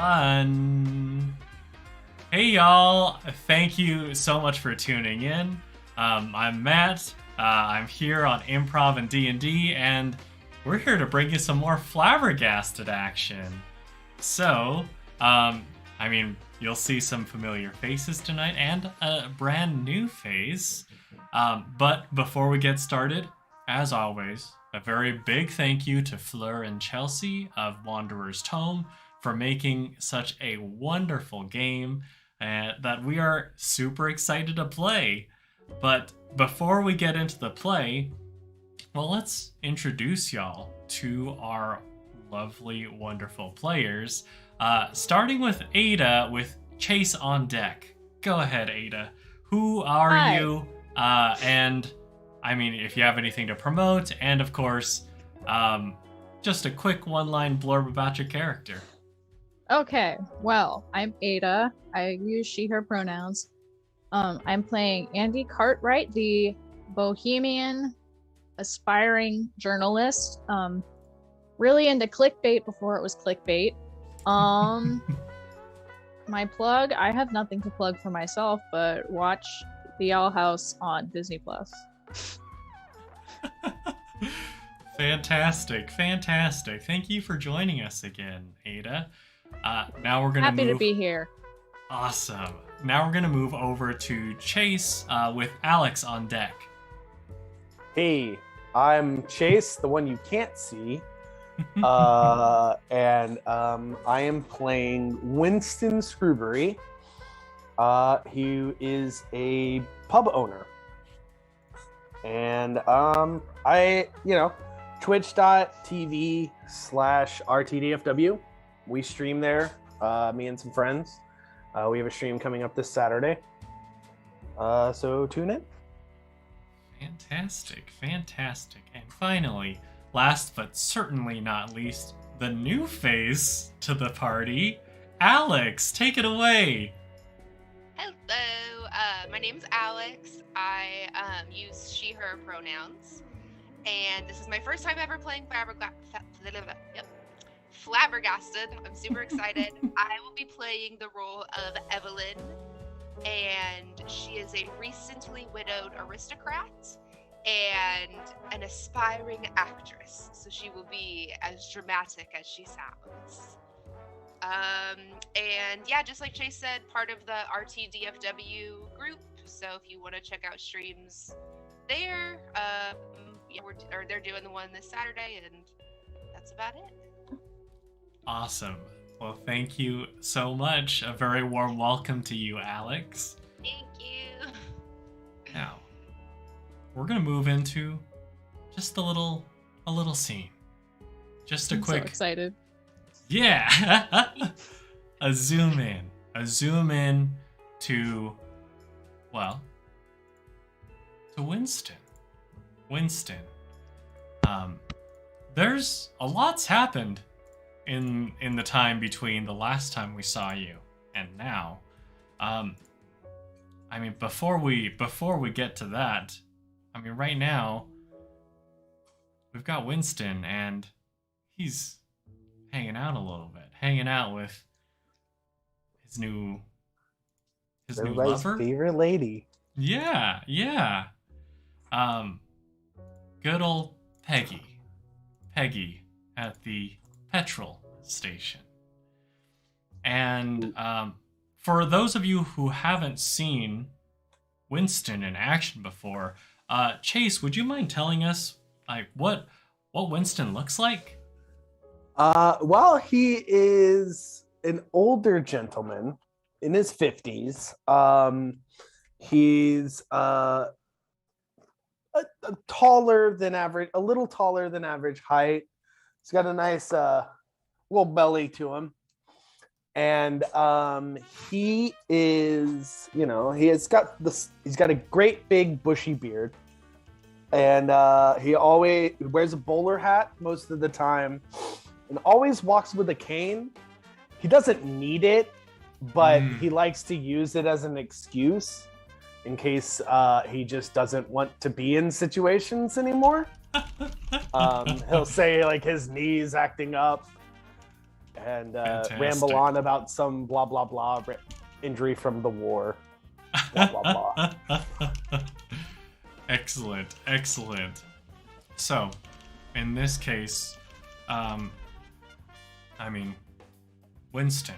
Fun. Hey y'all, thank you so much for tuning in. I'm Matt. I'm here on Improv and D&D, and we're here to bring you some more Flabbergasted action. So, you'll see some familiar faces tonight and a brand new face. But before we get started, as always, a very big thank you to Fleur and Chelsea of Wanderer's Tome for making such a wonderful game that we are super excited to play. But before we get into the play, well, let's introduce y'all to our lovely, wonderful players. Starting with Adah with Chase on deck. Go ahead, Adah. Who are you? And if you have anything to promote, and of course, just a quick one-line blurb about your character. Okay, well, I'm Adah. I use she, her pronouns. I'm playing Andie Cartwright, the bohemian, aspiring journalist. Really into clickbait before it was clickbait. My plug, I have nothing to plug for myself, but watch The Owl House on Disney Plus. Fantastic. Thank you for joining us again, Adah. Now we're gonna Happy to be here. Awesome. Now we're gonna move over to Chase with Alex on deck. Hey, I'm Chase, the one you can't see. And I am playing Winston Screwbury, who is a pub owner. And twitch.tv/RTDFW. We stream there, me and some friends. We have a stream coming up this Saturday. So tune in. Fantastic. And finally, last but certainly not least, the new face to the party, Alex. Take it away. Hello, my name's Alex. I use she, her pronouns. And this is my first time ever playing Flabbergasted. I'm super excited. I will be playing the role of Evelyn, and she is a recently widowed aristocrat and an aspiring actress, so she will be as dramatic as she sounds. And yeah, just like Chase said, part of the RTDFW group, so if you want to check out streams there, they're doing the one this Saturday, and that's about it. Awesome. Well, thank you so much. A very warm welcome to you, Alex. Thank you. Now, we're gonna move into just a little scene. Just a quick. So excited. Yeah. a zoom in to Winston. There's a lot's happened in the time between the last time we saw you and now. Before we get to that, right now we've got Winston, and he's hanging out with his new lover, favorite lady. Yeah. Good old Peggy at the petrol station. And for those of you who haven't seen Winston in action before, Chase, would you mind telling us what Winston looks like? Well, he is an older gentleman in his 50s. He's a little taller than average height. He's got a nice little belly to him. And he is, he's got a great big bushy beard. And he always wears a bowler hat most of the time and always walks with a cane. He doesn't need it, but he likes to use it as an excuse in case he just doesn't want to be in situations anymore. He'll say his knees acting up. and Fantastic. ramble on about some blah blah blah injury from the war. Blah blah blah. Excellent, excellent. So, in this case, I mean, Winston,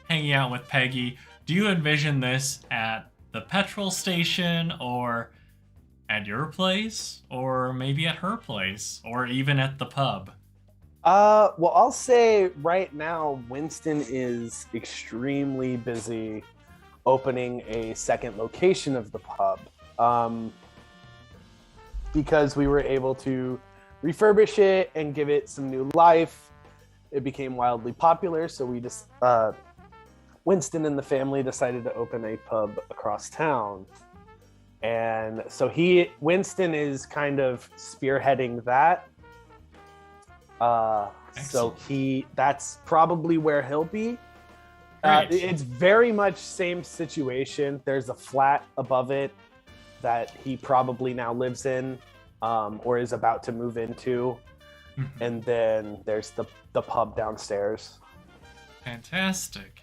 hanging out with Peggy, do you envision this at the petrol station, or at your place, or maybe at her place, or even at the pub? Well, I'll say right now, Winston is extremely busy opening a second location of the pub. Because we were able to refurbish it and give it some new life. It became wildly popular, so we just Winston and the family decided to open a pub across town. And so Winston is kind of spearheading that. So that's probably where he'll be. It's very much same situation. There's a flat above it that he probably now lives in, or is about to move into. And then there's the pub downstairs. Fantastic.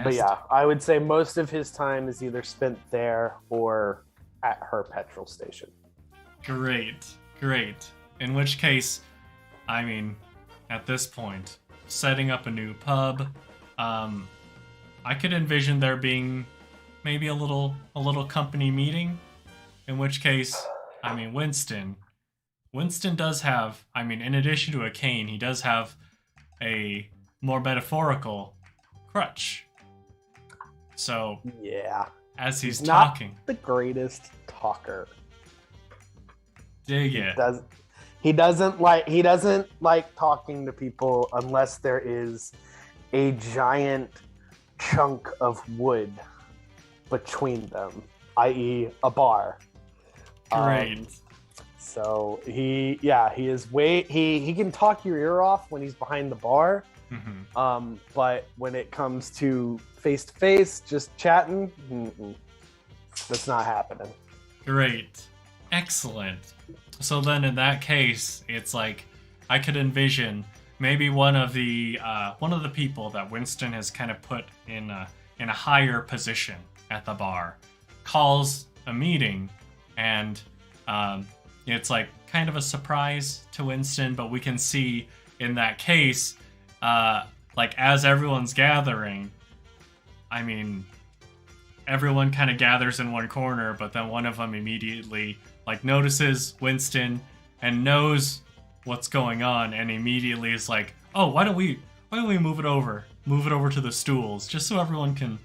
But yeah, I would say most of his time is either spent there or at her petrol station. Great. In which case, I mean, at this point, setting up a new pub, I could envision there being maybe a little company meeting. In which case, I mean, Winston does have, I mean, in addition to a cane, he does have a more metaphorical crutch. So, yeah, as he's not talking, the greatest talker. Dig it. He doesn't like talking to people unless there is a giant chunk of wood between them, i.e. a bar. Great. So he can talk your ear off when he's behind the bar. Mm-hmm. But when it comes to face to face, just chatting, that's not happening. Great. Excellent. So then in that case, it's like I could envision maybe one of the people that Winston has kind of put in a higher position at the bar calls a meeting, and it's like kind of a surprise to Winston, but we can see in that case, like as everyone's gathering, I mean, everyone kind of gathers in one corner, but then one of them immediately like notices Winston and knows what's going on, and immediately is like, oh, why don't we move it over to the stools just so everyone can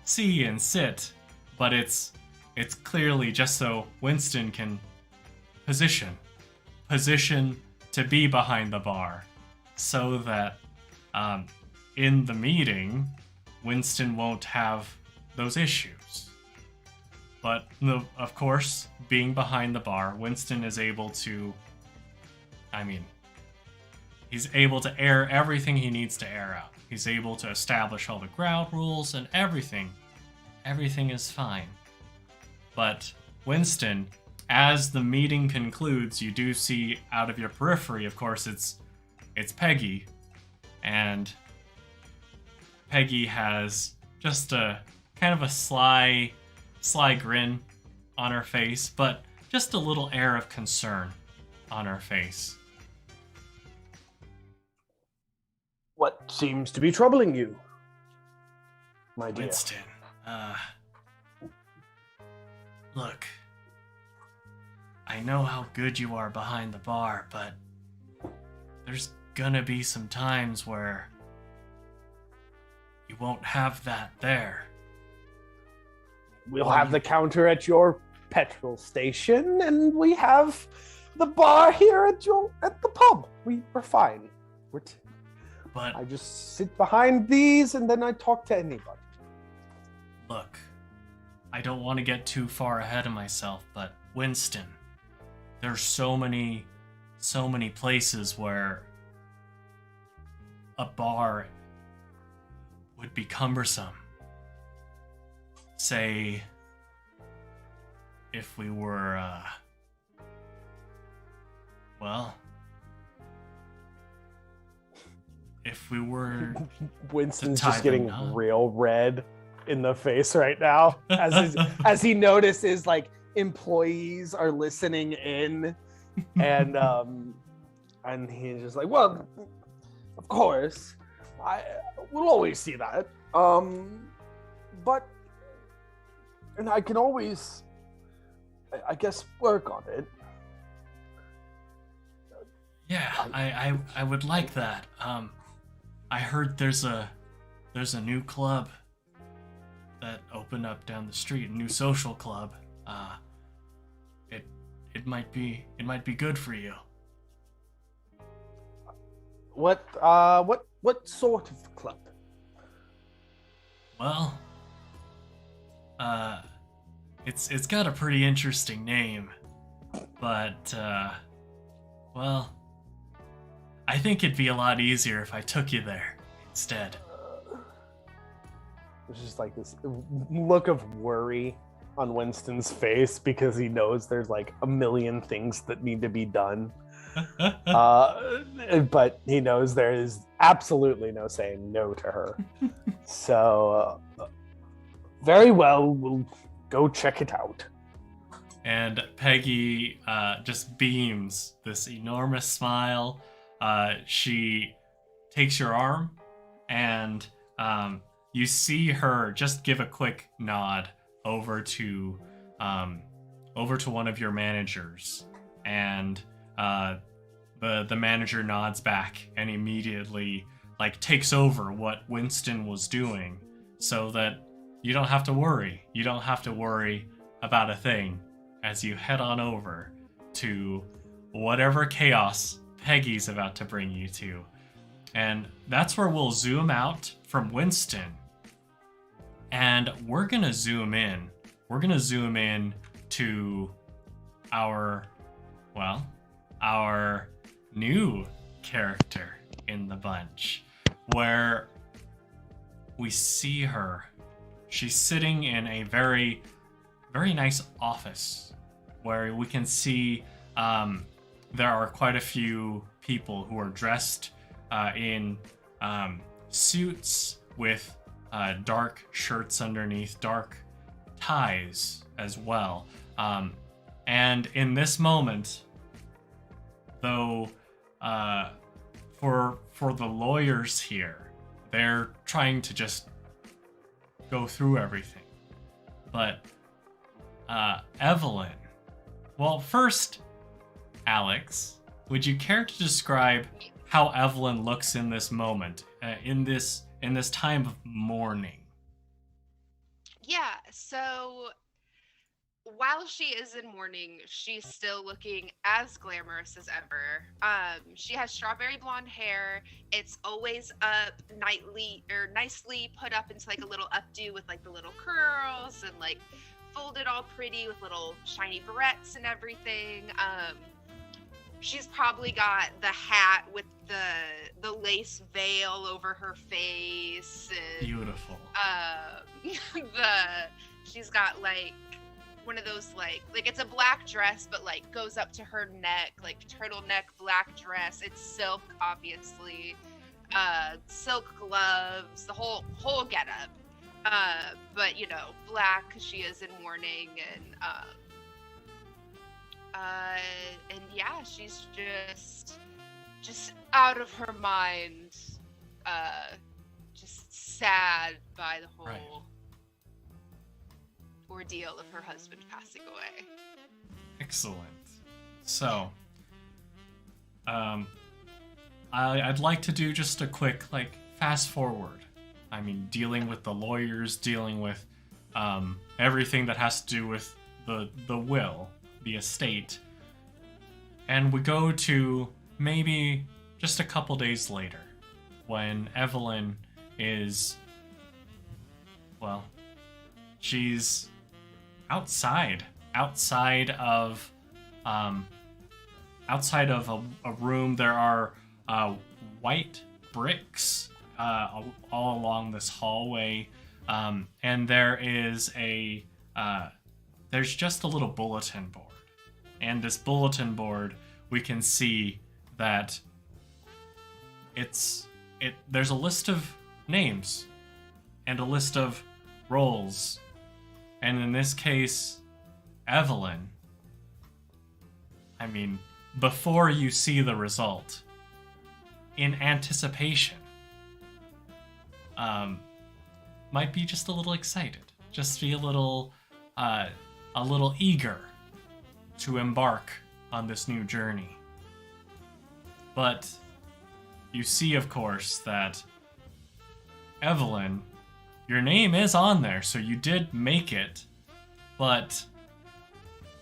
see and sit. But it's clearly just so Winston can position to be behind the bar, so that in the meeting Winston won't have those issues. But of course, being behind the bar, Winston is able to, I mean, he's able to air everything he needs to air out. He's able to establish all the ground rules and everything. Everything is fine. But Winston, as the meeting concludes, you do see out of your periphery, of course, it's Peggy. And Peggy has just a kind of a sly grin on her face, but just a little air of concern on her face. What seems to be troubling you, my dear? Winston, look, I know how good you are behind the bar, but there's gonna be some times where you won't have that there. We'll have the counter at your petrol station, and we have the bar here at the pub. We're fine. But I just sit behind these, and then I talk to anybody. look, I don't want to get too far ahead of myself, but Winston, there's so many places where a bar would be cumbersome. Say, if we were, if we were Winston's tie just them getting up. real red in the face right now as he notices like employees are listening in, and he's just like, well, of course, I will always see that, but and I can always, I guess, work on it. Yeah, I would like that. I heard there's a new club that opened up down the street, a new social club. It might be good for you. What sort of club? Well, it's got a pretty interesting name, but well, I think it'd be a lot easier if I took you there instead. There's just like this look of worry on Winston's face because he knows there's like a million things that need to be done. But he knows there is absolutely no saying no to her. So, very well, we'll go check it out. And Peggy just beams this enormous smile. She takes your arm, and you see her just give a quick nod over to one of your managers, and the manager nods back and immediately like takes over what Winston was doing, so that you don't have to worry. You don't have to worry about a thing as you head on over to whatever chaos Peggy's about to bring you to. And that's where we'll zoom out from Winston. And we're going to zoom in. We're going to zoom in to our new character in the bunch, where we see her. She's sitting in a very, very nice office where we can see there are quite a few people who are dressed in suits with dark shirts underneath, dark ties as well. And in this moment, though, for the lawyers here, they're trying to just go through everything. But Evelyn, well, first, Alex, would you care to describe how Evelyn looks in this moment, in this time of mourning? Yeah, so while she is in mourning, she's still looking as glamorous as ever. She has strawberry blonde hair. It's always up nicely put up into like a little updo with like the little curls and like folded all pretty with little shiny barrettes and everything. She's probably got the hat with the lace veil over her face. And, Beautiful. She's got like one of those like it's a black dress but like goes up to her neck, like turtleneck black dress. It's silk, obviously. Silk gloves, the whole getup. But you know, black because she is in mourning, and yeah, she's just out of her mind, just sad by the whole ordeal of her husband passing away. Excellent. So, I'd like to do just a quick fast forward. I mean, dealing with the lawyers, dealing with everything that has to do with the will, the estate. And we go to maybe just a couple days later, when Evelyn is, well, she's outside of a room. There are white bricks all along this hallway, and there is there's just a little bulletin board. And this bulletin board, we can see that it's there's a list of names and a list of roles. And in this case, Evelyn, I mean, before you see the result, in anticipation, might be just a little excited, just be a little eager to embark on this new journey. But you see, of course, that Evelyn, your name is on there, so you did make it, but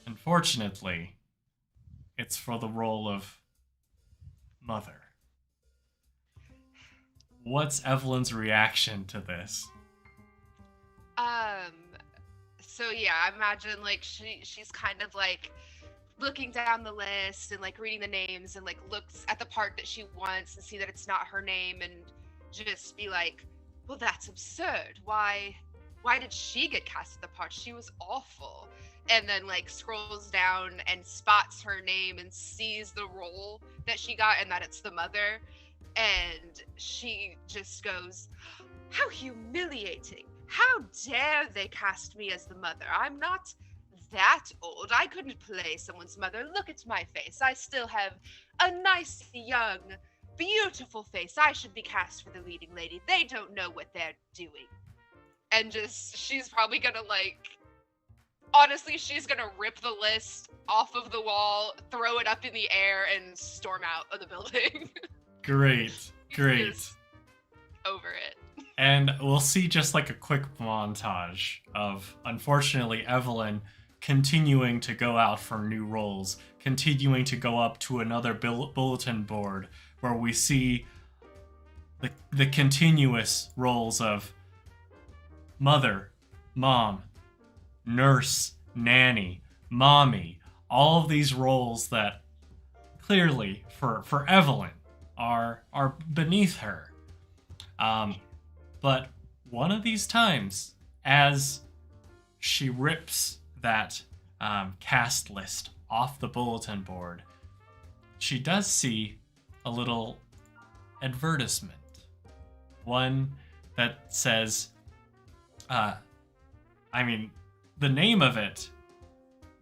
unfortunately, it's for the role of mother. What's Evelyn's reaction to this? So yeah, I imagine like she's kind of like looking down the list and like reading the names and like looks at the part that she wants and see that it's not her name and just be like, well, that's absurd. Why did she get cast at the part? She was awful. And then like scrolls down and spots her name and sees the role that she got and that it's the mother. And she just goes, how humiliating. How dare they cast me as the mother? I'm not that old. I couldn't play someone's mother. Look at my face. I still have a nice, young, beautiful face. I should be cast for the leading lady. They don't know what they're doing. And just, she's probably gonna like, honestly, she's gonna rip the list off of the wall, throw it up in the air, and storm out of the building. Great. Just over it. And we'll see just like a quick montage of, unfortunately, Evelyn continuing to go out for new roles, continuing to go up to another bulletin board where we see the continuous roles of mother, mom, nurse, nanny, mommy, all of these roles that clearly for Evelyn are beneath her. But one of these times, as she rips that cast list off the bulletin board, she does see a little advertisement. One that says, the name of it,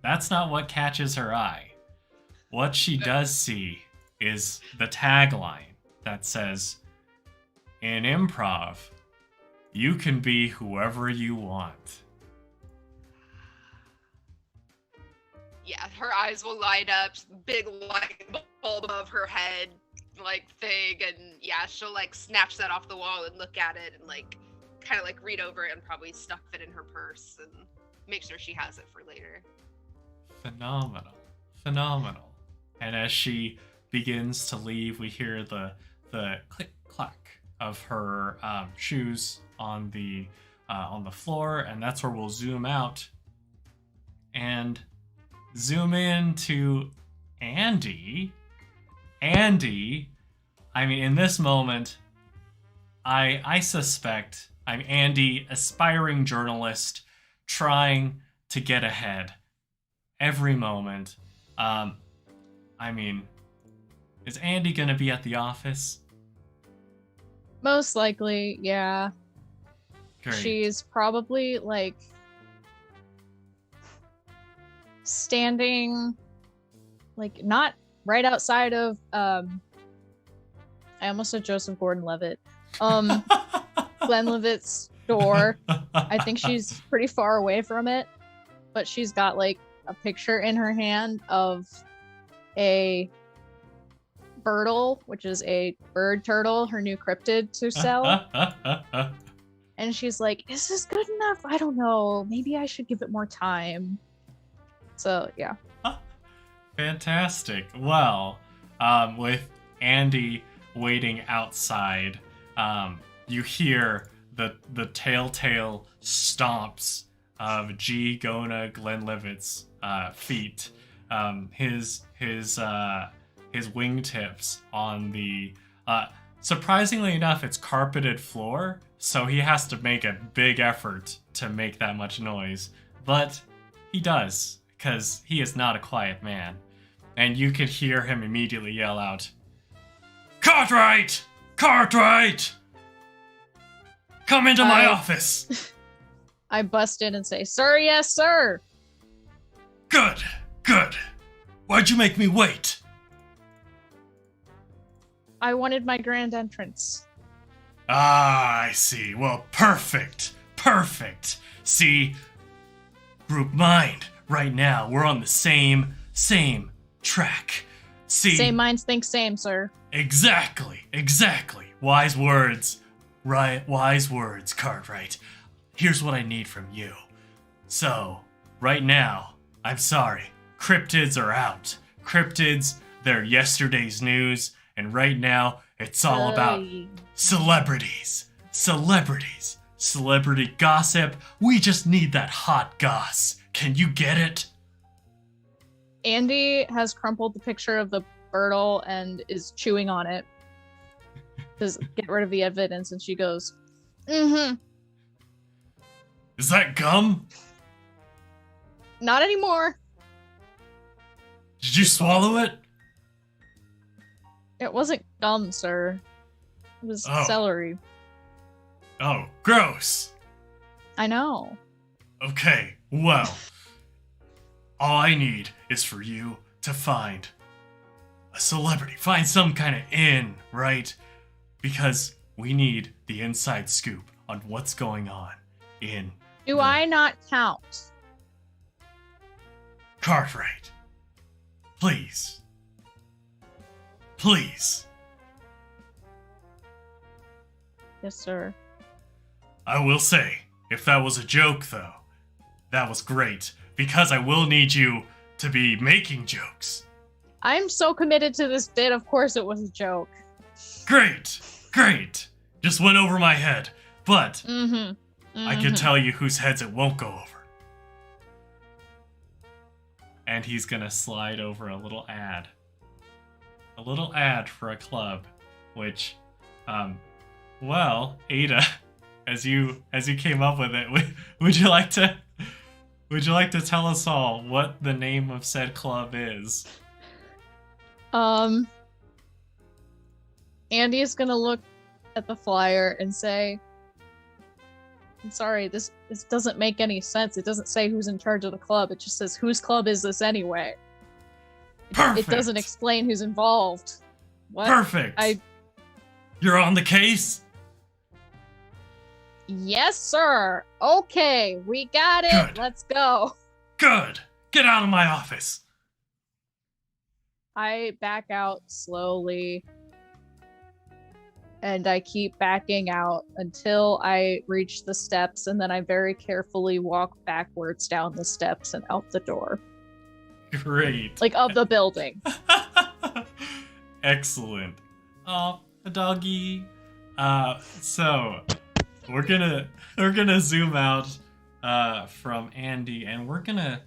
that's not what catches her eye. What she does see is the tagline that says, in improv, you can be whoever you want. Yeah, her eyes will light up, big light bulb above her head, like thing, and yeah, she'll like snatch that off the wall and look at it and like kind of like read over it and probably stuff it in her purse and make sure she has it for later. Phenomenal. And as she begins to leave, we hear the click clack of her shoes on the floor, and that's where we'll zoom out and zoom in to Andie. Andie, in this moment, I suspect I'm Andie, aspiring journalist, trying to get ahead every moment. Is Andie gonna be at the office? Most likely, yeah. Great. She's probably like standing like not right outside of I almost said Joseph Gordon-Levitt. Glenlivet's door. I think she's pretty far away from it, but she's got like a picture in her hand of a Birdle, which is a bird turtle, her new cryptid to sell. And she's like, is this good enough? I don't know. Maybe I should give it more time. So, yeah. Fantastic. Well, with Andie waiting outside, you hear the telltale stomps of G. Gona Glenlivet's feet. His wingtips on the surprisingly enough, it's carpeted floor, so he has to make a big effort to make that much noise. But he does, because he is not a quiet man. And you could hear him immediately yell out, Cartwright! Cartwright! Come into my office! I bust in and say, "Sir, yes, sir." Good, good. Why'd you make me wait? I wanted my grand entrance. Ah, I see. Well, perfect. Perfect. See, group mind. Right now, we're on the same track. See? Same minds think same, sir. Exactly. Wise words. Right, wise words, Cartwright. Here's what I need from you. So, right now, I'm sorry. Cryptids are out. Cryptids, they're yesterday's news, and right now, it's all about celebrities. Celebrity gossip. We just need that hot goss. Can you get it? Andie has crumpled the picture of the Birtle and is chewing on it to get rid of the evidence, and she goes, "Mm-hmm. Is that gum? Not anymore. Did you swallow it? It wasn't gum, sir. It was celery." Oh, gross. I know. Okay, well, all I need is for you to find a celebrity. Find some kind of in, right? Because we need the inside scoop on what's going on in... Do I not count? Cartwright, please. Please. Yes, sir. I will say, if that was a joke, though, that was great, because I will need you to be making jokes. I'm so committed to this bit, of course it was a joke. Great. Just went over my head, but I can tell you whose heads it won't go over. And he's gonna slide over a little ad. A little ad for a club, which, well, Adah, as you came up with it, would you like to tell us all what the name of said club is? Andie is gonna look at the flyer and say, "I'm sorry, this doesn't make any sense. It doesn't say who's in charge of the club. It just says, whose club is this anyway? Perfect. It doesn't explain who's involved." What? Perfect. You're on the case? Yes, sir. Okay, we got it. Good. Let's go. Good. Get out of my office. I back out slowly, and I keep backing out until I reach the steps, and then I very carefully walk backwards down the steps and out the door. Great. Like, of the building. Excellent. Oh, a doggy. So we're gonna zoom out from Andie, and we're gonna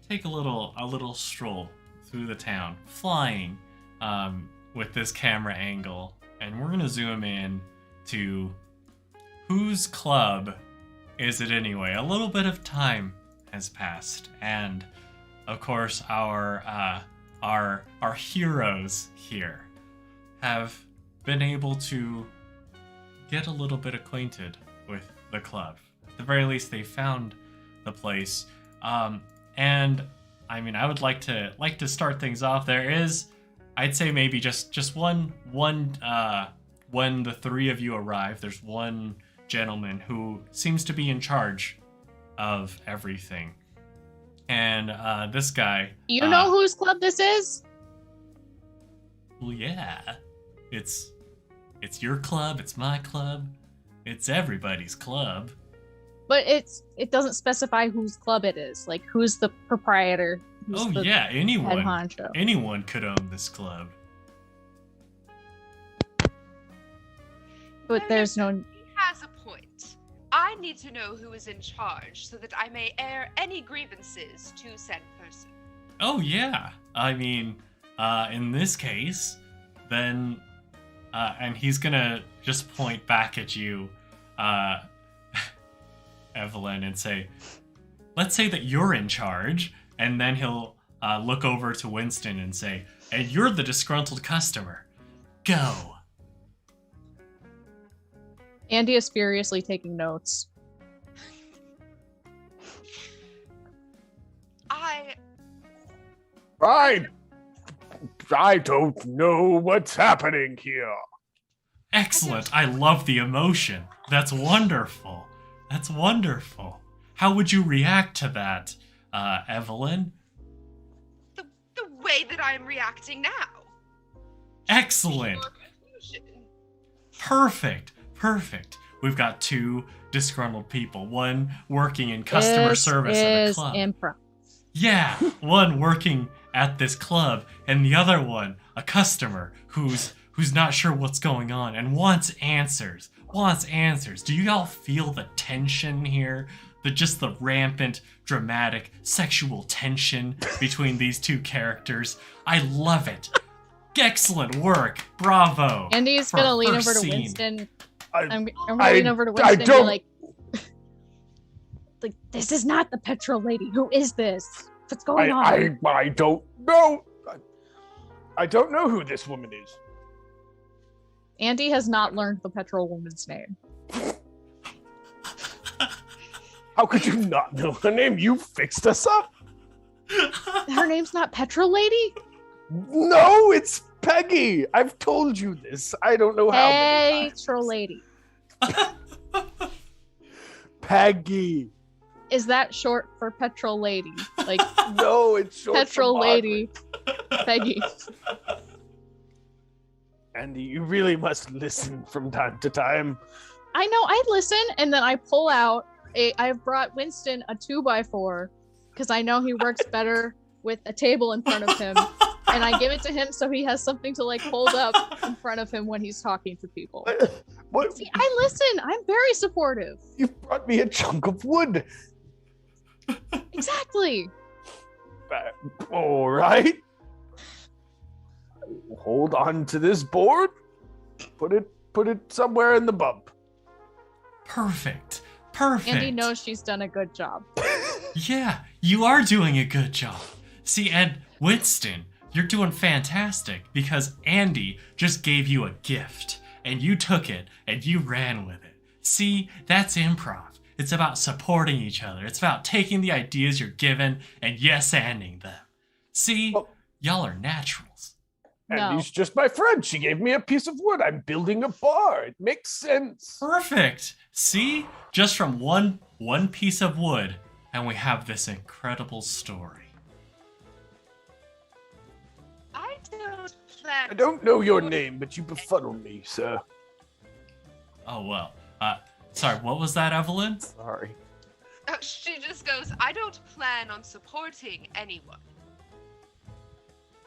take a little stroll through the town, flying with this camera angle, and we're gonna zoom in to whose club is it anyway? A little bit of time has passed, and of course our heroes here have been able to get a little bit acquainted with the club. At the very least, they found the place, and I mean, I would like to start things off. There is, I'd say maybe just one when the three of you arrive, there's one gentleman who seems to be in charge of everything, and this guy. You know whose club this is? Well, yeah, it's your club, it's my club, it's everybody's club. But it doesn't specify whose club it is. Like, who's the proprietor? Who's the yeah, anyone. head honcho? Anyone could own this club. But there's no. He has a point. I need to know who is in charge so that I may air any grievances to said person. Oh yeah, I mean, in this case, then, and he's gonna just point back at you, Evelyn, and say, let's say that you're in charge, and then he'll look over to Winston and say, and you're the disgruntled customer. Go. Andie is furiously taking notes. I don't know what's happening here. Excellent. I love the emotion. That's wonderful. That's wonderful. How would you react to that, Evelyn? The way that I'm reacting now. Excellent. Your confusion. Perfect. We've got two disgruntled people. One working in customer service at a club. Improv. Yeah, one working at this club, and the other one, a customer who's not sure what's going on and wants answers. Do you all feel the tension here? The rampant, dramatic, sexual tension between these two characters. I love it. Excellent work. Bravo. Andie's for gonna lean first over to scene. Winston. I'm gonna lean over to Winston and be like, this is not the petrol lady. Who is this? What's going on? I don't know. I don't know who this woman is. Andie has not learned the petrol woman's name. How could you not know her name? You fixed us up. Her name's not Petrol Lady? No, it's Peggy. I've told you this. I don't know how many times. Petrol Lady. Peggy. Is that short for Petrol Lady? Like, No, it's short Petrol for Lady. Peggy. Andie, you really must listen from time to time. I know, I listen, and then I pull out I've brought Winston a 2x4 because I know he works better with a table in front of him, and I give it to him so he has something to like hold up in front of him when he's talking to people. What? See, I listen. I'm very supportive. You brought me a chunk of wood. Exactly. All right. Hold on to this board. Put it somewhere in the bump. Perfect. Andie knows she's done a good job. Yeah, you are doing a good job. See, and Winston, you're doing fantastic because Andie just gave you a gift and you took it and you ran with it. See, that's improv. It's about supporting each other. It's about taking the ideas you're given and yes-anding them. See, y'all are naturals. Andie's just my friend. She gave me a piece of wood. I'm building a bar. It makes sense. Perfect. See, just from one piece of wood, and we have this incredible story. I don't know your name, but you befuddle me, sir. Oh, well. Sorry, what was that, Evelyn? Sorry. She just goes, I don't plan on supporting anyone.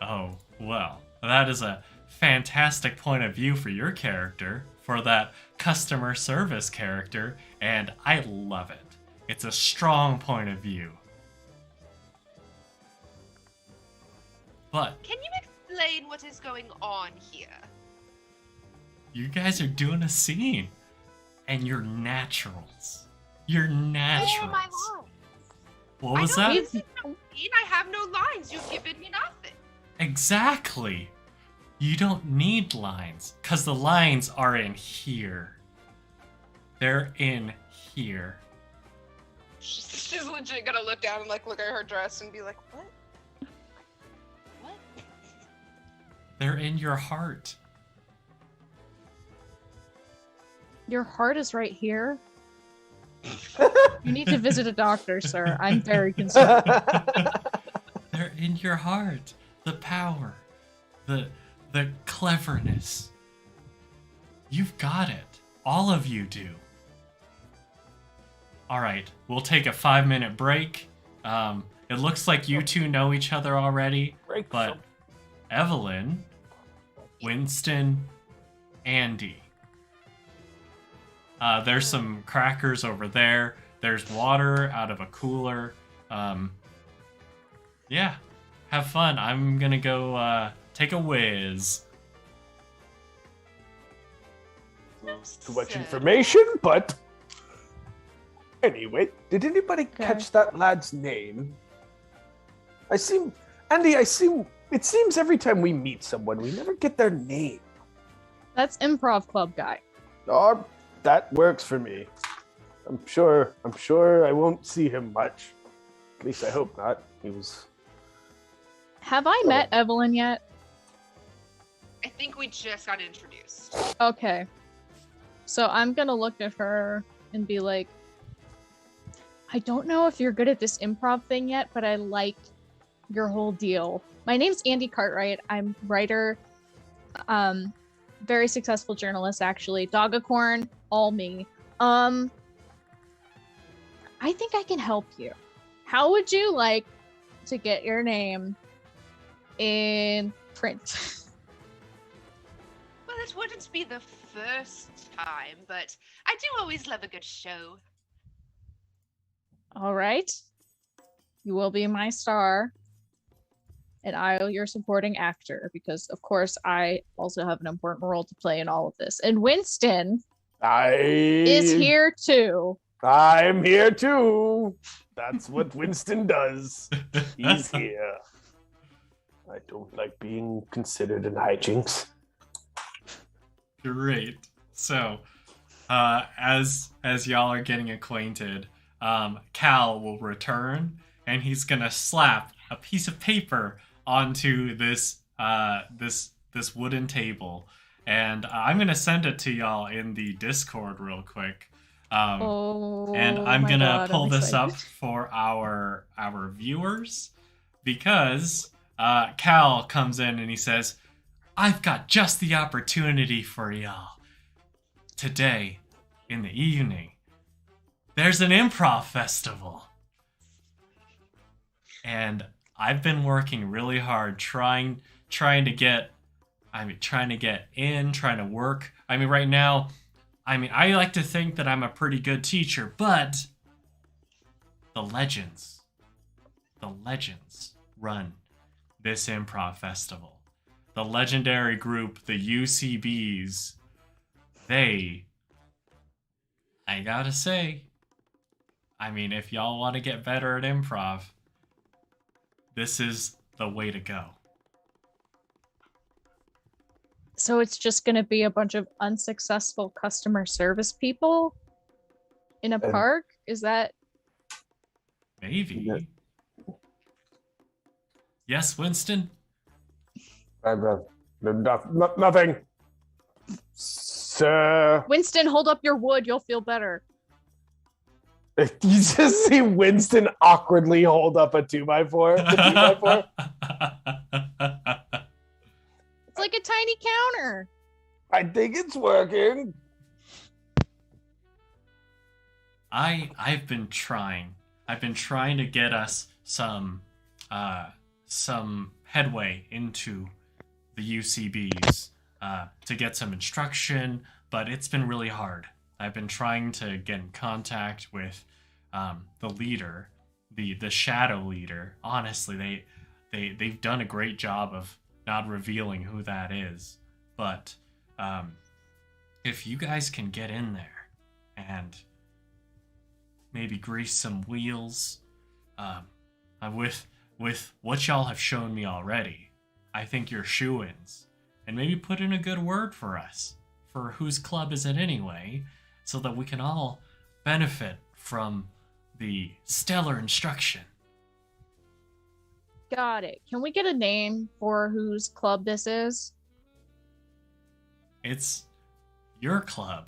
Oh, well. That is a fantastic point of view for your character, for that customer service character, and I love it. It's a strong point of view. But Can you explain what is going on here? you guys are doing a scene, and you're naturals. You're naturals. Where are my lines? What was I that? don't have no scene. I have no lines. You've given me nothing. Exactly. You don't need lines, because the lines are in here. They're in here. She's legit gonna look down and like look at her dress and be like, what? What? They're in your heart. Your heart is right here. You need to visit a doctor, sir. I'm very concerned. They're in your heart. The power. The cleverness. You've got it. All of you do. All right, we'll take a 5-minute break. It looks like you two know each other already, but Evelyn, Winston, Andie. There's some crackers over there. There's water out of a cooler. Yeah, have fun. I'm gonna go take a whiz. Too much information, but anyway, did anybody catch that lad's name? It seems every time we meet someone, we never get their name. That's improv club guy. that works for me. I'm sure I won't see him much. At least I hope not. He was... Have I met Evelyn yet? I think we just got introduced. Okay. So I'm gonna look at her and be like, I don't know if you're good at this improv thing yet, but I like your whole deal. My name's Andie Cartwright. I'm writer, very successful journalist, actually. Dogacorn, all me. I think I can help you. How would you like to get your name in print? Well, it wouldn't be the first time, but I do always love a good show. All right. You will be my star. And I'll your supporting actor, because of course I also have an important role to play in all of this. And Winston is here too. I'm here too. That's what Winston does. He's here. I don't like being considered in hijinks. Great. So, as y'all are getting acquainted, Cal will return, and he's gonna slap a piece of paper onto this wooden table, and I'm gonna send it to y'all in the Discord real quick. And I'm gonna pull this up for our viewers, because Cal comes in and he says, I've got just the opportunity for y'all. Today, in the evening, there's an improv festival. And I've been working really hard trying to get in, trying to work. Right now, I like to think that I'm a pretty good teacher, but the legends run this improv festival. The legendary group, the UCBs, I gotta say, if y'all want to get better at improv, this is the way to go. So it's just going to be a bunch of unsuccessful customer service people in a park? Is that... Maybe. Yeah. Yes, Winston? Nothing. Sir. Winston, hold up your wood. You'll feel better. You just see Winston awkwardly hold up a 2x4. It's like a tiny counter. I think it's working. I've been trying to get us some headway into the UCBs to get some instruction, but it's been really hard. I've been trying to get in contact with the leader, the shadow leader. Honestly, they've done a great job of not revealing who that is. But if you guys can get in there and maybe grease some wheels, with what y'all have shown me already, I think you're shoo-ins. And maybe put in a good word for us, for whose club is it anyway, so that we can all benefit from the stellar instruction. Got it. Can we get a name for whose club this is? It's your club,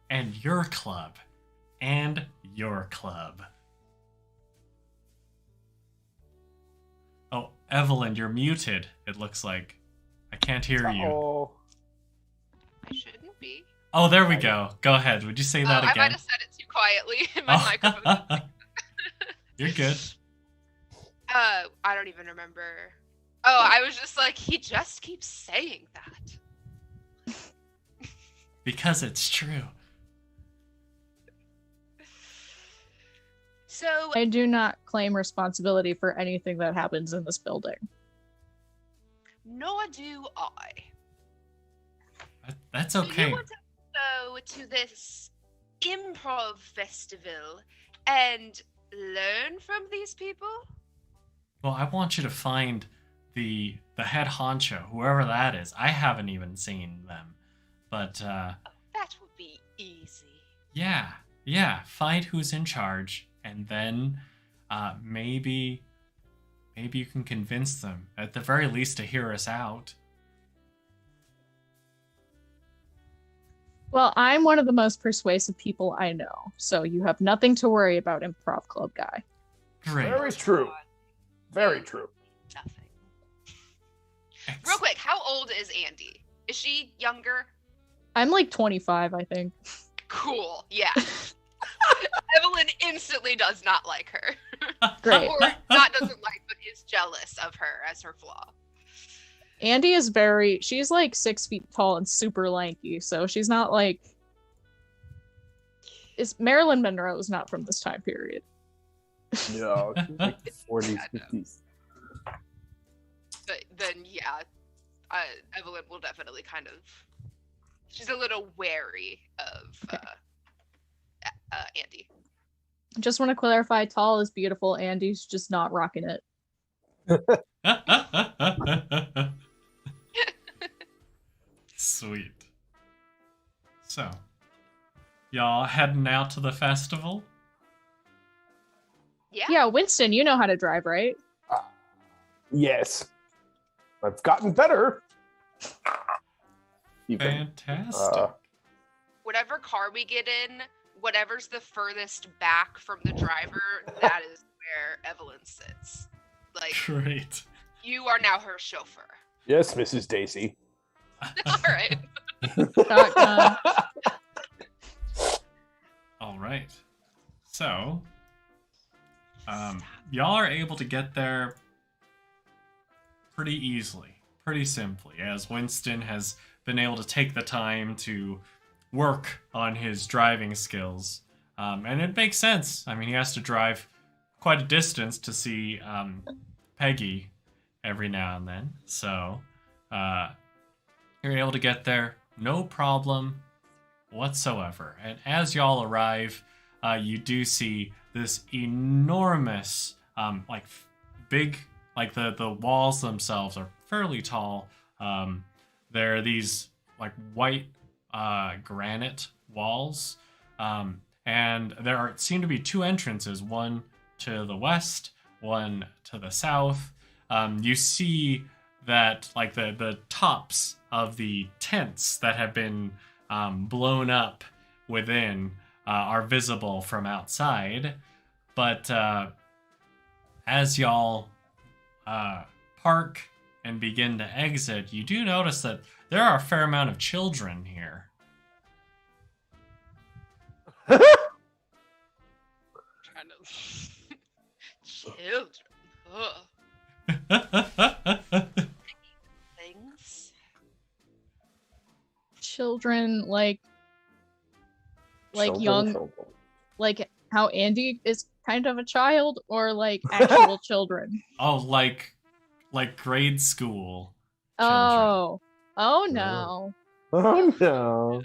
and your club, and your club. Oh, Evelyn, you're muted, it looks like. I can't hear you. I shouldn't be. Oh, there we go. Go ahead. Would you say that again? I might have said it too quietly in my microphone. You're good. I don't even remember. Oh, I was just like, he just keeps saying that. Because it's true. So I do not claim responsibility for anything that happens in this building. Nor do I. That's okay. So you want to go to this improv festival and learn from these people? Well, I want you to find the head honcho, whoever that is. I haven't even seen them. But That would be easy. Yeah. Find who's in charge, and then maybe you can convince them, at the very least, to hear us out. Well, I'm one of the most persuasive people I know, so you have nothing to worry about, improv club guy. Great. Very true. Very true. Nothing. Real quick, how old is Andie? Is she younger? I'm like 25, I think. Cool. Yeah. Evelyn instantly does not like her. Great. Or not doesn't like, but is jealous of her as her flaw. Andie is she's like 6 feet tall and super lanky, so she's not like. Marilyn Monroe is not from this time period. No, she's like 40s, 50s. But then, yeah, Evelyn will definitely kind of. She's a little wary of Andie. Just want to clarify, tall is beautiful. Andie's just not rocking it. Sweet. So, y'all heading out to the festival? Yeah, Winston, you know how to drive, right? Yes. I've gotten better. Fantastic. Whatever car we get in, whatever's the furthest back from the driver, that is where Evelyn sits. Like, Great. you are now her chauffeur. Yes, Mrs. Daisy. All right. All right. So, y'all are able to get there pretty easily, pretty simply, as Winston has been able to take the time to work on his driving skills. And it makes sense. I mean, he has to drive quite a distance to see Peggy every now and then. So, you're able to get there, no problem whatsoever. And as y'all arrive, you do see this enormous, big, like the walls themselves are fairly tall. There are these like white granite walls, and there seem to be two entrances, one to the west, one to the south. You see that like the tops of the tents that have been blown up within are visible from outside, but as y'all park and begin to exit, you do notice that there are a fair amount of children here. Trying to children. Things. Children like Children, young, children. like how Andie is kind of a child, or like actual children. Oh, like grade school children. Oh no. Oh no.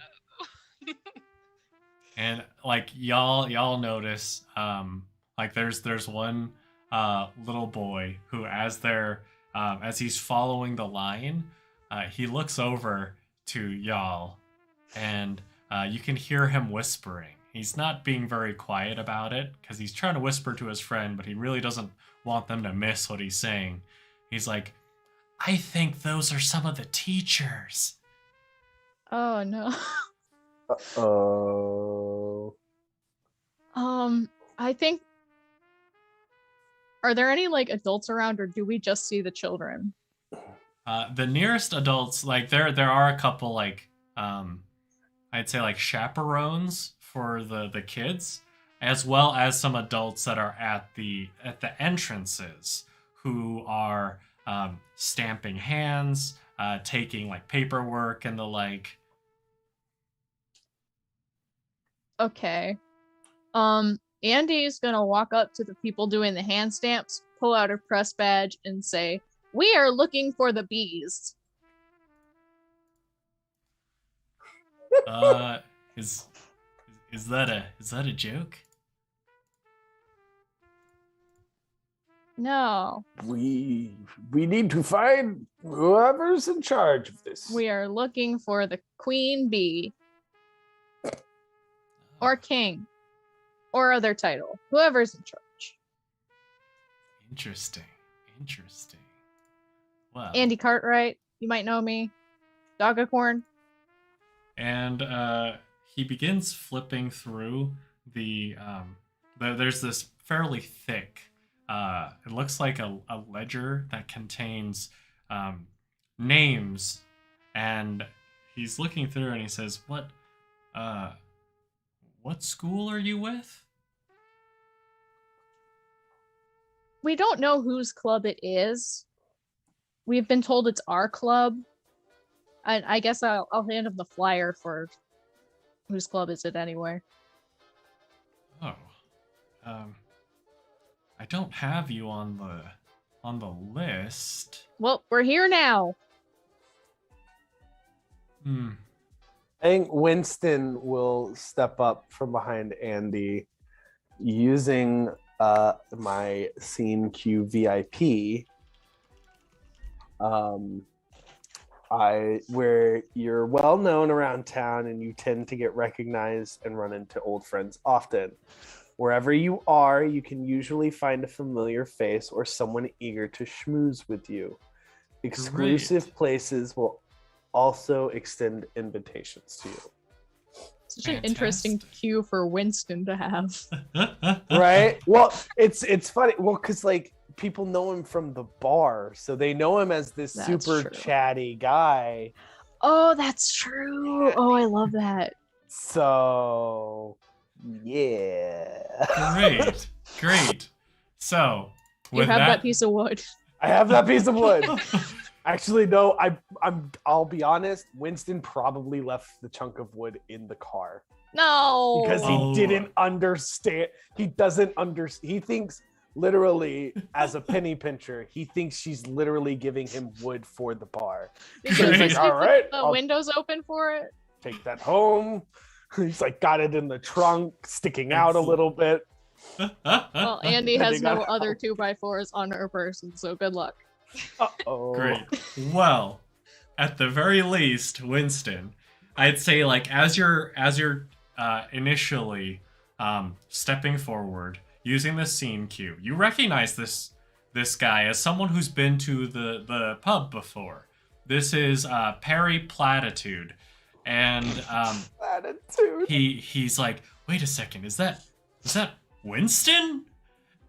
And like y'all notice like there's one little boy who as he's following the line, he looks over to y'all, and you can hear him whispering. He's not being very quiet about it because he's trying to whisper to his friend, but he really doesn't want them to miss what he's saying. He's like, I think those are some of the teachers. Oh no. Uh-oh. I think. Are there any like adults around, or do we just see the children? The nearest adults, like there are a couple like I'd say like chaperones for the kids, as well as some adults that are at the entrances who are stamping hands, taking like paperwork and the like. Okay. Andie's gonna walk up to the people doing the hand stamps, pull out her press badge, and say, "We are looking for the bees." Is that a joke? No. We need to find whoever's in charge of this. We are looking for the queen bee. or king, or other title. Whoever's in charge. Interesting. Interesting. Well. Andie Cartwright, you might know me. Dogacorn. And he begins flipping through there's this fairly thick, it looks like a ledger that contains names, and he's looking through and he says, what school are you with? We don't know whose club it is. We've been told it's our club. I guess I'll hand him the flyer for whose club is it anyway. Oh, I don't have you on the list. Well, we're here now. I think Winston will step up from behind Andie using my scene Q VIP. Where you're well known around town and you tend to get recognized and run into old friends often. Wherever you are, you can usually find a familiar face or someone eager to schmooze with you. Exclusive places will also extend invitations to you. Such an interesting cue for Winston to have. Right? Well, it's funny. Well, because like people know him from the bar, so they know him as this super chatty guy. Oh, that's true. Oh, I love that. So, yeah. Great. So, you have that piece of wood. I have that piece of wood. Actually, no. I'll be honest. Winston probably left the chunk of wood in the car. No, because he didn't understand. He doesn't understand. He thinks literally as a penny pincher. He thinks she's literally giving him wood for the bar. So he's like, all right, the windows open for it. Take that home. He's like got it in the trunk, sticking out a little bit. Well, Andie has no other 2x4s on her person, so good luck. Uh-oh. Great. Well, at the very least, Winston, I'd say like as you're initially stepping forward using the scene cue, you recognize this guy as someone who's been to the pub before. This is Perry Platitude, and Platitude. He's like, wait a second, is that Winston?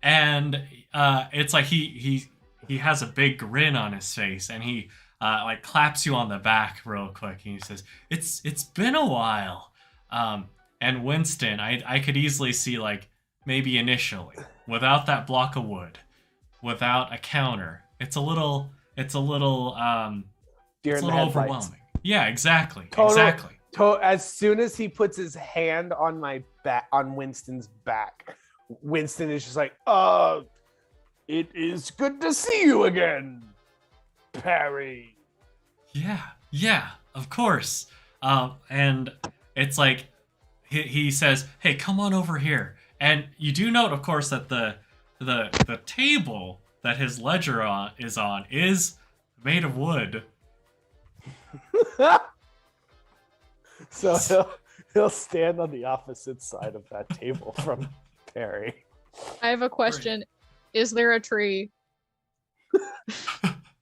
And it's like he has a big grin on his face, and he like claps you on the back real quick, and he says, "It's been a while." And Winston, I could easily see like maybe initially without that block of wood, without a counter, it's a little overwhelming. Yeah, exactly. Exactly. As soon as he puts his hand on my back, on Winston's back, Winston is just like, it is good to see you again, Perry. Yeah, of course. And it's like he says, "Hey, come on over here." And you do note, of course, that the table that his ledger is made of wood. So he'll stand on the opposite side of that table from Perry. I have a question. Is there a tree?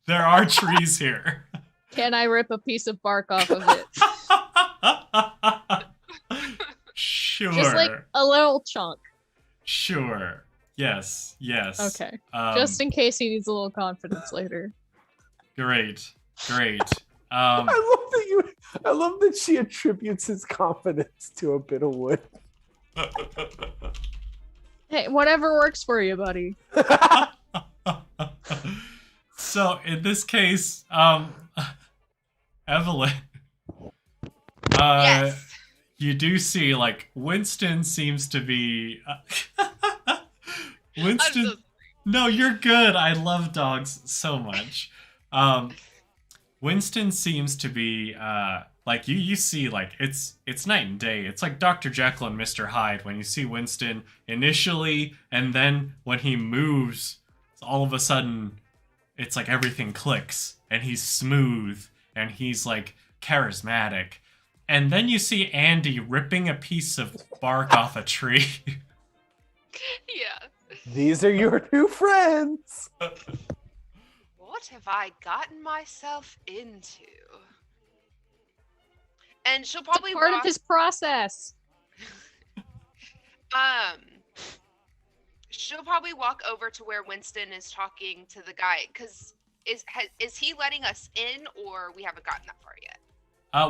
There are trees here. Can I rip a piece of bark off of it? Sure. Just like a little chunk. Sure. Yes. Okay. Just in case he needs a little confidence later. Great. I love that she attributes his confidence to a bit of wood. Hey, whatever works for you, buddy. So in this case, Evelyn, Yes. you do see like Winston seems to be Winston. No, you're good. I love dogs so much. Winston seems to be like you see like it's night and day. It's like Dr. Jekyll and Mr. Hyde when you see Winston initially, and then when he moves, all of a sudden it's like everything clicks and he's smooth and he's like charismatic. And then you see Andie ripping a piece of bark off a tree. Yeah. These are your new friends. What have I gotten myself into? And she'll probably Part walk, of his process. she'll probably walk over to where Winston is talking to the guy, because is he letting us in, or we haven't gotten that far yet?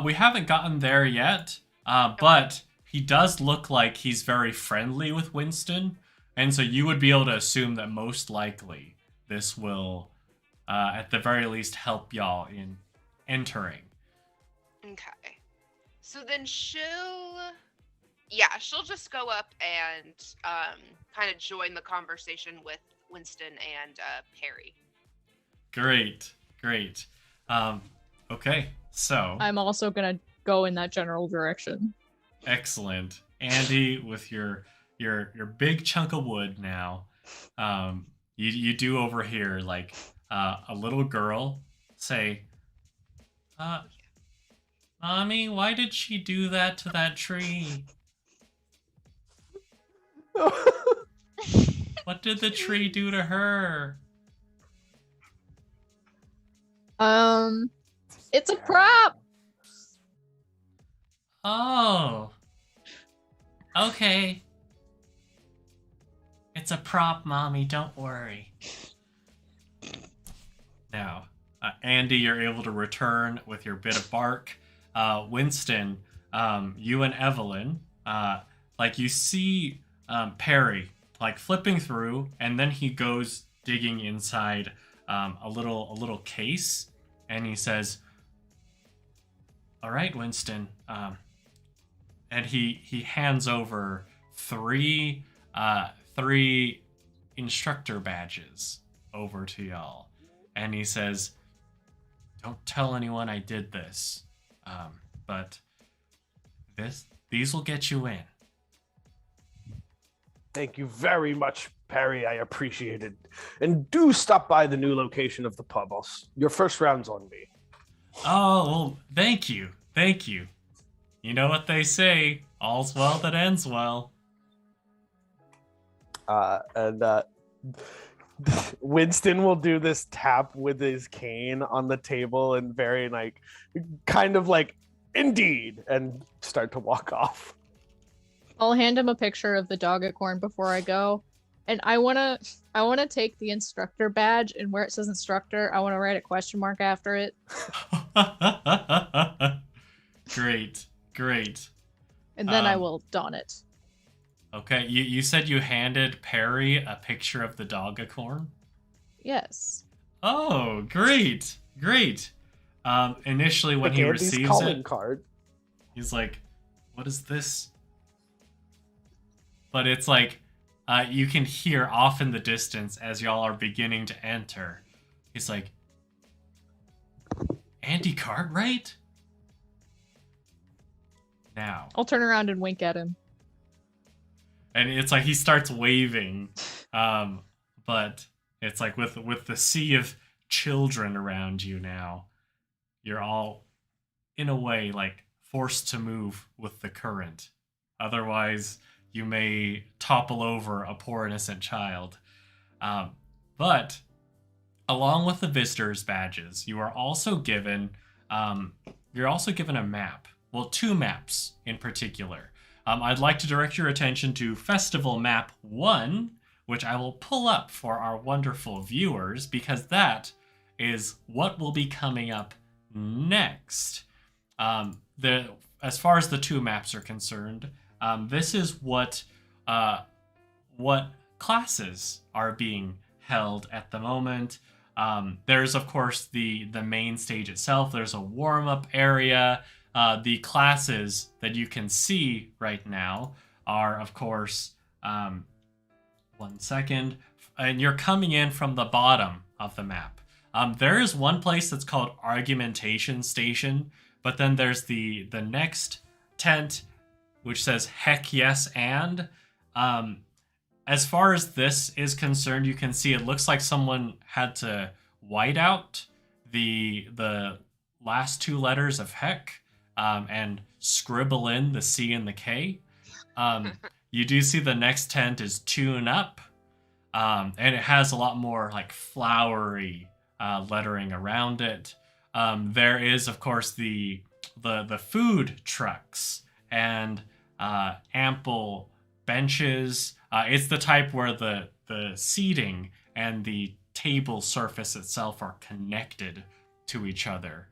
We haven't gotten there yet, but he does look like he's very friendly with Winston, and so you would be able to assume that most likely this will, at the very least, help y'all in entering. Okay. So then she'll just go up and kind of join the conversation with Winston and Perry. Great. Okay, so I'm also gonna go in that general direction. excellent, Andie, with your big chunk of wood now. You do overhear like a little girl say, "Mommy, why did she do that to that tree? What did the tree do to her?" It's a prop. Oh. Okay. It's a prop, Mommy. Don't worry. Now, Andie, you're able to return with your bit of bark. Winston, you and Evelyn, like you see Perry like flipping through, and then he goes digging inside a little case, and he says, "All right, Winston," and he hands over three instructor badges over to y'all, and he says, "Don't tell anyone I did this, but these will get you in." Thank you very much, Perry. I appreciate it. And do stop by the new location of the pub. Your first round's on me. Oh, well, thank you. You know what they say, all's well that ends well. And Winston will do this tap with his cane on the table and very kind of like, indeed, and start to walk off. I'll hand him a picture of the dog acorn before I go. And I wanna take the instructor badge, and where it says instructor, I wanna write a question mark after it. Great. And then I will don it. Okay, you said you handed Perry a picture of the dog acorn? Yes. Oh, great. Initially when he Andie's receives calling it, card. he's like, "What is this?" But it's like, you can hear off in the distance as y'all are beginning to enter. He's like, "Andie Cartwright?" Now. I'll turn around and wink at him. And it's like he starts waving. But it's like with the sea of children around you now, you're all, in a way, like forced to move with the current. Otherwise, you may topple over a poor innocent child. But along with the visitors badges, you are also given a map. Well, two maps in particular. I'd like to direct your attention to Festival Map 1, which I will pull up for our wonderful viewers, because that is what will be coming up next. As far as the two maps are concerned, this is what classes are being held at the moment. There's, of course, the main stage itself. There's a warm-up area. The classes that you can see right now are, of course, 1 second, and you're coming in from the bottom of the map. There is one place that's called Argumentation Station, but then there's the next tent, which says Heck Yes And. As far as this is concerned, you can see it looks like someone had to white out the last two letters of Heck, and scribble in the C and the K. You do see the next tent is Tune Up, and it has a lot more like flowery lettering around it. There is, of course, the food trucks and ample benches. It's the type where the seating and the table surface itself are connected to each other.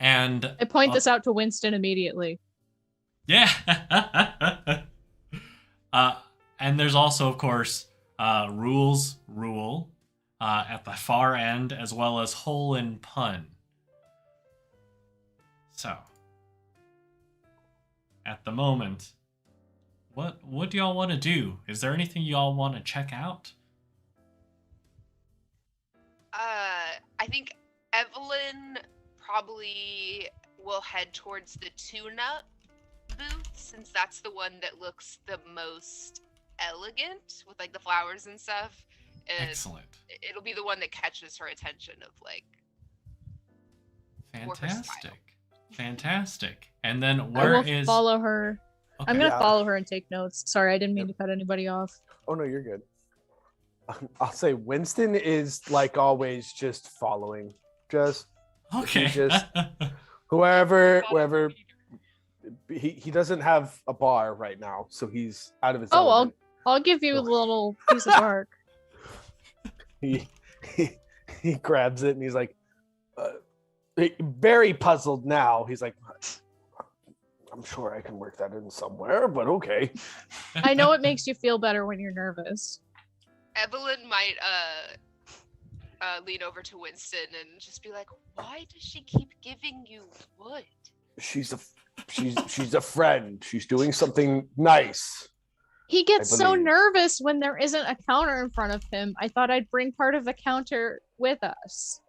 And I point this out to Winston immediately. yeah. And there's also, of course, Rules Rule at the far end, as well as Hole in Pun. So, at the moment, what do y'all want to do? Is there anything y'all want to check out? I think Evelyn probably will head towards the tune-up booth, since that's the one that looks the most elegant with like the flowers and stuff. And Excellent. It'll be the one that catches her attention of like more her style. Fantastic. And then I where will is follow her. Okay. I'm gonna Yeah. follow her and take notes. Sorry, I didn't mean to cut anybody off. Oh no, you're good. I'll say Winston is like always just following. Just Okay. just- wherever he doesn't have a bar right now, so he's out of his Oh, element. I'll give you a little piece of bark. He grabs it and he's like very puzzled now. He's like, I'm sure I can work that in somewhere, but okay. I know it makes you feel better when you're nervous. Evelyn might lean over to Winston and just be like, "Why does she keep giving you wood?" She's a friend. She's doing something nice. He gets so believe. nervous when there isn't a counter in front of him. I thought I'd bring part of the counter with us.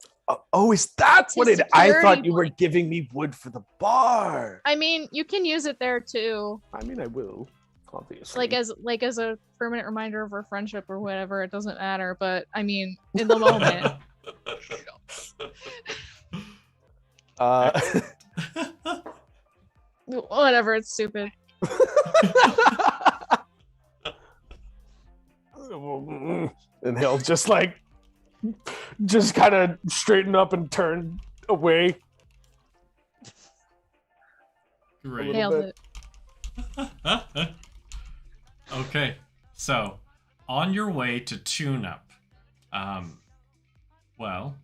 Oh, is that It's what his it? I security thought you were blanket. giving me wood for the bar. I mean, you can use it there too, I mean, I will, obviously. like as a permanent reminder of our friendship or whatever. It doesn't matter, but I mean, in the moment. Whatever, it's stupid. And he'll just kind of straighten up and turn away. Great. Nailed it. Okay, so on your way to Tune Up, well,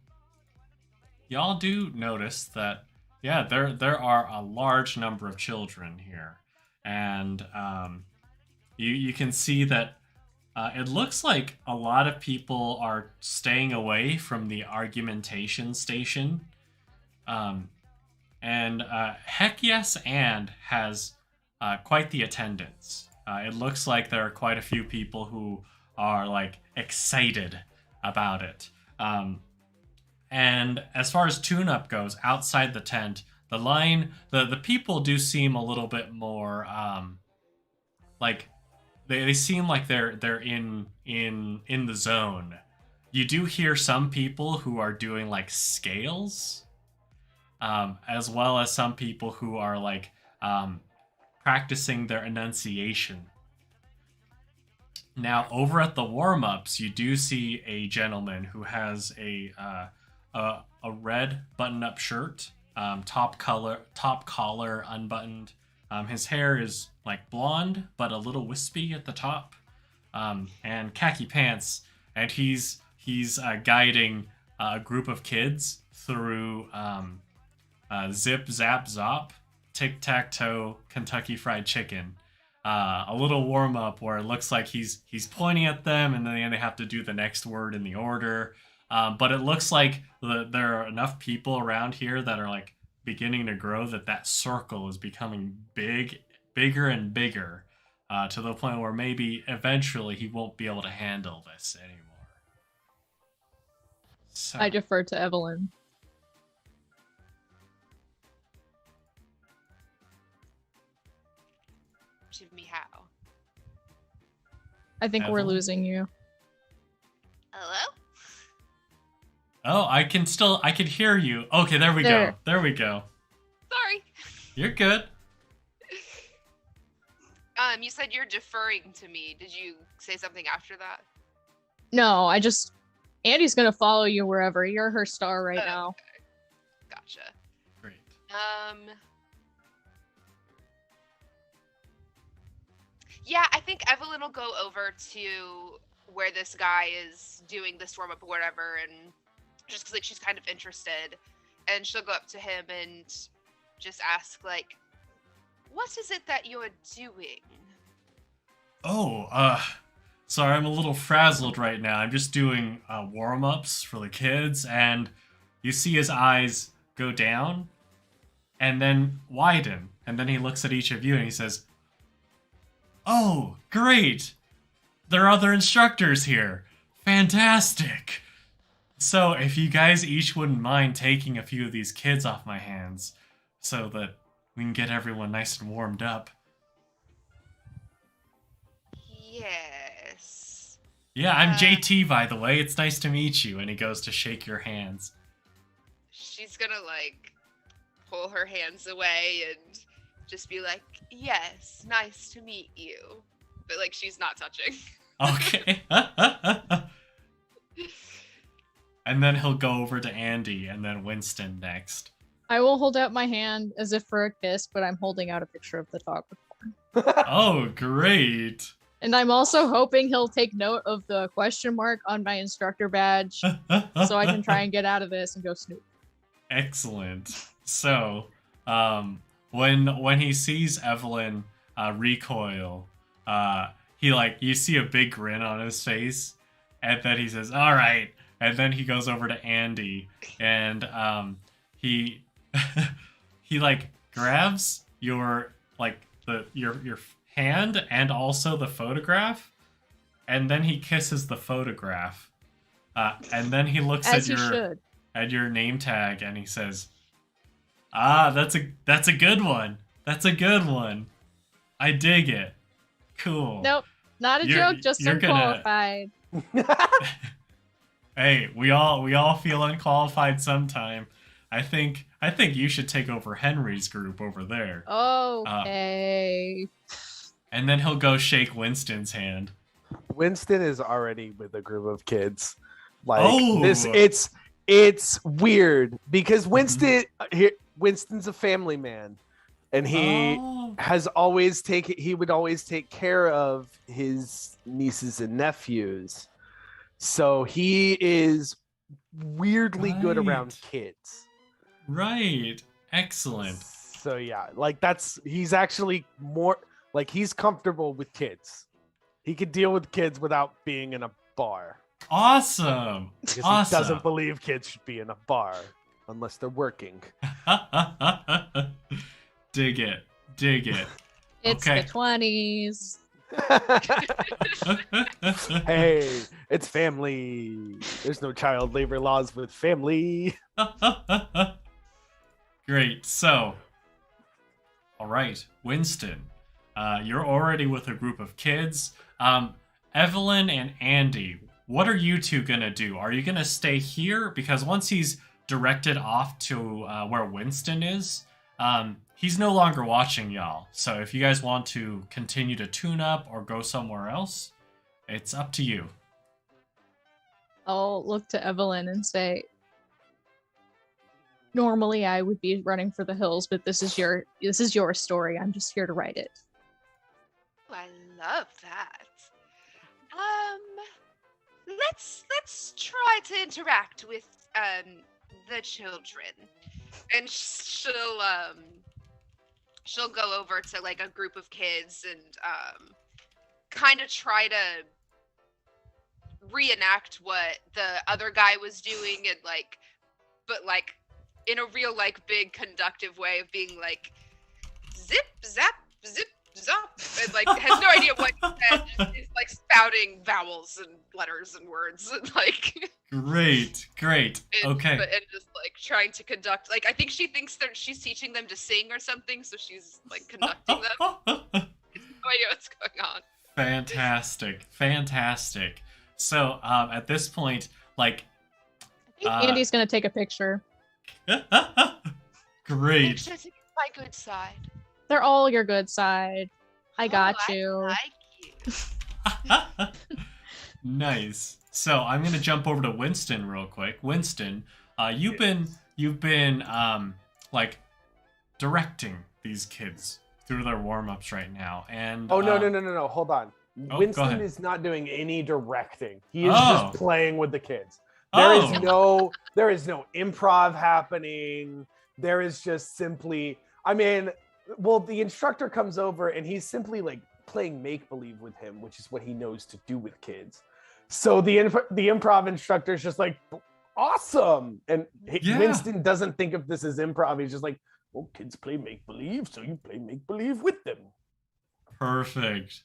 y'all do notice that, yeah, there are a large number of children here, and you can see that it looks like a lot of people are staying away from the argumentation station. And heck yes, and has quite the attendance. It looks like there are quite a few people who are like excited about it. And as far as tune-up goes, outside the tent, the line, the people do seem a little bit more like they seem like they're in the zone. You do hear some people who are doing like scales. As well as some people who are like practicing their enunciation. Now, over at the warm-ups, you do see a gentleman who has a red button-up shirt, top collar unbuttoned. His hair is like blonde, but a little wispy at the top, and khaki pants. And he's guiding a group of kids through. Zip, Zap, Zop, Tic-Tac-Toe, Kentucky Fried Chicken. A little warm-up where it looks like he's pointing at them and then they have to do the next word in the order. But it looks like there are enough people around here that are like beginning to grow that circle is becoming bigger and bigger to the point where maybe eventually he won't be able to handle this anymore. So. I defer to Evelyn. To me, how? I think we're Evelyn? losing you. Hello? Oh, I can hear you. Okay, there we go. There. There we go. Sorry. You're good. You said you're deferring to me. Did you say something after that? No, Andie's gonna follow you wherever. You're her star right now. Okay. Gotcha. Great. Yeah, I think Evelyn will go over to where this guy is doing this warm up or whatever, and just because like she's kind of interested, and she'll go up to him and just ask like, "What is it that you're doing?" Oh, sorry, I'm a little frazzled right now. I'm just doing warm-ups for the kids, and you see his eyes go down and then widen, and then he looks at each of you and he says, "Oh, great! There are other instructors here. Fantastic! So if you guys each wouldn't mind taking a few of these kids off my hands so that we can get everyone nice and warmed up." Yes. Yeah, I'm JT, by the way. It's nice to meet you. And he goes to shake your hands. She's gonna like pull her hands away and just be like, "Yes, nice to meet you," but like she's not touching. Okay. And then he'll go over to Andie and then Winston next. I will hold out my hand as if for a kiss, but I'm holding out a picture of the dog with horn. Oh, great. And I'm also hoping he'll take note of the question mark on my instructor badge so I can try and get out of this and go snoop. Excellent. So, when he sees Evelyn recoil, you see a big grin on his face, and then he says, "All right," and then he goes over to Andie, and he he like grabs your your hand and also the photograph, and then he kisses the photograph, and then he looks As at your name tag and he says, "Ah, that's a good one. That's a good one. I dig it. Cool." Nope, not a joke, just unqualified. Hey, we all feel unqualified sometime. I think you should take over Henry's group over there. Okay. And then he'll go shake Winston's hand. Winston is already with a group of kids. Like Oh. it's weird because Winston's a family man, and he would always take care of his nieces and nephews. So he is weirdly good around kids. Right. Excellent. So yeah, like he's actually more like he's comfortable with kids. He could deal with kids without being in a bar. Awesome. Because Awesome. he doesn't believe kids should be in a bar unless they're working. Dig it. Dig it. It's Okay. the 20s. Hey, it's family. There's no child labor laws with family. Great. So, all right, Winston, you're already with a group of kids. Evelyn and Andie, what are you two gonna do? Are you gonna stay here? Because once he's directed off to where Winston is, he's no longer watching y'all. So if you guys want to continue to tune up or go somewhere else, it's up to you. I'll look to Evelyn and say, normally I would be running for the hills, but this is your story. I'm just here to write it. Oh, I love that. Let's try to interact with the children, and she'll go over to like a group of kids and kind of try to reenact what the other guy was doing, and but in a real big conductive way of being like zip zap zip zop, and has no idea what he said, just is spouting vowels and letters and words and Great. Okay. and just trying to conduct, I think she thinks that she's teaching them to sing or something, so she's conducting them. No idea what's going on. Fantastic. So at this point, I think Andie's gonna take a picture. great. Make sure to get my good side. They're all your good side. I got Oh, you. I like you. Nice. So I'm gonna jump over to Winston real quick. Winston, you've been like directing these kids through their warm-ups right now, and Oh no! Hold on. Oh, go Winston ahead. is not doing any directing. He is just playing with the kids. There is Oh. no improv happening. There is just simply, I mean, well, the instructor comes over and he's simply like playing make believe with him, which is what he knows to do with kids. So the improv instructor is just like, awesome, and Yeah. Winston doesn't think of this as improv. He's just like, well, kids play make believe, so you play make believe with them. Perfect.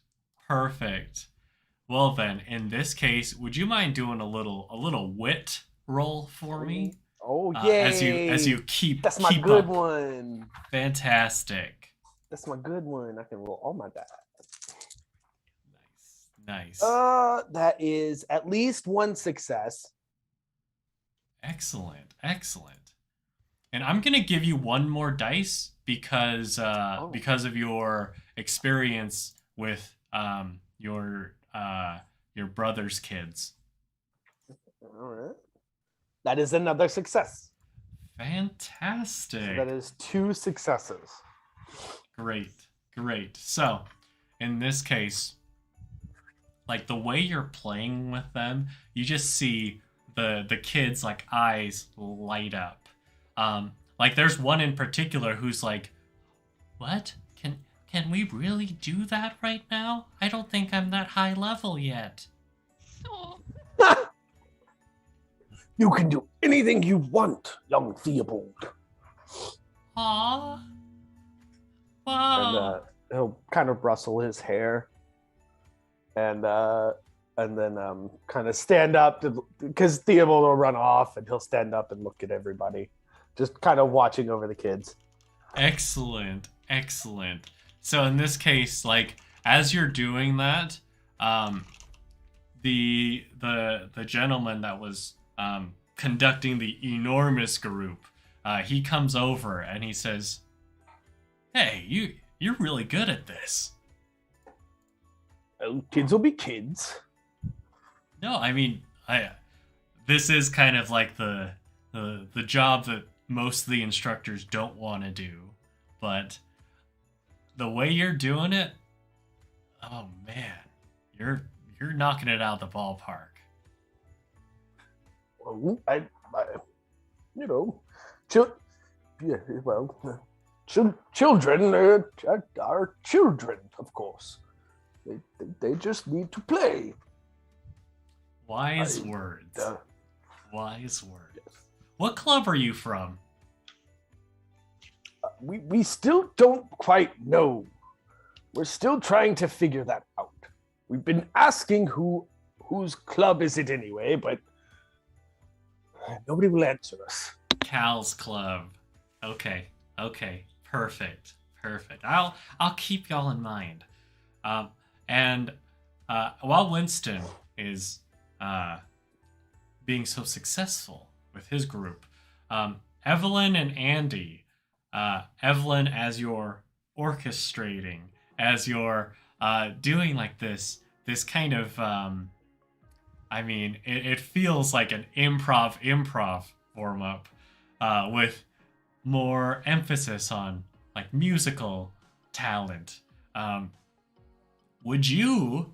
Well then, in this case, would you mind doing a little wit roll for me? Oh yeah. As you keep That's my keep good up. one. Fantastic. That's my good one. I can roll all my dice. Nice. That is at least one success. Excellent. And I'm gonna give you one more dice because of your experience with your brother's kids. All right. That is another success. Fantastic. So that is 2 successes. Great. So, in this case, like the way you're playing with them, you just see the kids like eyes light up. Like there's one in particular who's like, "What? Can we really do that right now? I don't think I'm that high level yet." Oh, You can do anything you want, young Theobald. Aww. And Wow. he'll kind of rustle his hair, and then kind of stand up because Theobald will run off, and he'll stand up and look at everybody, just kind of watching over the kids. Excellent. So in this case, like as you're doing that, the gentleman that was conducting the enormous group, he comes over and he says, "Hey, you're really good at this." Well, kids will be kids. No, I mean, this is kind of like the job that most of the instructors don't want to do, but the way you're doing it, oh man, you're knocking it out of the ballpark. Well, I you know, children are children, of course. They just need to play. Wise words. Wise words. What club are you from? We still don't quite know. We're still trying to figure that out. We've been asking whose club is it anyway, but nobody will answer us. Cal's club. Okay. Perfect. I'll keep y'all in mind. And while Winston is being so successful with his group, Evelyn and Andie, Evelyn as you're orchestrating, as you're doing like this kind of, I mean, it feels like an improv warm up with more emphasis on like musical talent. Would you,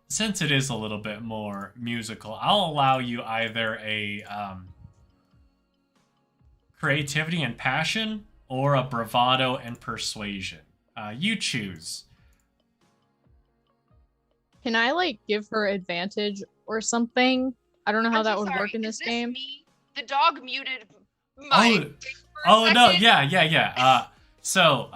since it is a little bit more musical, I'll allow you either a creativity and passion or a bravado and persuasion. You choose. Can I like give her advantage or something? I don't know how I'm that so would sorry, work in is this game. Me? The dog muted my thing for a Oh no, second. yeah. So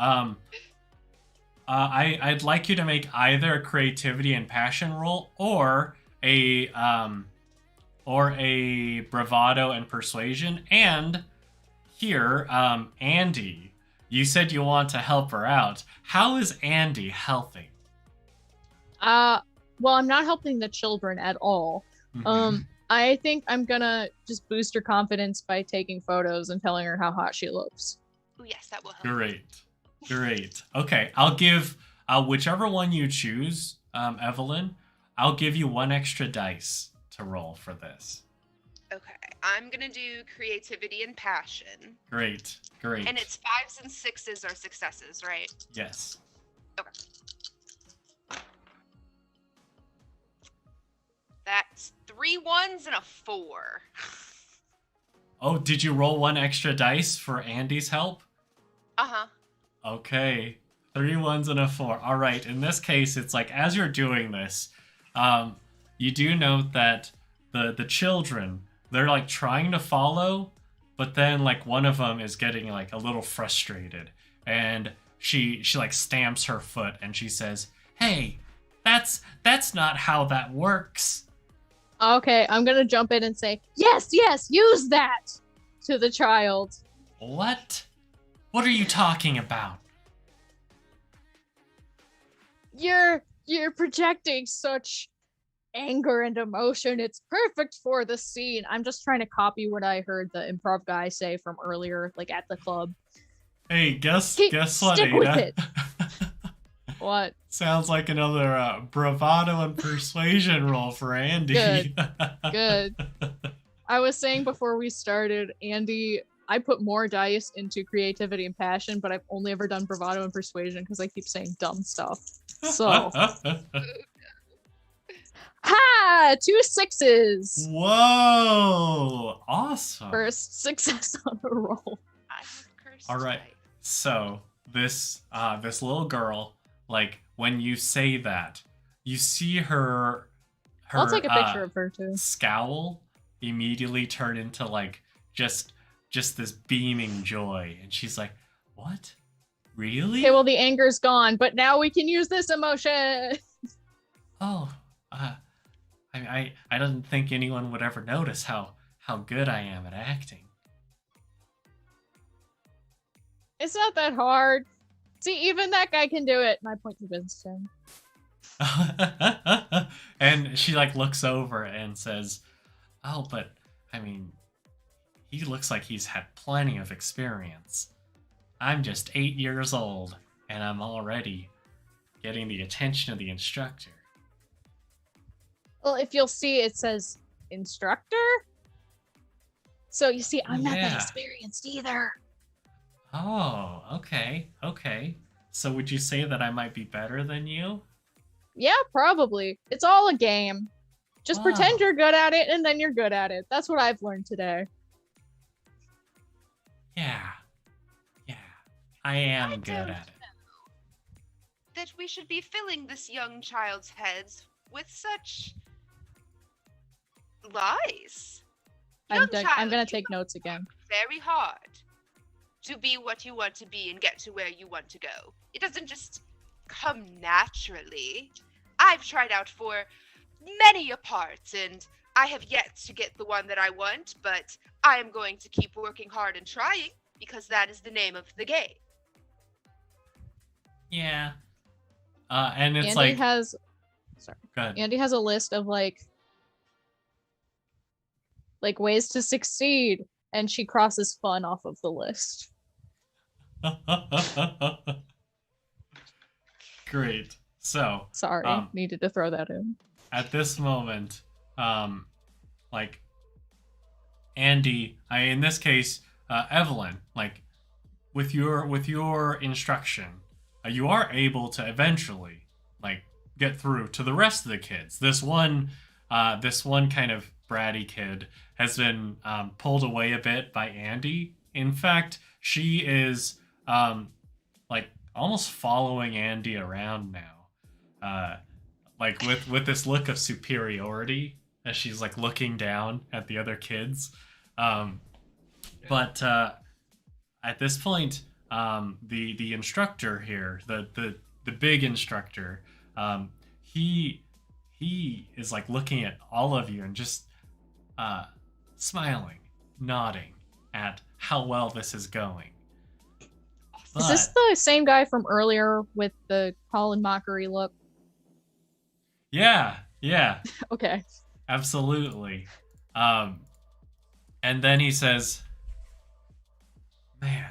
I'd like you to make either a creativity and passion roll or a bravado and persuasion. And here, Andie, you said you want to help her out. How is Andie helping? Well, I'm not helping the children at all. Mhm. I think I'm gonna just boost her confidence by taking photos and telling her how hot she looks. Ooh, yes, that will help. Great. Okay, I'll give whichever one you choose, Evelyn. I'll give you 1 extra dice to roll for this. Okay, I'm gonna do creativity and passion. Great. And it's 5s and 6s are successes, right? Yes. Okay. That's 3 1s and a 4. Oh, did you roll 1 extra dice for Andie's help? Uh-huh. Okay. 3 1s and a 4. All right. In this case, it's like as you're doing this, you do note that the children, they're like trying to follow, but then like one of them is getting like a little frustrated, and she like stamps her foot and she says, "Hey, that's not how that works." Okay, I'm gonna jump in and say, yes, use that to the child. What? What are you talking about? You're projecting such anger and emotion. It's perfect for the scene. I'm just trying to copy what I heard the improv guy say from earlier, like at the club. Hey, guess what, Stick with Adah? it. What? Sounds like another bravado and persuasion roll for Andie. Good. I was saying before we started, Andie, I put more dice into creativity and passion, but I've only ever done bravado and persuasion because I keep saying dumb stuff. So, ha! 2 6s. Whoa! Awesome. First success on a roll. I'm cursed. All right. So this little girl, like when you say that, you see her I'll take a picture of her too. Scowl immediately turn into like just this beaming joy, and she's like, "What? Really?" Okay, well the anger's gone, but now we can use this emotion. Oh, I didn't think anyone would ever notice how good I am at acting. It's not that hard. See, even that guy can do it. And I point to Winston. And she like looks over and says, "Oh, but I mean, he looks like he's had plenty of experience. I'm just 8 years old, and I'm already getting the attention of the instructor." Well, if you'll see, it says instructor. So you see, I'm not that Yeah. experienced either. Oh, okay. So would you say that I might be better than you? Yeah, probably. It's all a game. Just Wow. pretend you're good at it, and then you're good at it. That's what I've learned today. Yeah. I am I good don't at it. That we should be filling this young child's heads with such lies. I'm Young gonna child, take notes again. very hard to be what you want to be and get to where you want to go. It doesn't just come naturally. I've tried out for many a part, and I have yet to get the one that I want, but I am going to keep working hard and trying, because that is the name of the game. Yeah. And it's Andie like, has go ahead. Andie has a list of like ways to succeed, and she crosses fun off of the list. Great. So, Sorry, needed to throw that in. at this moment, like Andie, in this case, Evelyn, like with your instruction, you are able to eventually like get through to the rest of the kids. This one kind of bratty kid has been pulled away a bit by Andie. In fact, she is like almost following Andie around now, like with this look of superiority as she's like looking down at the other kids. But at this point, the instructor here, the big instructor, he is like looking at all of you and just smiling, nodding at how well this is going. Is this the same guy from earlier with the Colin mockery look? Yeah. Okay. Absolutely. And then he says, "Man,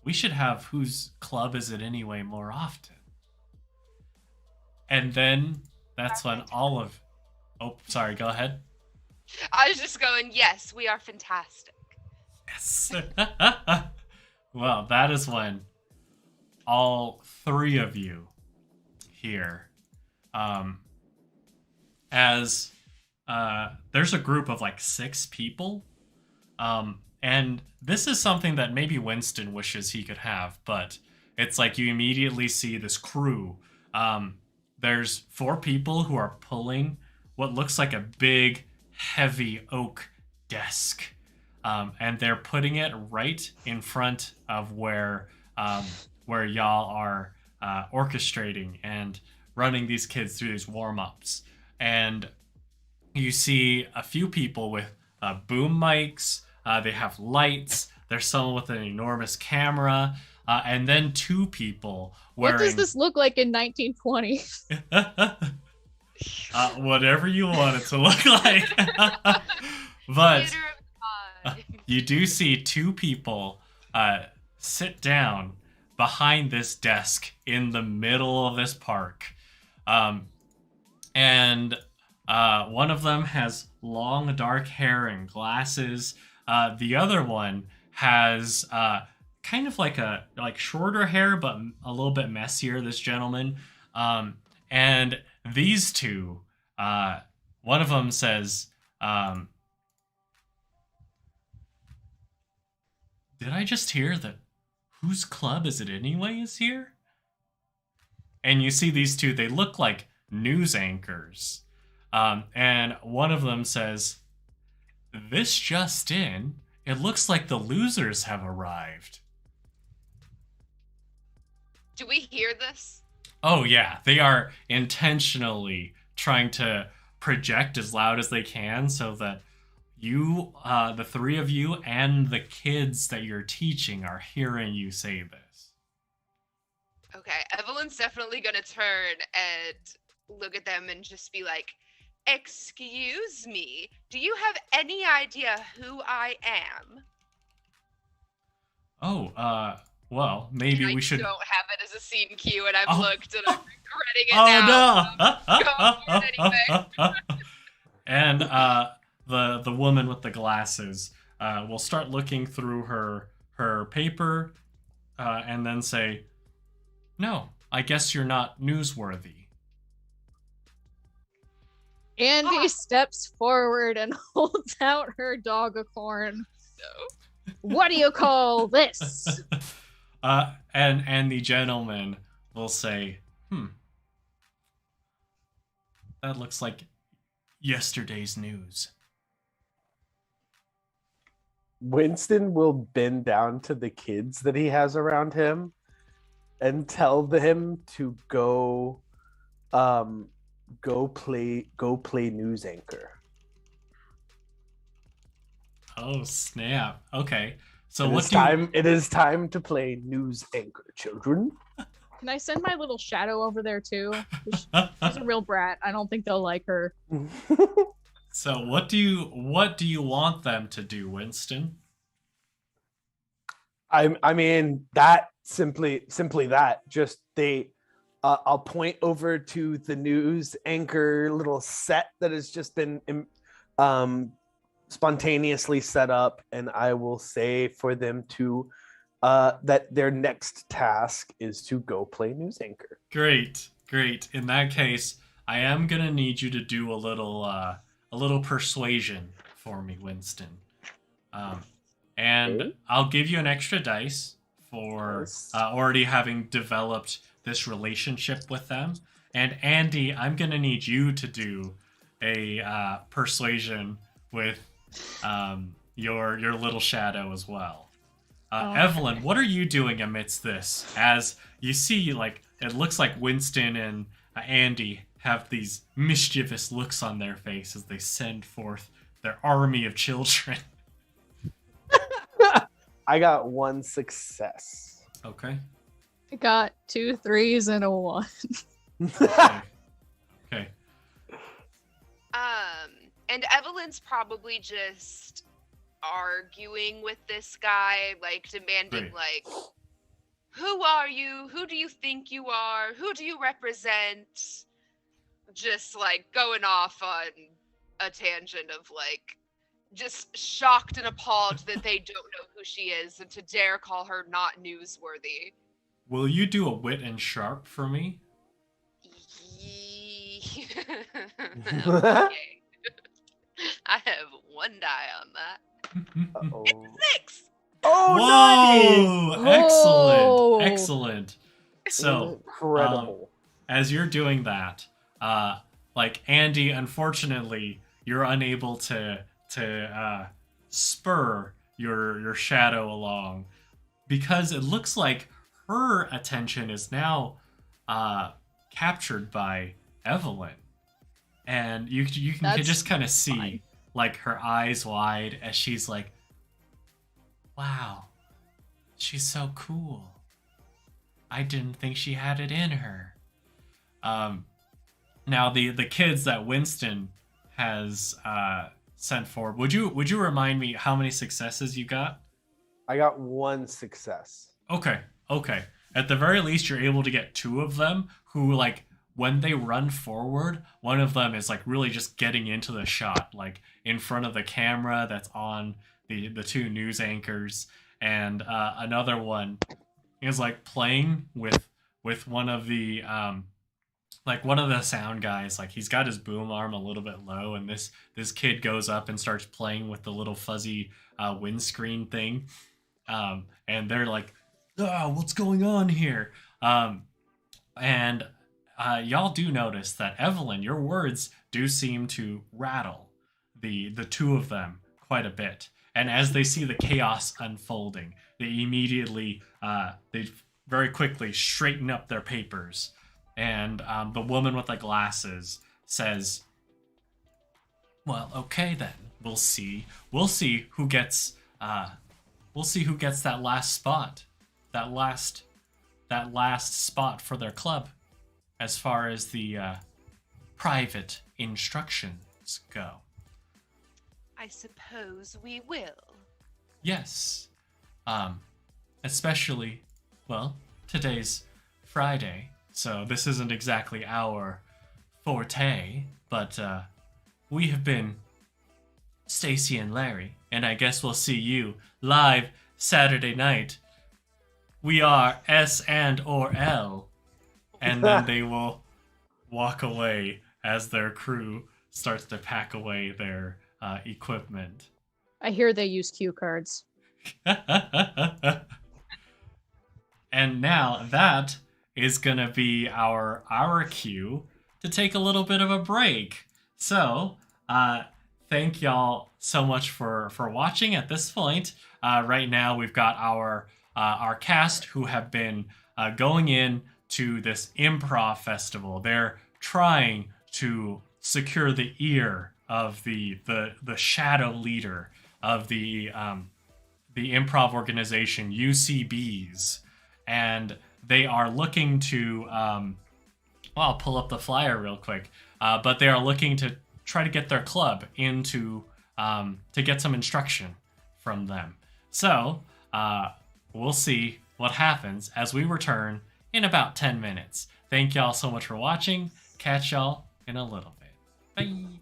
we should have whose club is it anyway more often. And then that's when all of... Oh, sorry, go ahead. I was just going, yes, we are fantastic. Yes. Well, that is when all three of you here, as there's a group of like 6 people, and this is something that maybe Winston wishes he could have, but it's like you immediately see this crew. There's 4 people who are pulling what looks like a big, heavy oak desk. And they're putting it right in front of where y'all are orchestrating and running these kids through these warm-ups. And you see a few people with boom mics. They have lights. There's someone with an enormous camera. And then 2 people wearing... What does this look like in 1920? Whatever you want it to look like. But you do see 2 people sit down behind this desk in the middle of this park. And one of them has long dark hair and glasses. The other one has kind of like shorter hair, but a little bit messier, this gentleman. And these 2, one of them says, did I just hear that whose club is it anyway is here? And you see these 2, they look like news anchors. And one of them says, this just in, it looks like the losers have arrived. Do we hear this? Oh yeah, they are intentionally trying to project as loud as they can so that you, the 3 of you, and the kids that you're teaching are hearing you say this. Okay, Evelyn's definitely gonna turn and look at them and just be like, excuse me, do you have any idea who I am? Oh, well, maybe we should... I don't have it as a scene cue, and I've looked and I'm regretting it now. No! Anyway. And the woman with the glasses will start looking through her paper and then say, no, I guess you're not newsworthy. Andie steps forward and holds out her dog of corn. No. What do you call this? And the gentleman will say, that looks like yesterday's news. Winston will bend down to the kids that he has around him and tell them to go play news anchor. Oh snap. Okay. So It is time to play news anchor, children. Can I send my little shadow over there too? She's a real brat. I don't think they'll like her. So what do you want them to do, Winston? I mean that simply that. Just I'll point over to the news anchor little set that has just been spontaneously set up, and I will say for them to that their next task is to go play news anchor. Great. In that case, I am gonna need you to do a little persuasion for me, Winston. And Okay. I'll give you an extra dice for Yes. already having developed this relationship with them. And Andie, I'm gonna need you to do a persuasion with your little shadow as well. Evelyn, what are you doing amidst this? As you see, like, it looks like Winston and Andie have these mischievous looks on their face as they send forth their army of children. I got 1 success. Okay. I got 2 3s and a 1. Okay. And Evelyn's probably just arguing with this guy, like demanding, Right. like, Who are you? Who do you think you are? Who do you represent? Just like going off on a tangent of like just shocked and appalled that they don't know who she is and to dare call her not newsworthy. Will you do a wit and sharp for me? Okay. I have one die on that. Uh-oh. It's 6. Oh, Whoa! nice! Whoa. Excellent. So, Incredible. as you're doing that, like Andie, unfortunately, you're unable to spur your shadow along because it looks like her attention is now captured by Evelyn, and you can That's just kind of see fine. like her eyes wide as she's like, "Wow, she's so cool. I didn't think she had it in her." Now the kids that Winston has sent forward. Would you remind me how many successes you got? I got 1 success. Okay. At the very least, you're able to get 2 of them who, like, when they run forward, one of them is like really just getting into the shot, like in front of the camera that's on the 2 news anchors, and another one is like playing with one of the one of the sound guys. Like he's got his boom arm a little bit low, and this kid goes up and starts playing with the little fuzzy windscreen thing, and they're like, what's going on here? And y'all do notice that Evelyn, your words do seem to rattle the 2 of them quite a bit. And as they see the chaos unfolding, they immediately, they very quickly straighten up their papers. And the woman with the glasses says, "Well, okay then. We'll see. We'll see who gets that last spot. That last spot for their club, as far as the private instructions go." I suppose we will. Yes. Especially, well, today's Friday, so this isn't exactly our forte, but we have been Stacy and Larry, and I guess we'll see you live Saturday night. We are S and or L. And then they will walk away as their crew starts to pack away their equipment. I hear they use cue cards. And now that is gonna be our cue to take a little bit of a break. So thank y'all so much for watching at this point. Right now we've got our cast who have been going in to this improv festival. They're trying to secure the ear of the shadow leader of the improv organization UCBs, and they are looking to well, I'll pull up the flyer real quick, but they are looking to try to get their club into to get some instruction from them. So we'll see what happens as we return in about 10 minutes. Thank y'all so much for watching. Catch y'all in a little bit. Bye.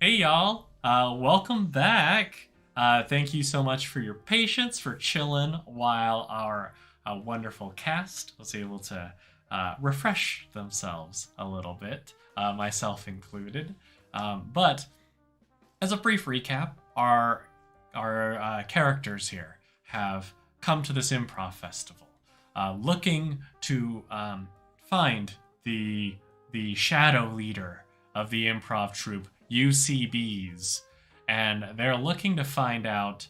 Hey y'all, welcome back. Thank you so much for your patience, for chilling while our wonderful cast was able to refresh themselves a little bit, myself included. But as a brief recap, our characters here have come to this improv festival, looking to find the shadow leader of the improv troupe, UCBs, and they're looking to find out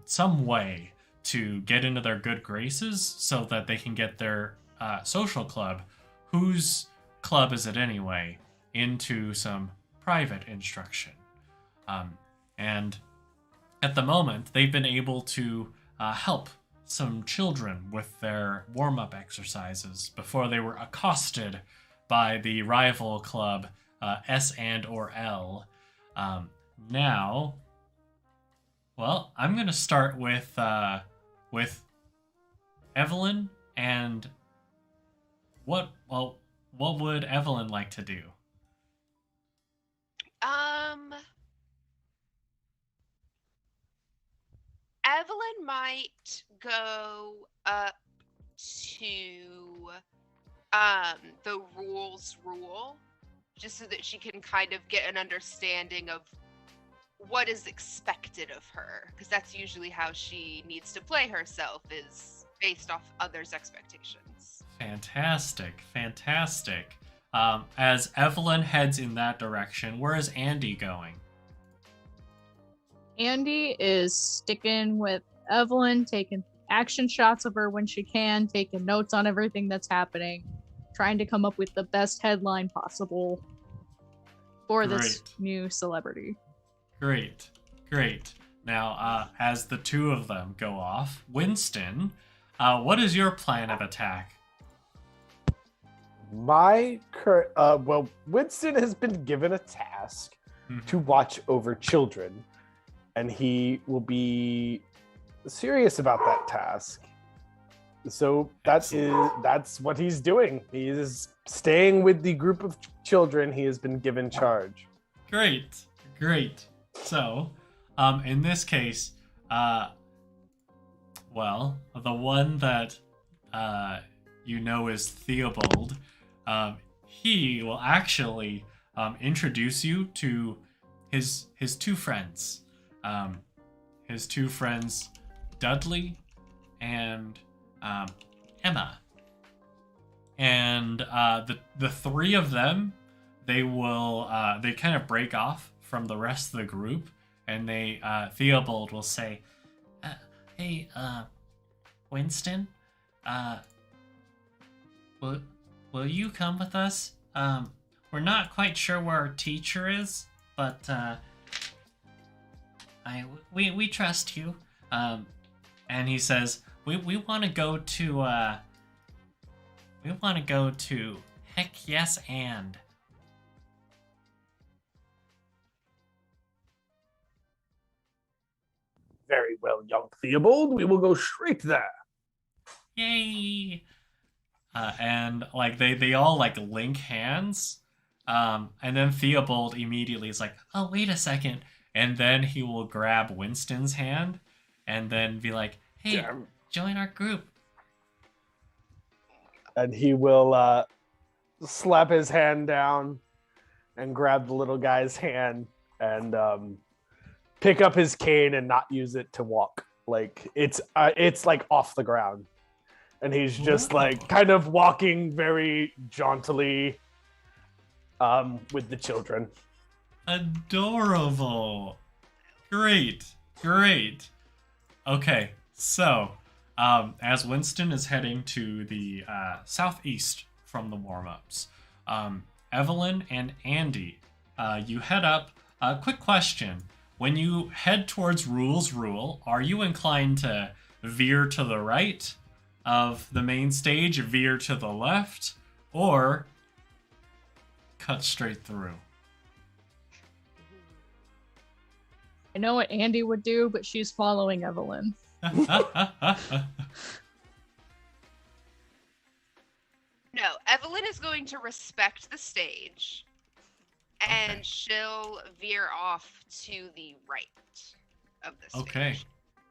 some way to get into their good graces so that they can get their social club, whose club is it anyway, into some private instruction. And at the moment, they've been able to help some children with their warm-up exercises before they were accosted by the rival club S and or L. Now, well, I'm gonna start with Evelyn, and what would Evelyn like to do? Evelyn might go up to the rules rule, just so that she can kind of get an understanding of what is expected of her, because that's usually how she needs to play herself, is based off others' expectations. Fantastic. As Evelyn heads in that direction, where is Andie going? Andie is sticking with Evelyn, taking action shots of her when she can, taking notes on everything that's happening, trying to come up with the best headline possible for this new celebrity. Great. Now, as the two of them go off, Winston, what is your plan of attack? My current, Winston has been given a task to watch over children, and he will be serious about that task. So that's what he's doing. He is staying with the group of children he has been given charge. Great. So, in this case, well, the one that is Theobald, he will actually introduce you to his two friends. His two friends, Dudley and Emma. And the three of them, they kind of break off from the rest of the group, and Theobald will say, hey, Winston, will you come with us? We're not quite sure where our teacher is, but we trust you. And he says, we want to go to Heck Yes and. Very well, young Theobald. We will go straight there. Yay! And like they all like link hands, and then Theobald immediately is like, "Oh, wait a second," and then he will grab Winston's hand, and then be like, "Hey, join our group." And he will slap his hand down and grab the little guy's hand and pick up his cane and not use it to walk. Like it's like off the ground, and he's just like kind of walking very jauntily with the children. Adorable. Great. Okay, so as Winston is heading to the southeast from the warm-ups, Evelyn and Andie, you head up. Quick question. When you head towards Rules Rule, are you inclined to veer to the right of the main stage, veer to the left, or cut straight through? I know what Andie would do, but she's following Evelyn. No, Evelyn is going to respect the stage and Okay. she'll veer off to the right of the stage. Okay.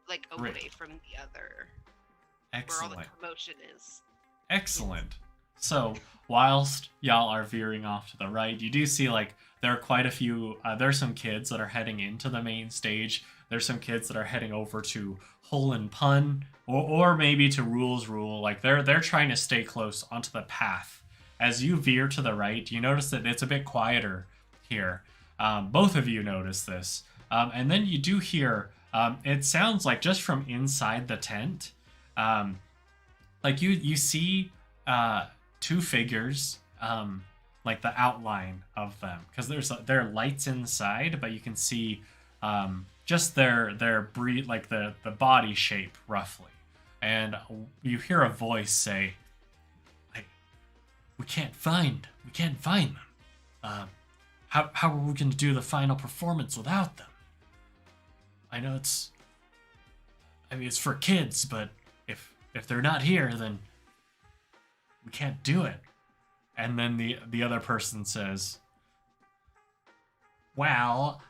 Like Great. away from the other, where all the Excellent. commotion is. Excellent. So, whilst y'all are veering off to the right, you do see like there are quite a few. There's some kids that are heading into the main stage. There's some kids that are heading over to Hole and Pun, or maybe to Rules Rule. Like they're trying to stay close onto the path. As you veer to the right, you notice that it's a bit quieter here. Both of you notice this, and then you do hear. It sounds like just from inside the tent. Like you see two figures, like the outline of them, because there are lights inside, but you can see just their breed, like the body shape roughly, and you hear a voice say, like, we can't find them. How are we going to do the final performance without them? I know it's for kids, but if they're not here, then we can't do it. And then the other person says, well,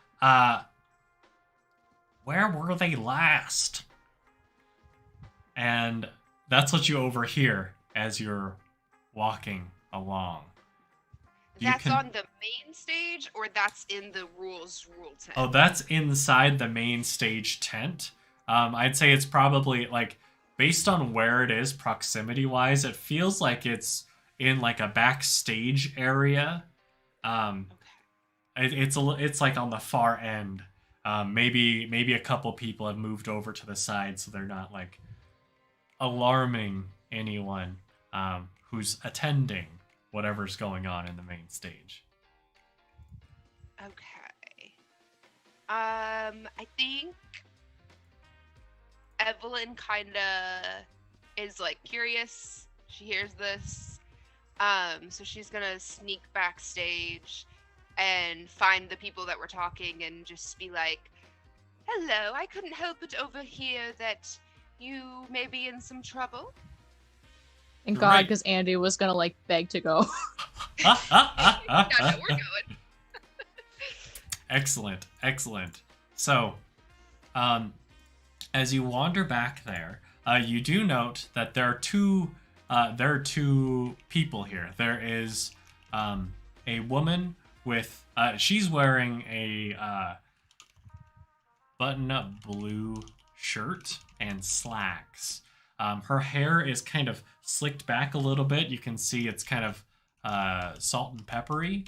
where were they last? And that's what you overhear as you're walking along. That's on the main stage, or that's in the rule tent? Oh, that's inside the main stage tent. I'd say it's probably like, based on where it is proximity wise, it feels like it's in like a backstage area. It's like on the far end. Maybe a couple people have moved over to the side, so they're not like alarming anyone who's attending whatever's going on in the main stage. Okay. I think Evelyn kind of is like curious. She hears this. So she's gonna sneak backstage and find the people that were talking and just be like, hello, I couldn't help but overhear that you may be in some trouble. Thank God, because Andie was gonna like beg to go. Yeah, no, we're going. Excellent. So, as you wander back there, you do note that there are two people here. There is a woman with she's wearing a button-up blue shirt and slacks. Her hair is kind of slicked back a little bit. You can see it's kind of salt and peppery.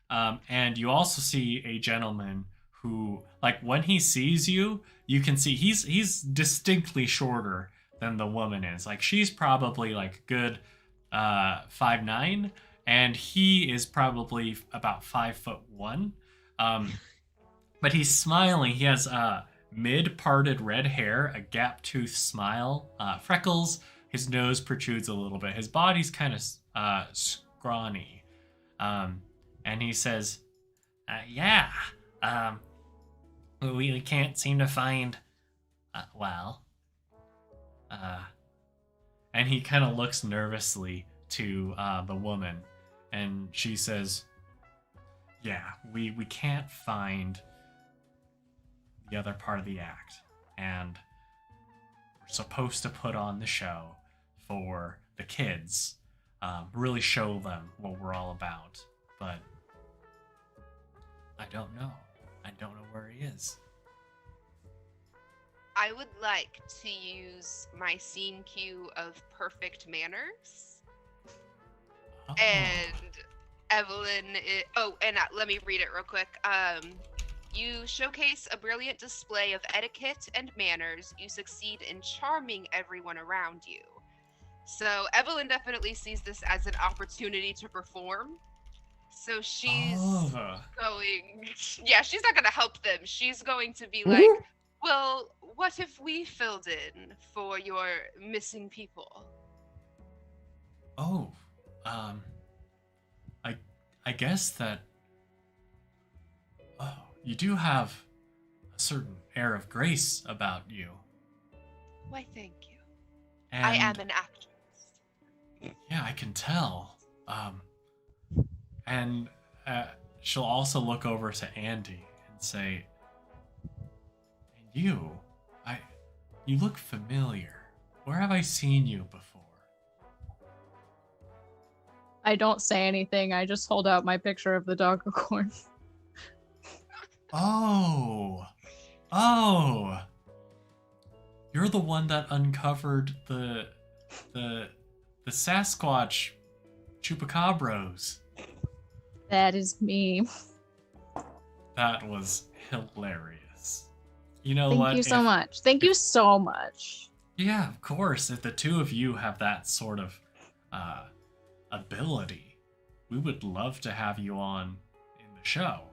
And you also see a gentleman who, like, when he sees you, you can see he's distinctly shorter than the woman is. Like, she's probably like good 5'9", and he is probably about 5'1". But he's smiling. He has mid-parted red hair, a gap-toothed smile, freckles. His nose protrudes a little bit. His body's kind of scrawny. And he says, we can't seem to find, and he kind of looks nervously to the woman, and she says, we can't find the other part of the act, and we're supposed to put on the show for the kids, really show them what we're all about, but I don't know where he is. I would like to use my scene cue of perfect manners. Oh. And Evelyn let me read it real quick. You showcase a brilliant display of etiquette and manners. You succeed in charming everyone around you. So Evelyn definitely sees this as an opportunity to perform. So she's she's not going to help them. She's going to be like, well, what if we filled in for your missing people? Oh, I guess that, you do have a certain air of grace about you. Why, thank you. And I am an actress. Yeah, I can tell. And she'll also look over to Andie and say, "And you look familiar. Where have I seen you before?" I don't say anything. I just hold out my picture of the dog corn. Oh, you're the one that uncovered the Sasquatch chupacabras. That is me. That was hilarious. You know Thank what? you so much. Thank you so much. Yeah, of course. If the two of you have that sort of ability, we would love to have you on in the show.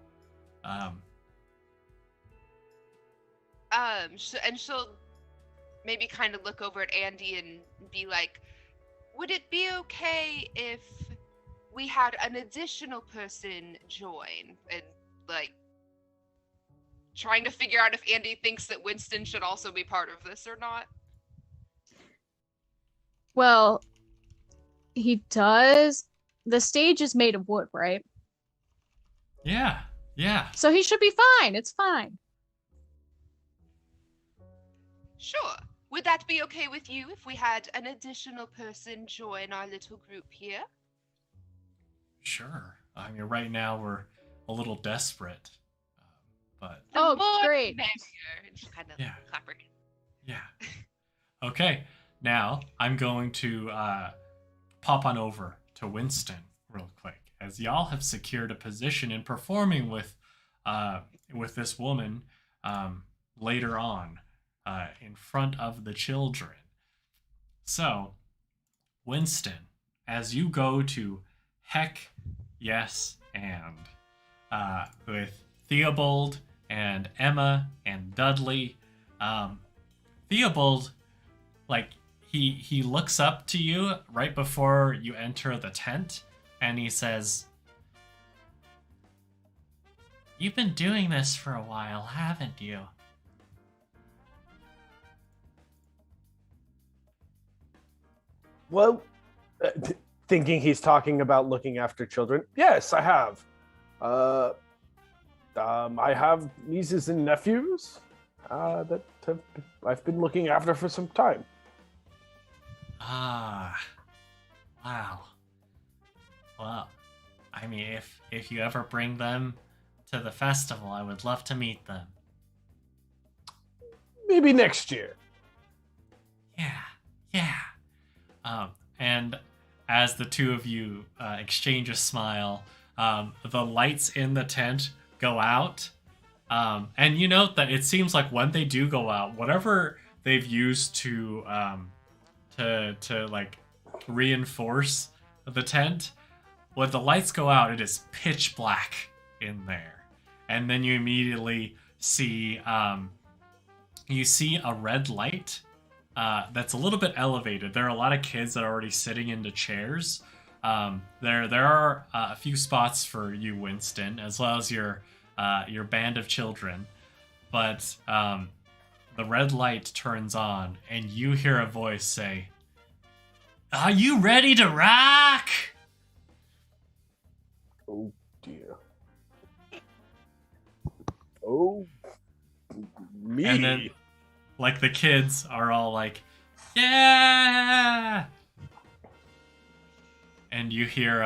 And she'll maybe kind of look over at Andie and be like, "Would it be okay if we had an additional person join?" And like trying to figure out if Andie thinks that Winston should also be part of this or not. Well, he does. The stage is made of wood, right? Yeah. So he should be fine. It's fine. Sure. Would that be okay with you if we had an additional person join our little group here? Sure. I mean, right now we're a little desperate, but The Oh, more great. the merrier. And she'll kind of Yeah. clap her hands. yeah. Okay. Now I'm going to pop on over to Winston real quick, as y'all have secured a position in performing with this woman later on in front of the children. So, Winston, as you go to heck yes and with Theobald and Emma and Dudley, Theobald, like, he looks up to you right before you enter the tent, and he says, "You've been doing this for a while, haven't you?" Well, thinking he's talking about looking after children. Yes, I have. I have nieces and nephews that I've been looking after for some time. Ah, wow. Well, I mean, if you ever bring them to the festival, I would love to meet them. Maybe next year. Yeah. And as the two of you exchange a smile, the lights in the tent go out. And you note that it seems like when they do go out, whatever they've used to like reinforce the tent, when the lights go out, it is pitch black in there. And then you immediately see a red light that's a little bit elevated. There are a lot of kids that are already sitting into chairs. There are a few spots for you, Winston, as well as your band of children. But the red light turns on, and you hear a voice say, "Are you ready to rock?" Oh dear. Oh, me. And then, like, the kids are all like, "Yeah!" And you hear,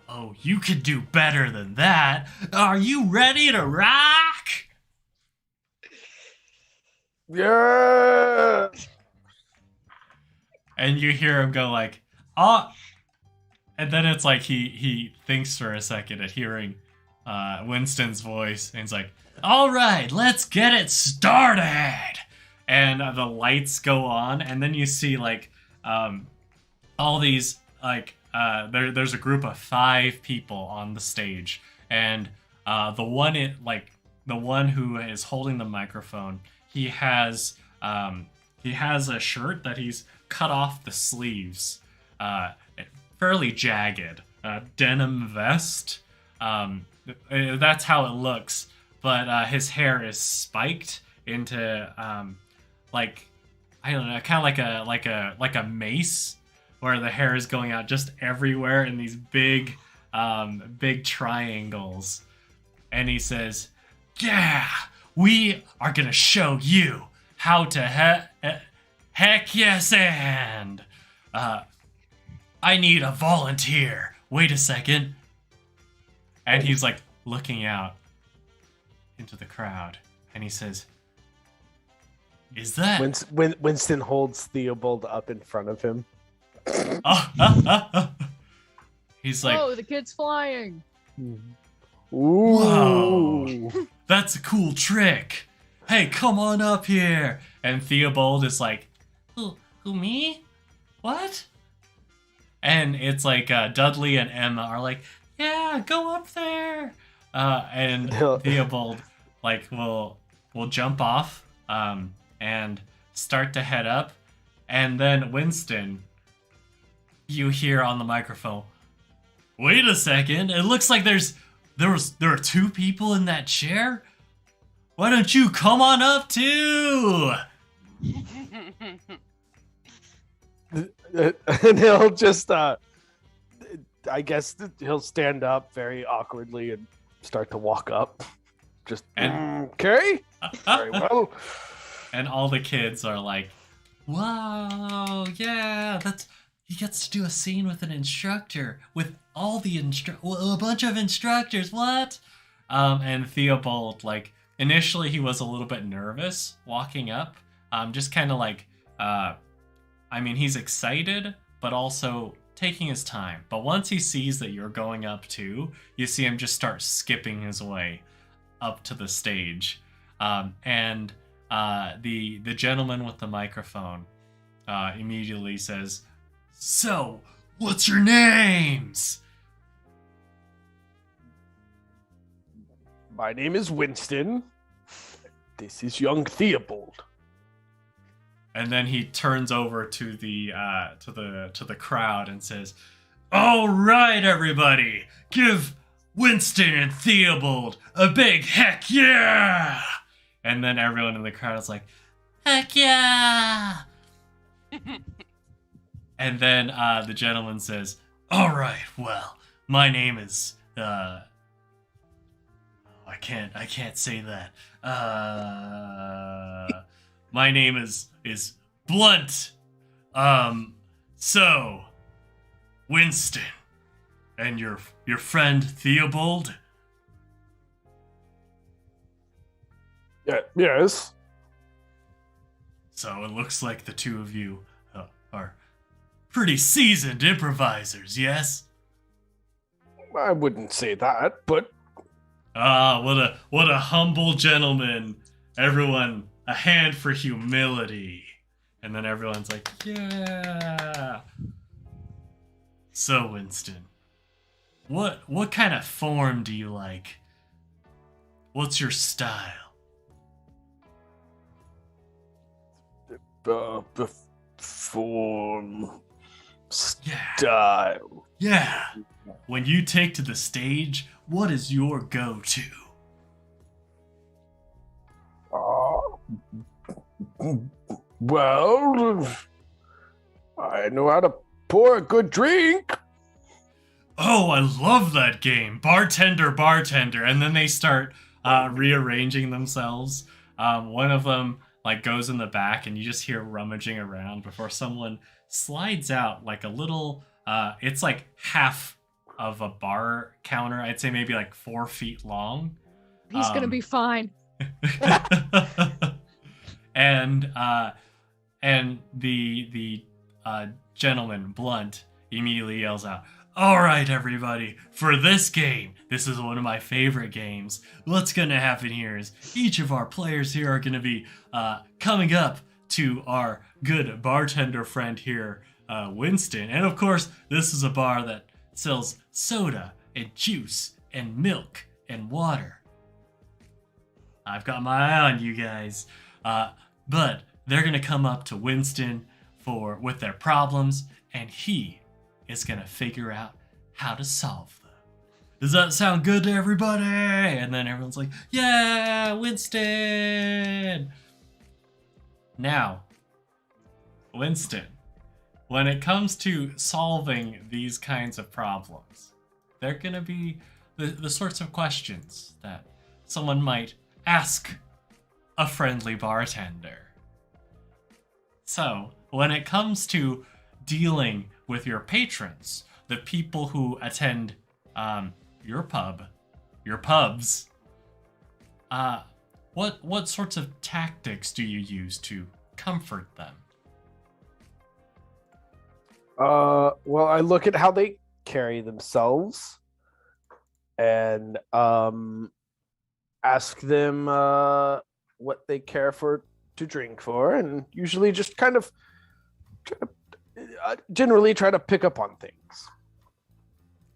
"Oh, you could do better than that. Are you ready to rock?" Yeah. And you hear him go like, "Oh," and then it's like he thinks for a second at hearing Winston's voice, and he's like, "All right, let's get it started." And the lights go on, and then you see like all these like there's a group of 5 people on the stage, and the one who is holding the microphone, he has a shirt that he's cut off the sleeves, fairly jagged, denim vest. That's how it looks, but his hair is spiked into like, I don't know, kind of like a mace, where the hair is going out just everywhere in these big big triangles. And he says, yeah, we are gonna show you how to heck yes and. I need a volunteer. Wait a second. And he's like looking out into the crowd. And he says, is that... Winston holds Theobald up in front of him. He's like, oh, the kid's flying. whoa, that's a cool trick. Hey, come on up here. And Theobald is like, who me? What? And it's like Dudley and Emma are like, yeah, go up there. And Theobald like will jump off and start to head up. And then Winston, you hear on the microphone, wait a second, it looks like there are two people in that chair. Why don't you come on up too? And he'll just I guess he'll stand up very awkwardly and start to walk up. Just okay. Very well. And all the kids are like, wow, yeah, he gets to do a scene with an instructor, with all the a bunch of instructors, what? And Theobald, like, initially he was a little bit nervous walking up, just kind of like, I mean, he's excited, but also taking his time. But once he sees that you're going up too, you see him just start skipping his way up to the stage. And the gentleman with the microphone immediately says, so, what's your names? My name is Winston. This is young Theobald. And then he turns over to the crowd and says, all right, everybody, give Winston and Theobald a big heck yeah! And then everyone in the crowd is like, heck yeah! And then the gentleman says, all right, well, my name is, I can't say that. My name is Blunt. So, Winston, and your friend Theobald? Yeah, yes. So it looks like the two of you are pretty seasoned improvisers, yes? I wouldn't say that, but what a humble gentleman. Everyone, a hand for humility. And then everyone's like, yeah. So, Winston, what kind of form do you like? What's your style? Form, style. Yeah. When you take to the stage, what is your go-to? Well, I know how to pour a good drink. Oh, I love that game. Bartender, bartender. And then they start rearranging themselves. One of them like goes in the back and you just hear rummaging around before someone slides out like a little, it's like half of a bar counter. I'd say maybe like 4 feet long. He's gonna be fine. And the gentleman, Blunt, immediately yells out, all right, everybody, for this game, this is one of my favorite games. What's going to happen here is each of our players here are going to be coming up to our good bartender friend here, Winston. And of course, this is a bar that sells soda and juice and milk and water. I've got my eye on you guys. But they're going to come up to Winston with their problems, and he is going to figure out how to solve them. Does that sound good to everybody? And then everyone's like, yeah, Winston. Now, Winston, when it comes to solving these kinds of problems, They're gonna be the sorts of questions that someone might ask a friendly bartender. So, when it comes to dealing with your patrons, the people who attend your pubs, what sorts of tactics do you use to comfort them? Well, I look at how they carry themselves and ask them what they care for to drink for, and usually just kind of generally try to pick up on things.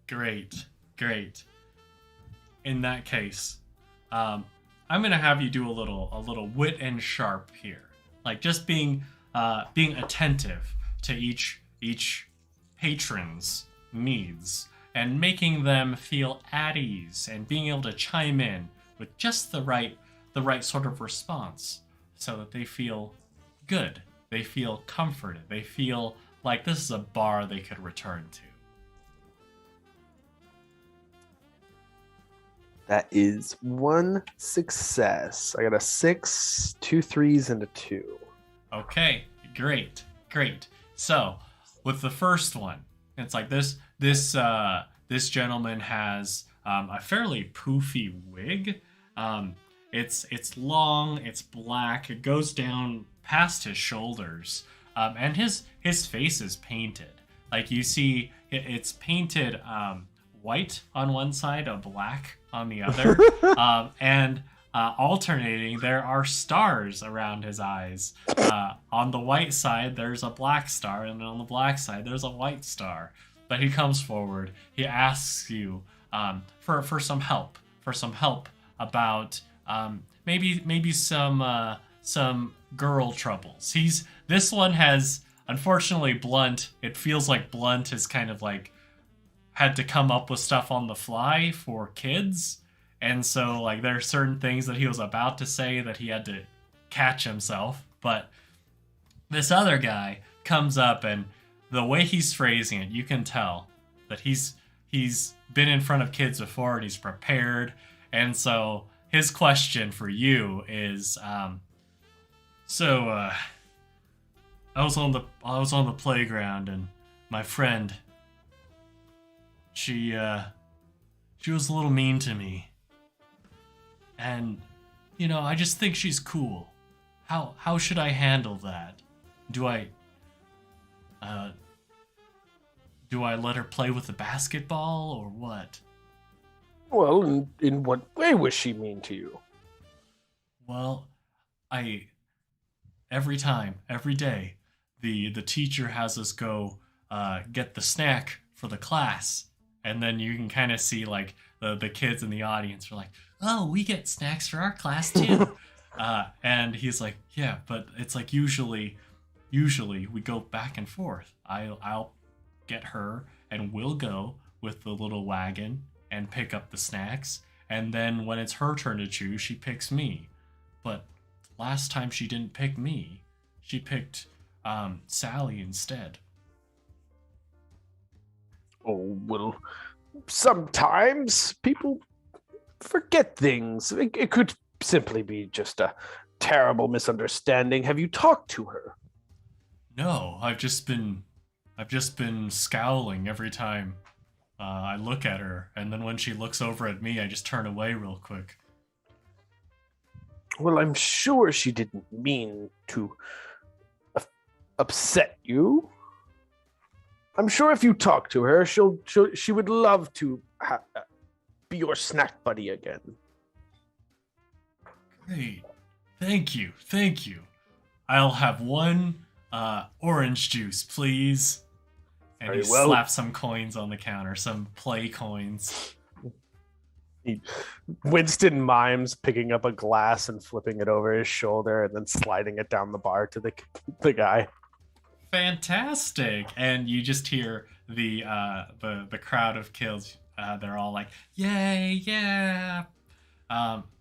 Great. In that case, I'm gonna have you do a little wit and sharp here, like just being attentive to each patron's needs and making them feel at ease and being able to chime in with just the right sort of response so that they feel good, they feel comforted, they feel like this is a bar they could return to. That is one success. I got a 6, 2 3s, and a 2. Okay, great. So, with the first one, it's like this gentleman has a fairly poofy wig. It's long, it's black, it goes down past his shoulders, and his face is painted. Like you see, it's painted white on one side, a black on the other, and alternating, there are stars around his eyes. On the white side, there's a black star, and on the black side, there's a white star. But he comes forward. He asks you for some help, about maybe some girl troubles. This one has, unfortunately, Blunt. It feels like Blunt is kind of like had to come up with stuff on the fly for kids. And so, like, there are certain things that he was about to say that he had to catch himself. But this other guy comes up, and the way he's phrasing it, you can tell that he's been in front of kids before and he's prepared. And so his question for you is, I was on the playground, and my friend, she was a little mean to me. And, I just think she's cool. How should I handle that? Do I let her play with the basketball, or what? Well, in what way was she mean to you? Well, every day, the teacher has us go get the snack for the class. And then you can kind of see, like, the kids in the audience are like, oh, we get snacks for our class too. And he's like, yeah, but it's like usually we go back and forth. I'll get her, and we'll go with the little wagon and pick up the snacks. And then when it's her turn to choose, she picks me. But last time she didn't pick me. She picked Sally instead. Oh, well, sometimes people forget things. It could simply be just a terrible misunderstanding. Have you talked to her? No, I've just been scowling every time I look at her, and then when she looks over at me, I just turn away real quick. Well, I'm sure she didn't mean to upset you. I'm sure if you talk to her, she would love to be your snack buddy again. Great. Thank you. I'll have one orange juice, please. And Very he well. slaps some coins on the counter, some play coins. Winston mimes picking up a glass and flipping it over his shoulder and then sliding it down the bar to the guy. Fantastic. And you just hear the crowd of kids. They're all like, yay, yeah.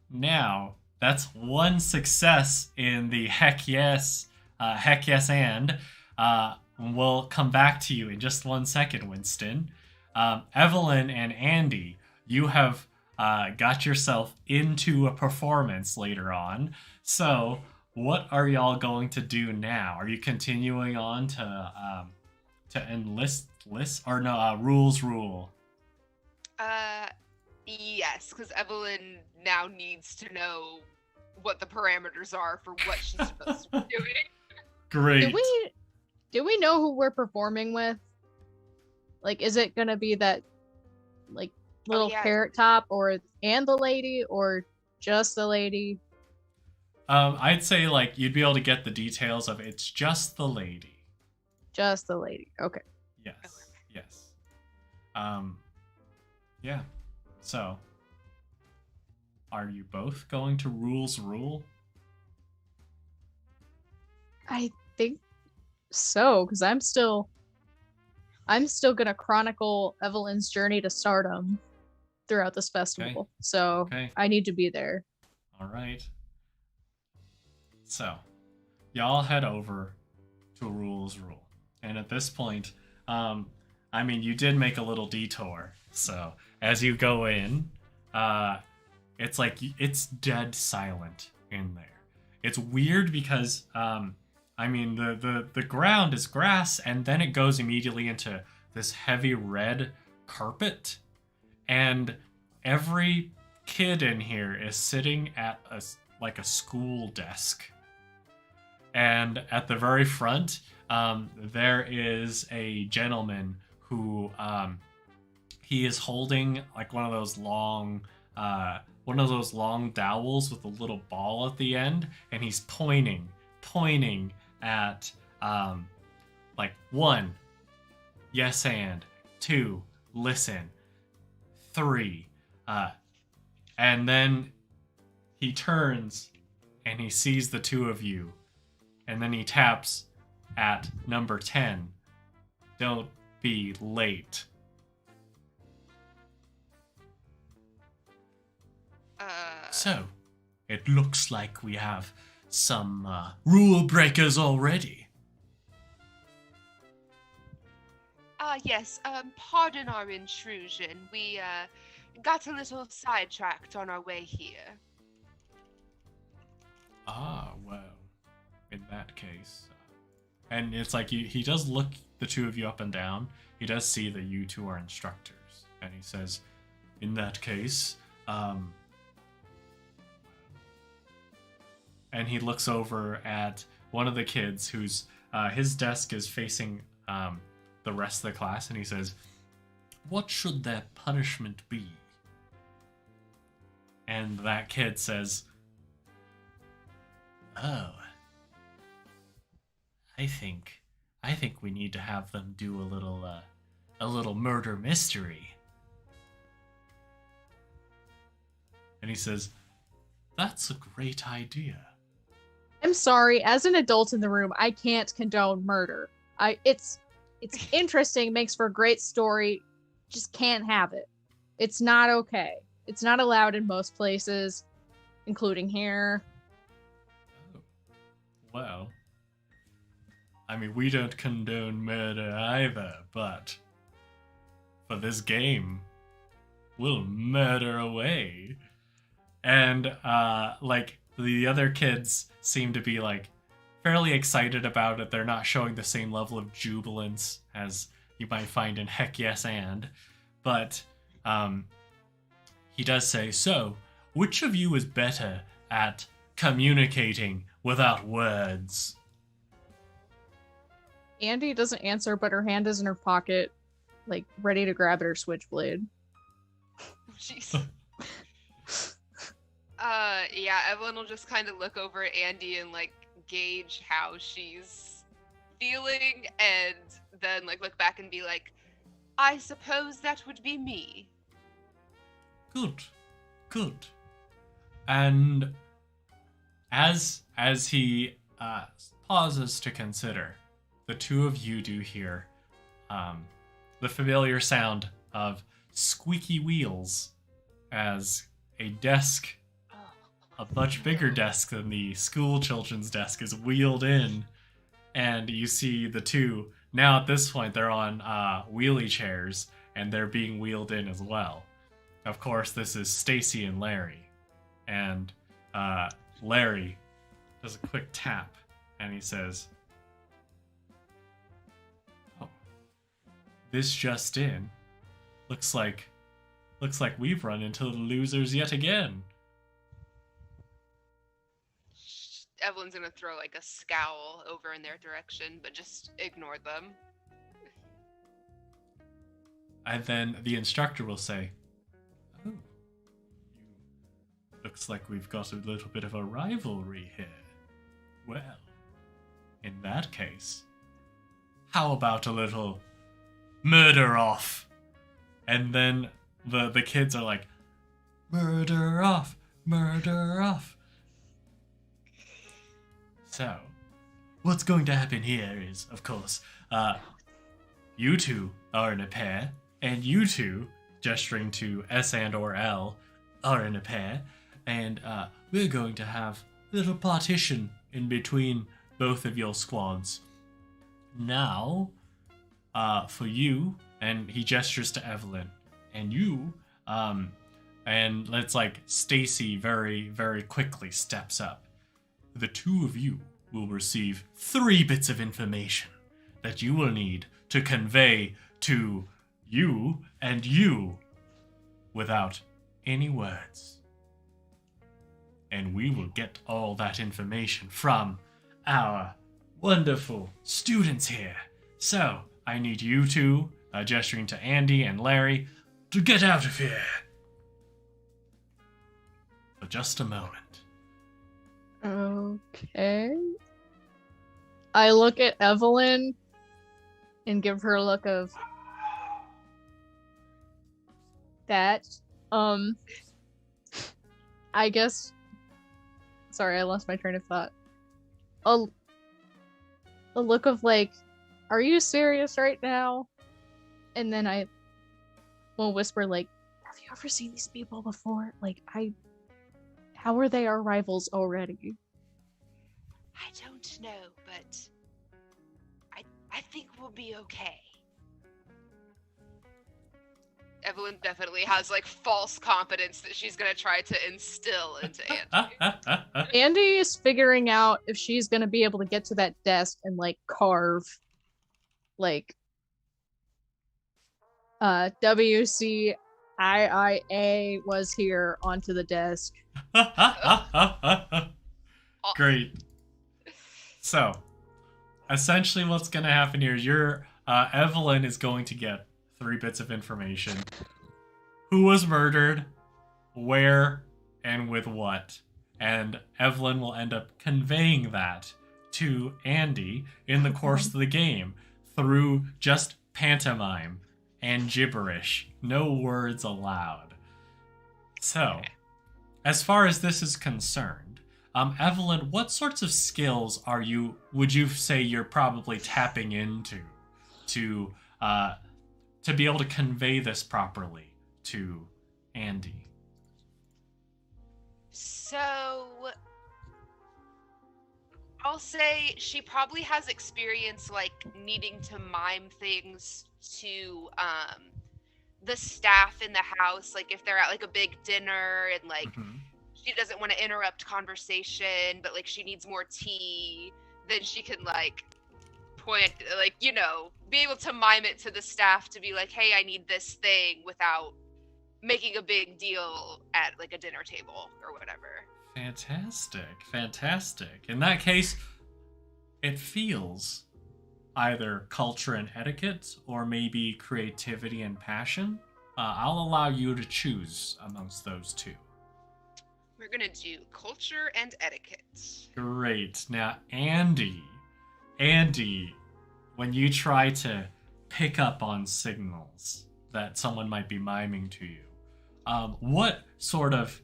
Now, that's one success in the heck yes, and we'll come back to you in just 1 second, Winston. Evelyn and Andie, you have got yourself into a performance later on. So, what are y'all going to do now? Are you continuing on to enlist list or no rules rule? Yes, because Evelyn now needs to know what the parameters are for what she's supposed to be doing. Great. Do we know who we're performing with? Like, is it gonna be that like little carrot top and the lady, or just the lady? I'd say like you'd be able to get the details of it's just the lady. Just the lady. Okay. Yes. Yes. Yeah. So, are you both going to rules rule? I think so, because I'm still gonna chronicle Evelyn's journey to stardom throughout this festival. Okay. So I need to be there. All right. So, y'all head over to rules rule, and at this point, I mean, you did make a little detour. So as you go in, it's like it's dead silent in there. It's weird because I mean the ground is grass, and then it goes immediately into this heavy red carpet, and every kid in here is sitting at a school desk. And at the very front, there is a gentleman who he is holding like one of those long dowels with a little ball at the end, and he's pointing at like 1, yes and, 2, listen, 3, and then he turns and he sees the two of you, and then he taps at number 10. Don't be late. So, it looks like we have some rule breakers already. Yes, pardon our intrusion. We got a little sidetracked on our way here. Ah, well, in that case. And it's like he does look the two of you up and down. He does see that you two are instructors. And he says, in that case, and he looks over at one of the kids whose his desk is facing the rest of the class, and he says, what should their punishment be? And that kid says, oh, I think we need to have them do a little murder mystery. And he says, that's a great idea. I'm sorry, as an adult in the room, I can't condone murder. It's interesting, makes for a great story, just can't have it. It's not okay. It's not allowed in most places, including here. Oh. Well, I mean, we don't condone murder either, but for this game, we'll murder away. And, like, the other kids seem to be, like, fairly excited about it. They're not showing the same level of jubilance as you might find in Heck Yes and. But, he does say, so, which of you is better at communicating without words? Andie doesn't answer, but her hand is in her pocket, like, ready to grab at her switchblade. Jeez. Yeah, Evelyn will just kind of look over at Andie and, like, gauge how she's feeling, and then, like, look back and be like, I suppose that would be me. Good. And as he pauses to consider, the two of you do hear the familiar sound of squeaky wheels as a desk, a much bigger desk than the school children's desk, is wheeled in, and you see the two. Now at this point they're on wheelie chairs, and they're being wheeled in as well. Of course, this is Stacy and Larry. And Larry does a quick tap, and he says, "Oh, this just in. Looks like we've run into the losers yet again." Evelyn's gonna throw like a scowl over in their direction, but just ignore them. And then the instructor will say, "Oh, looks like we've got a little bit of a rivalry here. Well, in that case, how about a little murder off?" And then the kids are like, "Murder off, murder off." So, what's going to happen here is, of course, you two are in a pair, and you two, gesturing to S and or L, are in a pair, and we're going to have a little partition in between both of your squads. Now, for you, and he gestures to Evelyn, and you, and let's like Stacy very, very quickly steps up. The two of you will receive 3 bits of information that you will need to convey to you and you without any words. And we will get all that information from our wonderful students here. So, I need you two, gesturing to Andie and Larry, to get out of here. For just a moment. Okay. I look at Evelyn and give her a look of that. I guess. Sorry, I lost my train of thought. A look of like, are you serious right now? And then I will whisper like, have you ever seen these people before? Like, how are they our rivals already? I don't know, but I think we'll be okay. Evelyn definitely has like false confidence that she's gonna try to instill into Andie. Andie is figuring out if she's gonna be able to get to that desk and like carve like WCIIA was here onto the desk. Great. So, essentially what's going to happen here is Evelyn is going to get 3 bits of information. Who was murdered, where, and with what. And Evelyn will end up conveying that to Andie in the course of the game through just pantomime and gibberish. No words allowed. So, as far as this is concerned, Evelyn, what sorts of skills would you say you're probably tapping into to be able to convey this properly to Andie? So, I'll say she probably has experience like needing to mime things to the staff in the house, like if they're at like a big dinner and like she doesn't want to interrupt conversation, but like she needs more tea, then she can like point, like, you know, be able to mime it to the staff to be like, hey, I need this thing without making a big deal at like a dinner table or whatever. Fantastic. In that case, it feels either culture and etiquette or maybe creativity and passion. I'll allow you to choose amongst those two. We're gonna do culture and etiquette. Great. Now, Andie, when you try to pick up on signals that someone might be miming to you, what sort of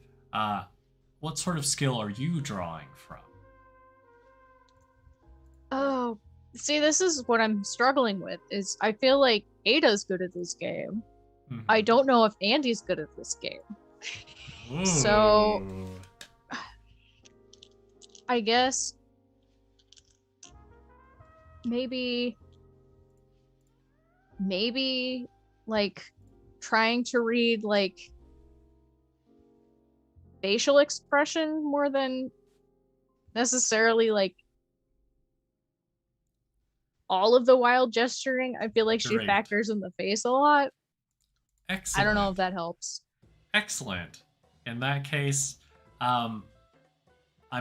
skill are you drawing from? Oh, see, this is what I'm struggling with. Is I feel like Adah's good at this game. Mm-hmm. I don't know if Andie's good at this game. Ooh. So, I guess maybe like trying to read like facial expression more than necessarily like all of the wild gesturing. I feel like she Great. factors in the face a lot. Excellent. I don't know if that helps. Excellent. In that case, I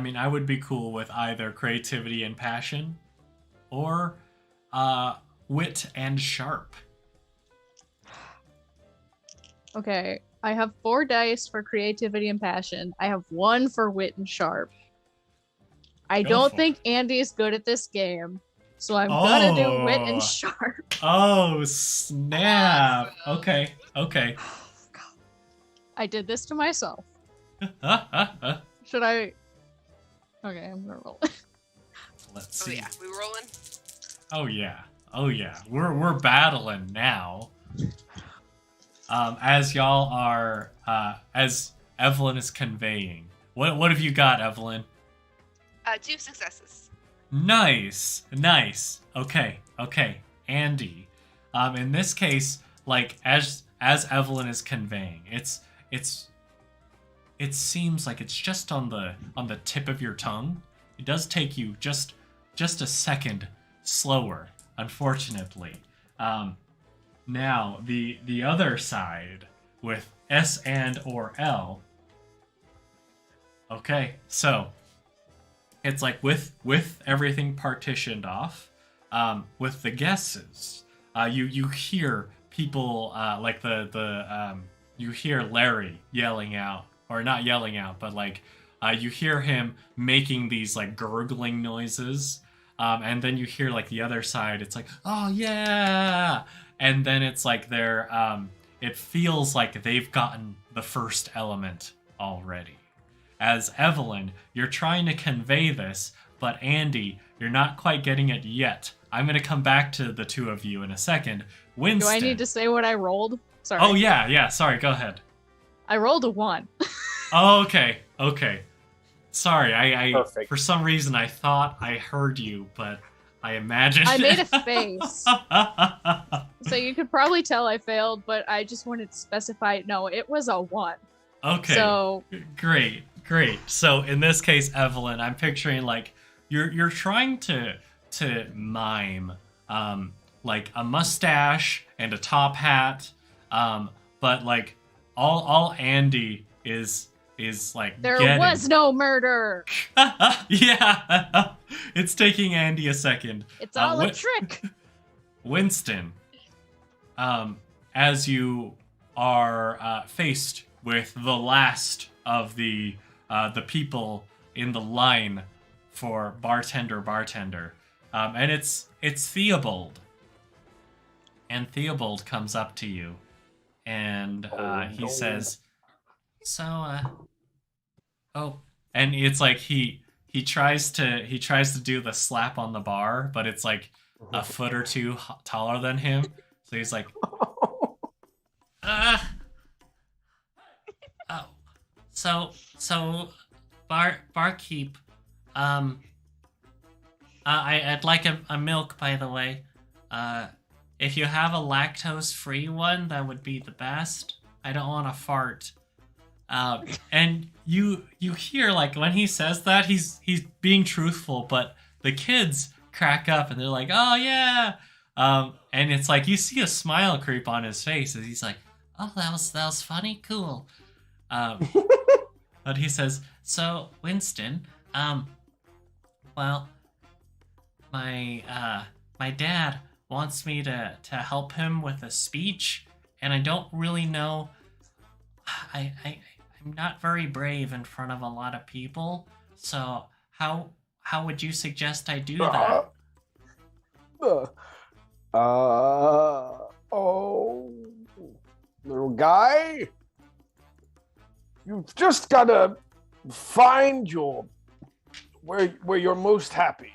mean, I would be cool with either creativity and passion or wit and sharp. Okay, I have 4 dice for creativity and passion. I have 1 for wit and sharp. I Go don't for think Andie's good at this game, so I'm gonna do wit and Oh. sharp. Oh, snap. Okay, okay. I did this to myself. Should I? Okay, I'm gonna roll it. Let's Oh see. yeah, we rolling? Oh yeah. Oh yeah. We're battling now. As y'all are as Evelyn is conveying. What have you got, Evelyn? 2 successes. Nice. Nice. Okay. Okay. Andie. In this case, like as Evelyn is conveying, it seems like it's just on the tip of your tongue. It does take you just a second slower, unfortunately. Now the other side with S and or L. Okay, so it's like with everything partitioned off, with the guesses, you hear people like you hear Larry yelling out, or not yelling out, but like you hear him making these like gurgling noises, and then you hear like the other side. It's like, oh yeah, and then it's like it feels like they've gotten the first element already. As Evelyn, you're trying to convey this, but Andie, you're not quite getting it yet. I'm gonna come back to the two of you in a second. Winston. Do I need to say what I rolled? Sorry. Oh yeah. Sorry, go ahead. I rolled a 1. Oh, okay. Sorry, I Perfect. for some reason I thought I heard you, but I imagined. I made a face. So you could probably tell I failed, but I just wanted to specify, no, it was a 1. Okay. So Great. So in this case, Evelyn, I'm picturing like you're trying to mime like a mustache and a top hat, but like all Andie is like there was no murder. Yeah, it's taking Andie a second. It's all a trick. Winston, as you are faced with the last of the people in the line for bartender, and it's Theobald, and Theobald comes up to you, and he says, "So, oh," and it's like he tries to do the slap on the bar, but it's like a foot or two taller than him, so he's like, oh, so barkeep, I'd like a milk, by the way. If you have a lactose-free one, that would be the best. I don't want to fart. And you hear, like, when he says that, he's being truthful, but the kids crack up and they're like, oh yeah. And it's like you see a smile creep on his face as he's like, oh, that was funny, cool. But he says, so Winston, well, my dad wants me to help him with a speech, and I don't really know. I'm not very brave in front of a lot of people, so how would you suggest I do that? Oh, little guy, you've just gotta find where you're most happy,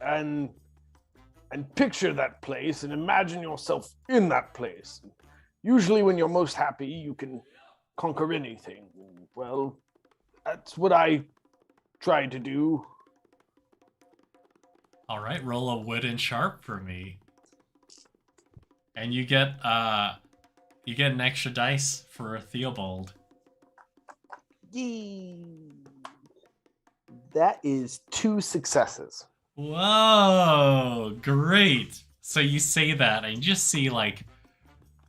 and picture that place and imagine yourself in that place. Usually when you're most happy, you can conquer anything. Well, that's what I try to do. All right, roll a wood and sharp for me. And you get You get an extra dice for Theobald. Yee. That is 2 successes. Whoa, great. So you say that and you just see like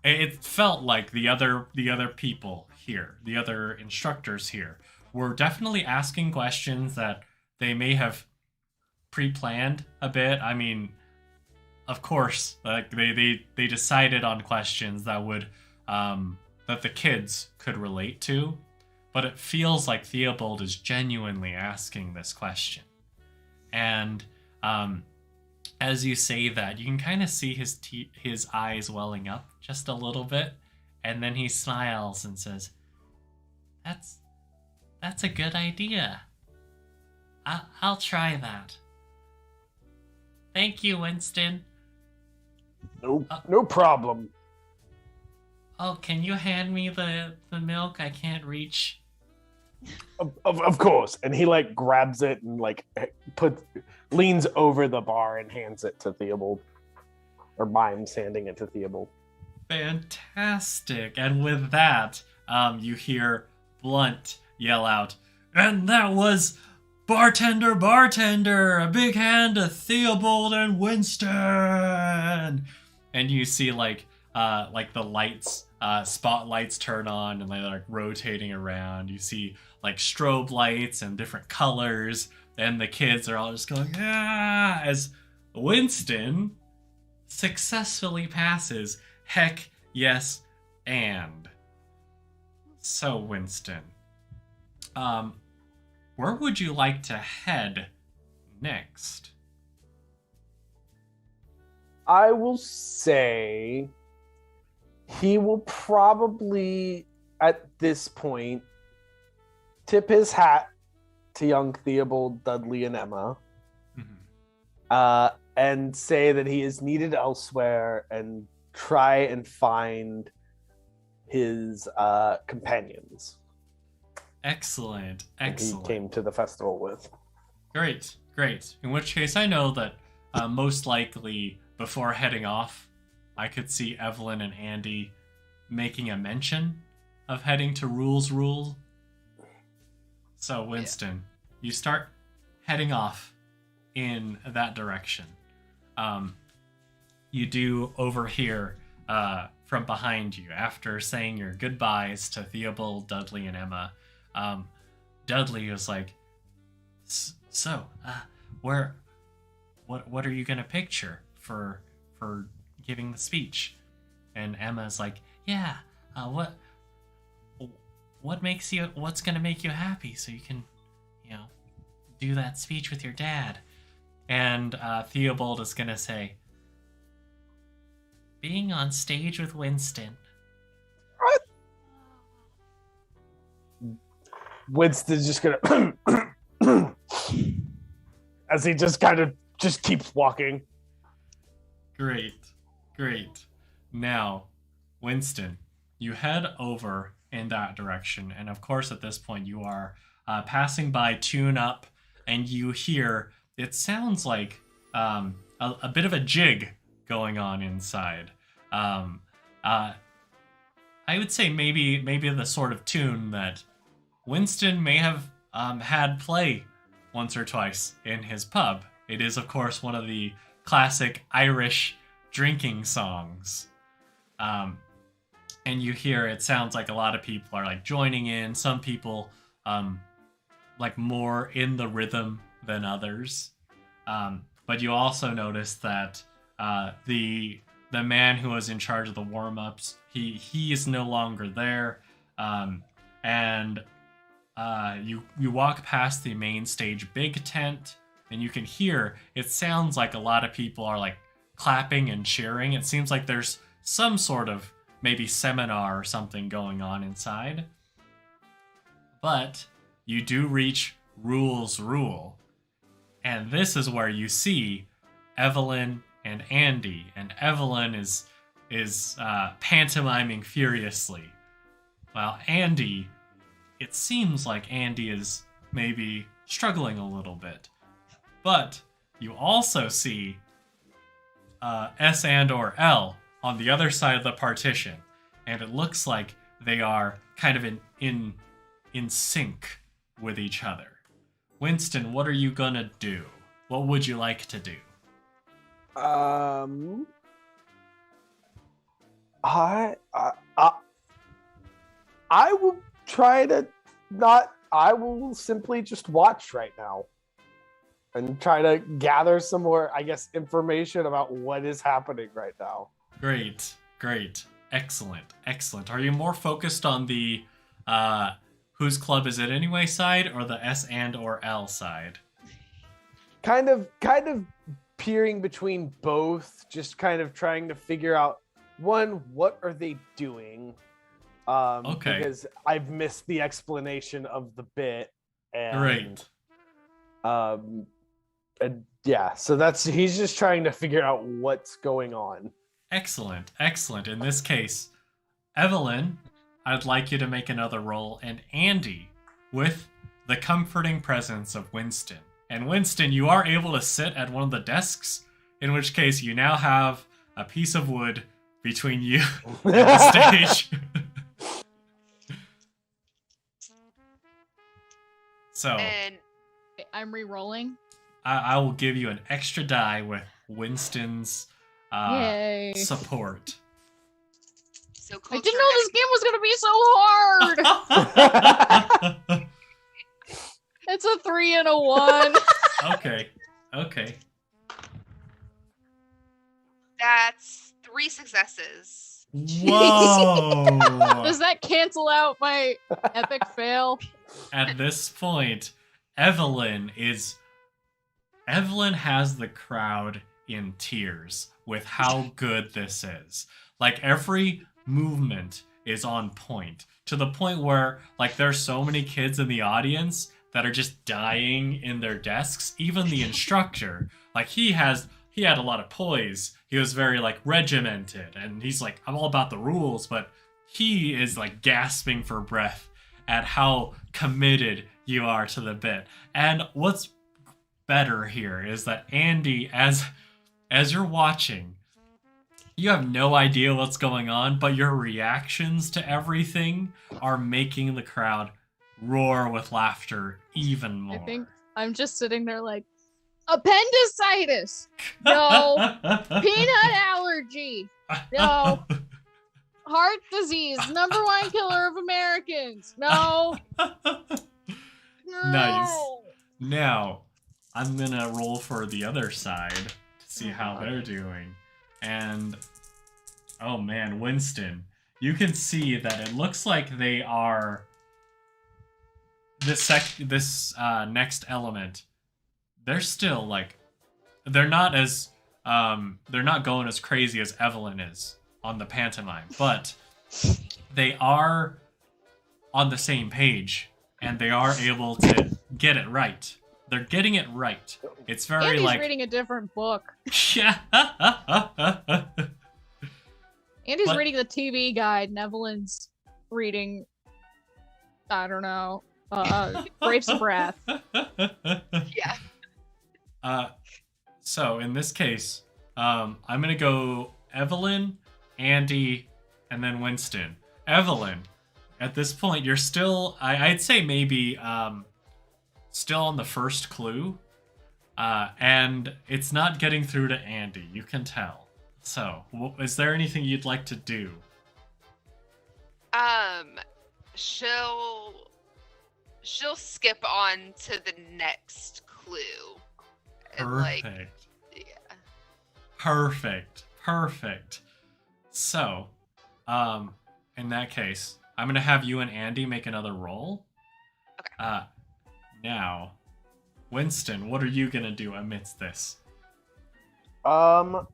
it felt like the other people here, the other instructors here were definitely asking questions that they may have pre-planned a bit. I mean, of course, like they decided on questions that would that the kids could relate to, but it feels like Theobald is genuinely asking this question. And as you say that, you can kind of see his eyes welling up just a little bit, and then he smiles and says, "That's a good idea. I'll try that. Thank you, Winston. No problem. Oh, can you hand me the milk? I can't reach." Of course. And he like grabs it and like leans over the bar and hands it to Theobald. Or mimes handing it to Theobald. Fantastic. And with that, you hear Blunt yell out, "And that was bartender, a big hand to Theobald and Winston." And you see like the lights, spotlights turn on and they're like rotating around. You see like strobe lights and different colors, and the kids are all just going, "Ah," as Winston successfully passes heck yes and. So Winston, where would you like to head next? I will say he will probably, at this point, tip his hat to young Theobald, Dudley, and Emma, and say that he is needed elsewhere and try and find his companions. Excellent. He came to the festival with. Great. In which case, I know that most likely before heading off, I could see Evelyn and Andie making a mention of heading to Rule. So, Winston, you start heading off in that direction. You do overhear from behind you, after saying your goodbyes to Theobald, Dudley, and Emma. Dudley was like, "So, what are you gonna picture for giving the speech?" And Emma's like, "Yeah, what's gonna make you happy so you can, do that speech with your dad?" And Theobald is gonna say, "Being on stage with Winston." Winston's just gonna as he just kind of just keeps walking. Great. Now, Winston, you head over in that direction, and of course at this point you are passing by Tune Up, and you hear, it sounds like a bit of a jig going on inside. I would say maybe the sort of tune that Winston may have had play once or twice in his pub. It is, of course, one of the classic Irish drinking songs. And you hear, it sounds like a lot of people are like joining in. Some people like more in the rhythm than others. But you also notice that the man who was in charge of the warm-ups, he is no longer there. And you walk past the main stage big tent, and you can hear, it sounds like a lot of people are like clapping and cheering. It seems like there's some sort of maybe seminar or something going on inside. But you do reach Rule. And this is where you see Evelyn and Andie. And Evelyn is pantomiming furiously. While Andie, it seems like Andie is maybe struggling a little bit. But you also see S and or L on the other side of the partition. and it looks like they are kind of in sync with each other. Winston, what are you gonna do? What would you like to do? I will try to not. I will simply just watch right now and try to gather some more, I guess, information about what is happening right now. Great. Excellent. Are you more focused on the whose club is it anyway side, or the S and or L side? Kind of peering between both, just kind of trying to figure out, one, what are they doing? Okay. Because I've missed the explanation of the bit. And, Great. and yeah, so he's just trying to figure out what's going on. Excellent. In this case, Evelyn, I'd like you to make another roll, and Andie with the comforting presence of Winston. And Winston, you are able to sit at one of the desks, in which case you now have a piece of wood between you and the stage. So And I'm re-rolling. I will give you an extra die with Winston's Yay. support. so I didn't know this game was gonna be so hard. It's a 3 and a 1. Okay. That's 3 successes. Whoa! Does that cancel out my epic fail? At this point, Evelyn has the crowd in tears with how good this is. Like, every movement is on point, to the point where, like, there's so many kids in the audience that are just dying in their desks. Even the instructor, like, he had a lot of poise. He was very, like, regimented, and he's like, I'm all about the rules, but he is, like, gasping for breath at how committed you are to the bit. And what's better here is that Andie, as you're watching, you have no idea what's going on, but your reactions to everything are making the crowd roar with laughter even more. I think I'm just sitting there like, appendicitis. No. Peanut allergy. No. Heart disease. #1 killer of Americans. No. Nice. Now, I'm gonna roll for the other side to see how they're doing. And, oh man, Winston, you can see that it looks like they are this next element. They're still like, they're not going as crazy as Evelyn is on the pantomime, but they are on the same page, and they are able to get it right. They're getting it right. It's very Andie's like reading a different book. yeah. Andie's But- reading the TV guide, and Evelyn's reading, I don't know, Grapes of Wrath. Yeah. So in this case, I'm gonna go Evelyn, Andie, and then Winston. Evelyn, at this point, you're still, I'd say maybe still on the first clue, and it's not getting through to Andie. You can tell. So, is there anything you'd like to do? She'll skip on to the next clue. And, Perfect. like, yeah. Perfect. So, in that case, I'm gonna have you and Andie make another roll. Okay. Now, Winston, what are you gonna do amidst this? I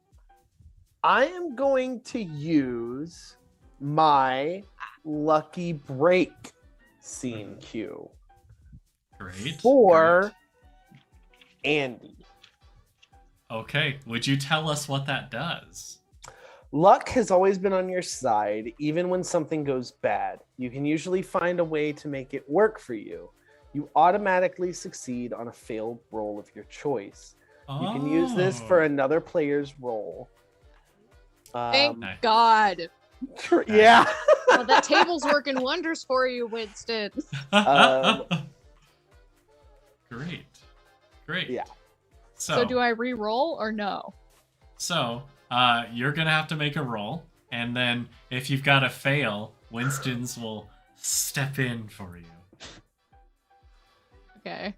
am going to use my lucky break scene cue Great. for Andie. Okay, would you tell us what that does? Luck has always been on your side, even when something goes bad. You can usually find a way to make it work for you. You automatically succeed on a failed roll of your choice. You can use this for another player's roll. Thank Nice. God. Yeah. Well, that table's working wonders for you, Winston. Great. Great. Yeah. So do I re-roll or no? So, you're gonna have to make a roll, and then if you've got a fail, Winston's will step in for you. Okay.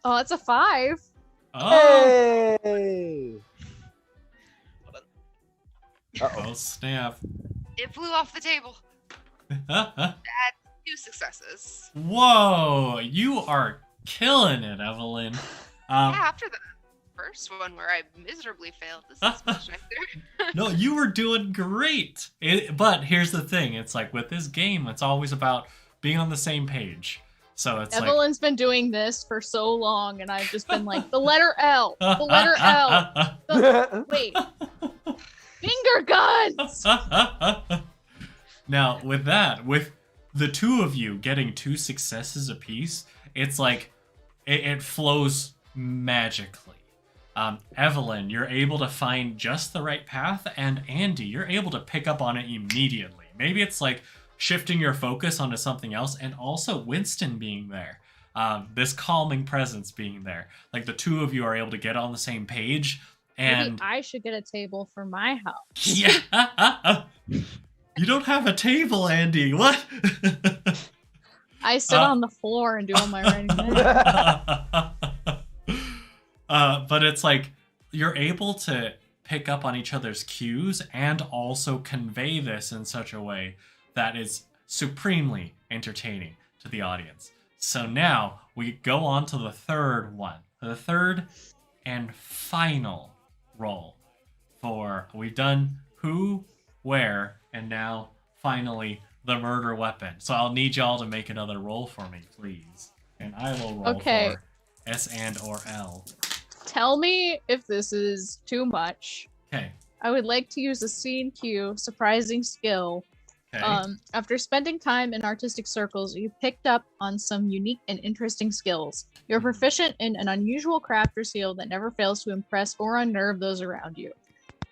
Oh, it's a 5. Oh! Hey. Oh, snap. It flew off the table. That's 2 successes. Whoa! You are killing it, Evelyn. Yeah, after the first one where I miserably failed, this is much nicer. No, you were doing great. But here's the thing. It's like with this game, it's always about being on the same page. So it's Evelyn's been doing this for so long, and I've just been like, the letter L, the letter L. Wait. Finger guns! Now, with the two of you getting 2 successes apiece, it's like it flows magically. Evelyn, you're able to find just the right path, and Andie, you're able to pick up on it immediately. Maybe it's like shifting your focus onto something else, and also Winston being there. This calming presence being there. Like the two of you are able to get on the same page. And maybe I should get a table for my house. Yeah. You don't have a table, Andie. What? I sit on the floor and do all my writing there. But it's like you're able to pick up on each other's cues and also convey this in such a way that is supremely entertaining to the audience. So now we go on to the third one. The third and final roll for, we've done who, where, and now finally the murder weapon. So I'll need y'all to make another roll for me, please. And I will roll for S and or L. Tell me if this is too much. Okay. I would like to use a scene cue, surprising skill. Okay. After spending time in artistic circles, you picked up on some unique and interesting skills. You're proficient in an unusual craft or skill that never fails to impress or unnerve those around you.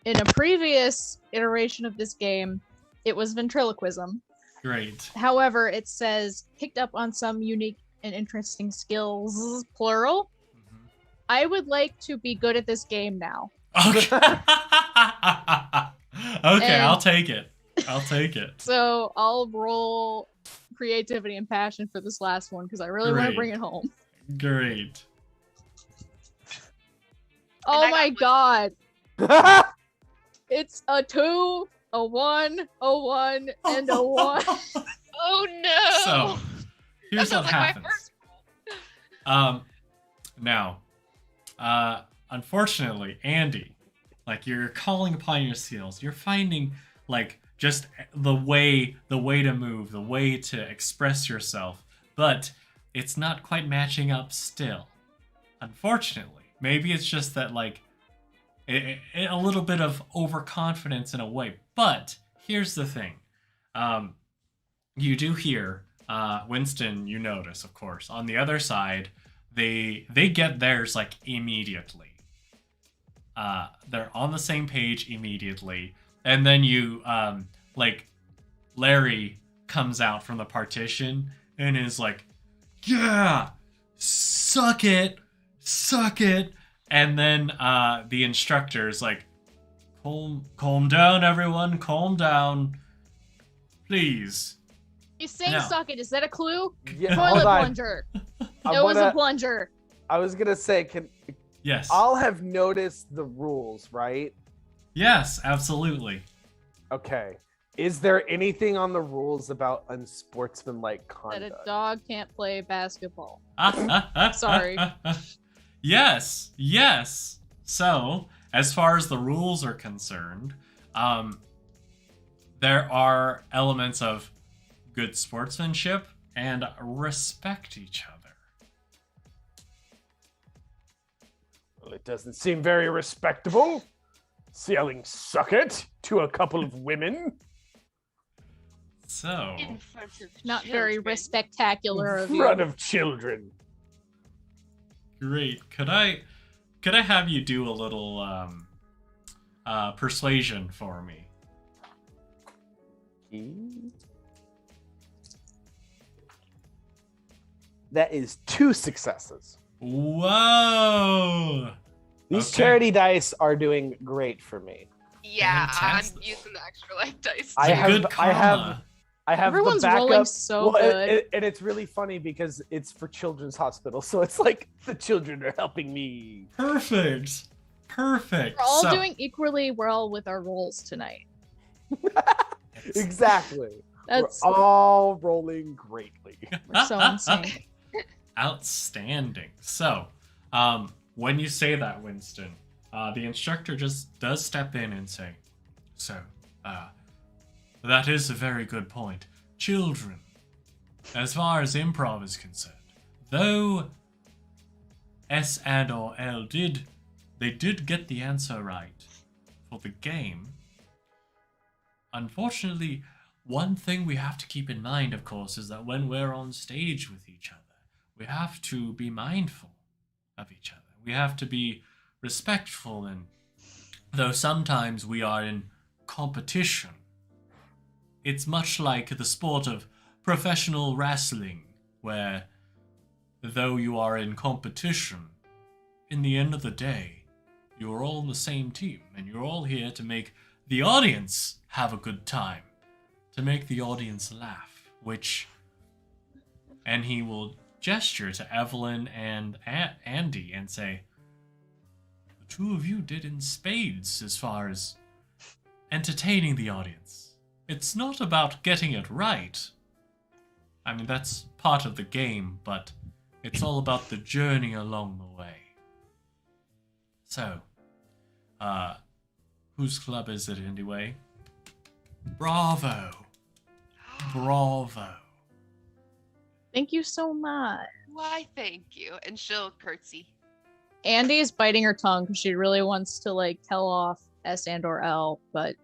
In a previous iteration of this game, it was ventriloquism. Great. However, it says picked up on some unique and interesting skills, plural. Mm-hmm. I would like to be good at this game now. Okay. Okay, I'll take it. I'll take it. So I'll roll creativity and passion for this last one because I really want to bring it home. Great. Oh my god. It's a 2, a 1, a 1, and a 1. Oh no! So, here's what like happens. My first Now, unfortunately, Andie, like you're calling upon your skills. You're finding like just the way to move, the way to express yourself, but it's not quite matching up still. Unfortunately, maybe it's just that like a little bit of overconfidence in a way. But here's the thing. You do hear, Winston, you notice, of course, on the other side, they get theirs like immediately. They're on the same page immediately. And then you, like, Larry comes out from the partition and is like, yeah, suck it. And then the instructor's like, calm down, everyone, calm down, please. He's saying No. suck it. Is that a clue? Yeah, Toilet hold on. plunger. It was a plunger. I was gonna say, Yes. I'll have noticed the rules, right? Yes, absolutely. Okay. Is there anything on the rules about unsportsmanlike That conduct? a dog can't play basketball. Sorry. Yes. So, as far as the rules are concerned, there are elements of good sportsmanship and respect each other. Well, it doesn't seem very respectable. Yelling "suck it" to a couple of women. So, in front of Not very children. spectacular In of you. front of children. great. Could I have you do a little persuasion for me. That is 2 successes. Whoa! These Okay. charity dice are doing great for me. Yeah, Fantastic. I'm using the extra life dice. I It's have- good karma. I have Everyone's the backup. rolling so good. And it's really funny because it's for Children's Hospital, so it's like the children are helping me. Perfect. Perfect. We're all So- doing equally well with our rolls tonight. Exactly. That's We're all rolling greatly. we're so insane. Outstanding. So, when you say that, Winston, the instructor just does step in and say, so, that is a very good point. Children, as far as improv is concerned, though S and or L did get the answer right for the game, unfortunately, one thing we have to keep in mind, of course, is that when we're on stage with each other, we have to be mindful of each other. We have to be respectful, and though sometimes we are in competition, it's much like the sport of professional wrestling, where though you are in competition, in the end of the day, you're all on the same team, and you're all here to make the audience have a good time, to make the audience laugh, and he will gesture to Evelyn and Andie and say, the 2 of you did in spades as far as entertaining the audience. It's not about getting it right. I mean, that's part of the game, but it's all about the journey along the way. So, whose club is it anyway? Bravo. Bravo. Thank you so much. Why, thank you. And she'll curtsy. Andie's biting her tongue because she really wants to like tell off S and or L, but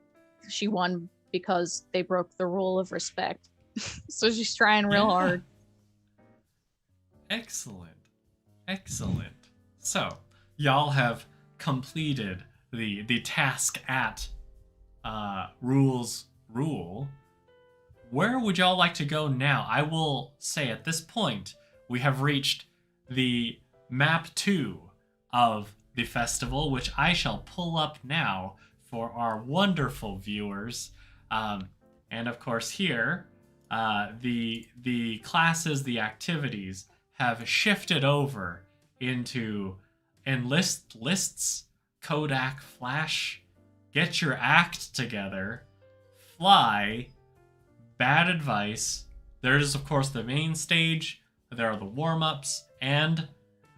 she won because they broke the rule of respect. So she's trying real Yeah. hard. Excellent. Excellent. So, y'all have completed the task at Rule's Rule. Where would y'all like to go now? I will say at this point, we have reached the map 2 of the festival, which I shall pull up now for our wonderful viewers. And of course here, the classes, the activities have shifted over into enlist lists, Kodak Flash, get your act together, fly, bad advice. There's of course the main stage, there are the warm-ups, and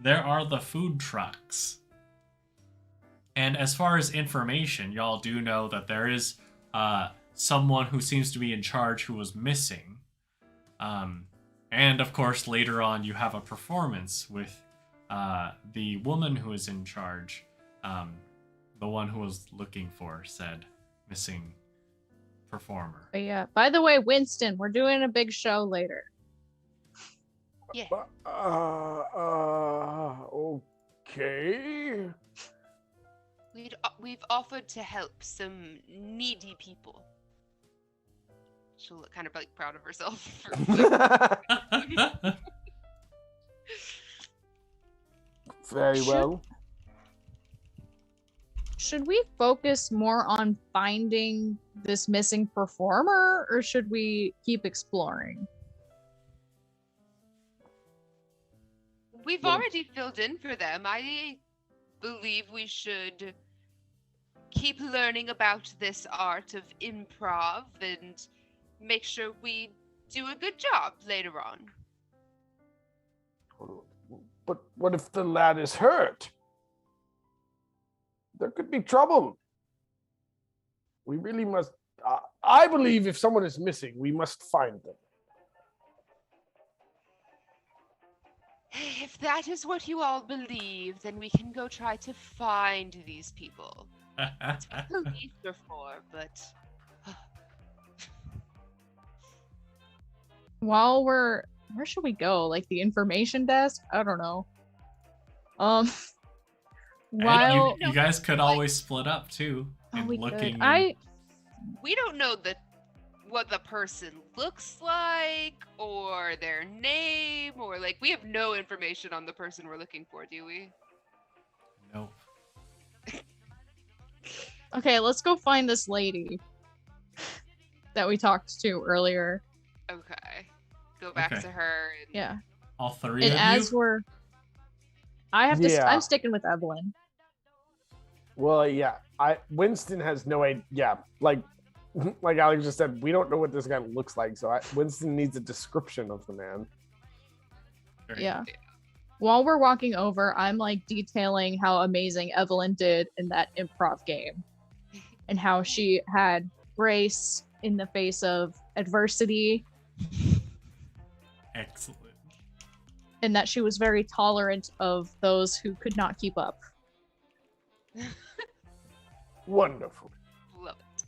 there are the food trucks. And as far as information, y'all do know that there is someone who seems to be in charge who was missing. And of course, later on, you have a performance with the woman who is in charge, the one who was looking for said missing performer. But yeah. By the way, Winston, we're doing a big show later. Yeah. Okay. We've offered to help some needy people. She'll look kind of like proud of herself. Very well. Should we focus more on finding this missing performer, or should we keep exploring? We've already filled in for them. I believe we should keep learning about this art of improv and make sure we do a good job later on. But what if the lad is hurt? There could be trouble. We really must. I believe if someone is missing, we must find them. If that is what you all believe, then we can go try to find these people. That's what police are for, but While where should we go? Like the information desk? I don't know. And While you guys could always split up too. and we looking. could. We don't know what the person looks like or their name or like we have no information on the person we're looking for, do we? Nope. Okay, let's go find this lady that we talked to earlier. Okay. Go back Okay. to her. And... Yeah. All three And of as you? we're I have to Yeah. I'm sticking with Evelyn. Well, yeah. Winston has no idea. Yeah, like Alex just said, we don't know what this guy looks like, so Winston needs a description of the man. Great. Yeah. While we're walking over, I'm like detailing how amazing Evelyn did in that improv game and how she had grace in the face of adversity Excellent. and that she was very tolerant of those who could not keep up. Wonderful. Love it.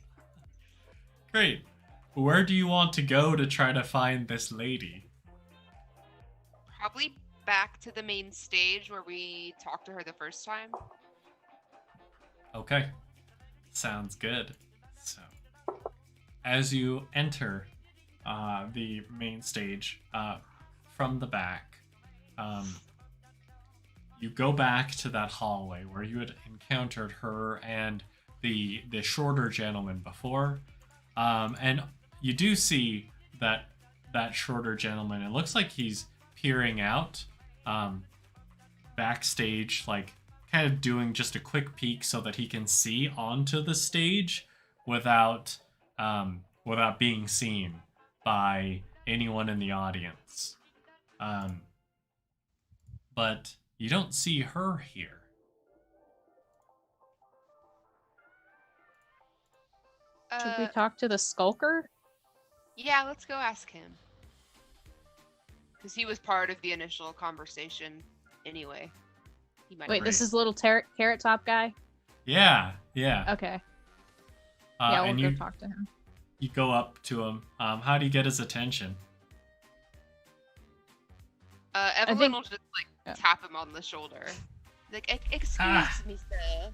Great. Where do you want to go to try to find this lady? Probably back to the main stage where we talked to her the first time. Okay. Sounds good. So, as you enter the main stage from the back, you go back to that hallway where you had encountered her and the shorter gentleman before, and you do see that shorter gentleman. It looks like he's peering out backstage, like kind of doing just a quick peek so that he can see onto the stage without being seen by anyone in the audience. But you don't see her here. Should we talk to the skulker? Yeah, let's go ask him. Because he was part of the initial conversation anyway. He might Wait, this Great. is little carrot top guy? Yeah. Okay. Yeah, we'll and go you talk to him. you go up to him. How do you get his attention? Evelyn think- will just like yeah. tap him on the shoulder. Like, excuse Ah. me, sir.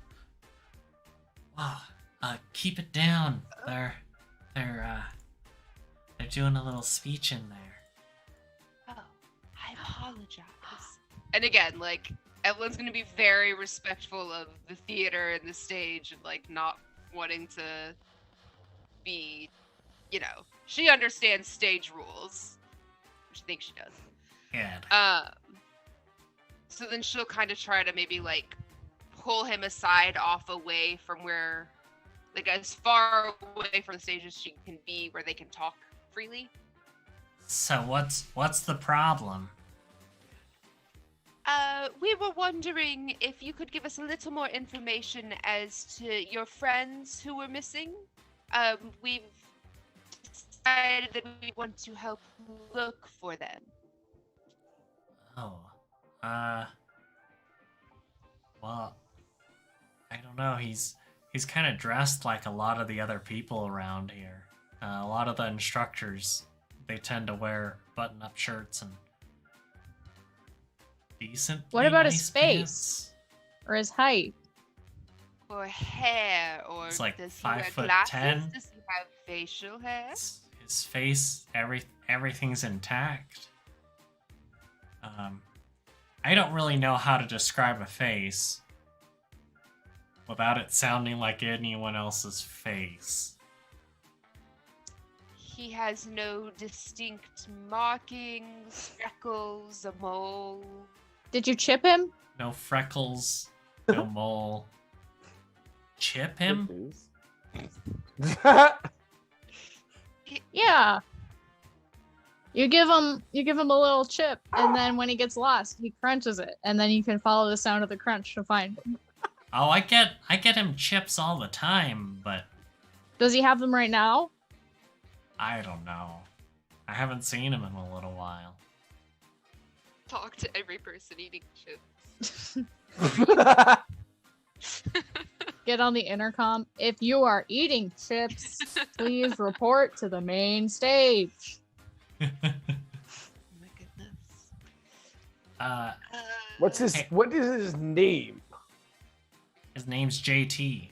Wow. Keep it down. They're doing a little speech in there. Oh, I apologize. And again, like, Evelyn's gonna be very respectful of the theater and the stage and like not wanting to be, you know, she understands stage rules. Which I think she does. Good. So then she'll kind of try to maybe like pull him aside off away from where, like as far away from the stage as she can be where they can talk freely. So what's the problem? We were wondering if you could give us a little more information as to your friends who were missing. We've decided that we want to help look for them. Oh. Well, I don't know. He's kind of dressed like a lot of the other people around here. A lot of the instructors, they tend to wear button-up shirts and decent. What about his nice face? pants. Or his height? Or hair, or It's like does he wear 5'10". glasses? Does he have facial hair? His face, everything's intact. I don't really know how to describe a face without it sounding like anyone else's face. He has no distinct markings, freckles, a mole. Did you chip him? No freckles, no mole. Chip him? Yeah. You give him a little chip, and then when he gets lost, he crunches it, and then you can follow the sound of the crunch to find him. Oh, I get him chips all the time, but Does he have them right now? I don't know. I haven't seen him in a little while. Talk to every person eating chips. Get on the intercom. If you are eating chips, please report to the main stage. Oh my goodness. What is his name? His name's JT.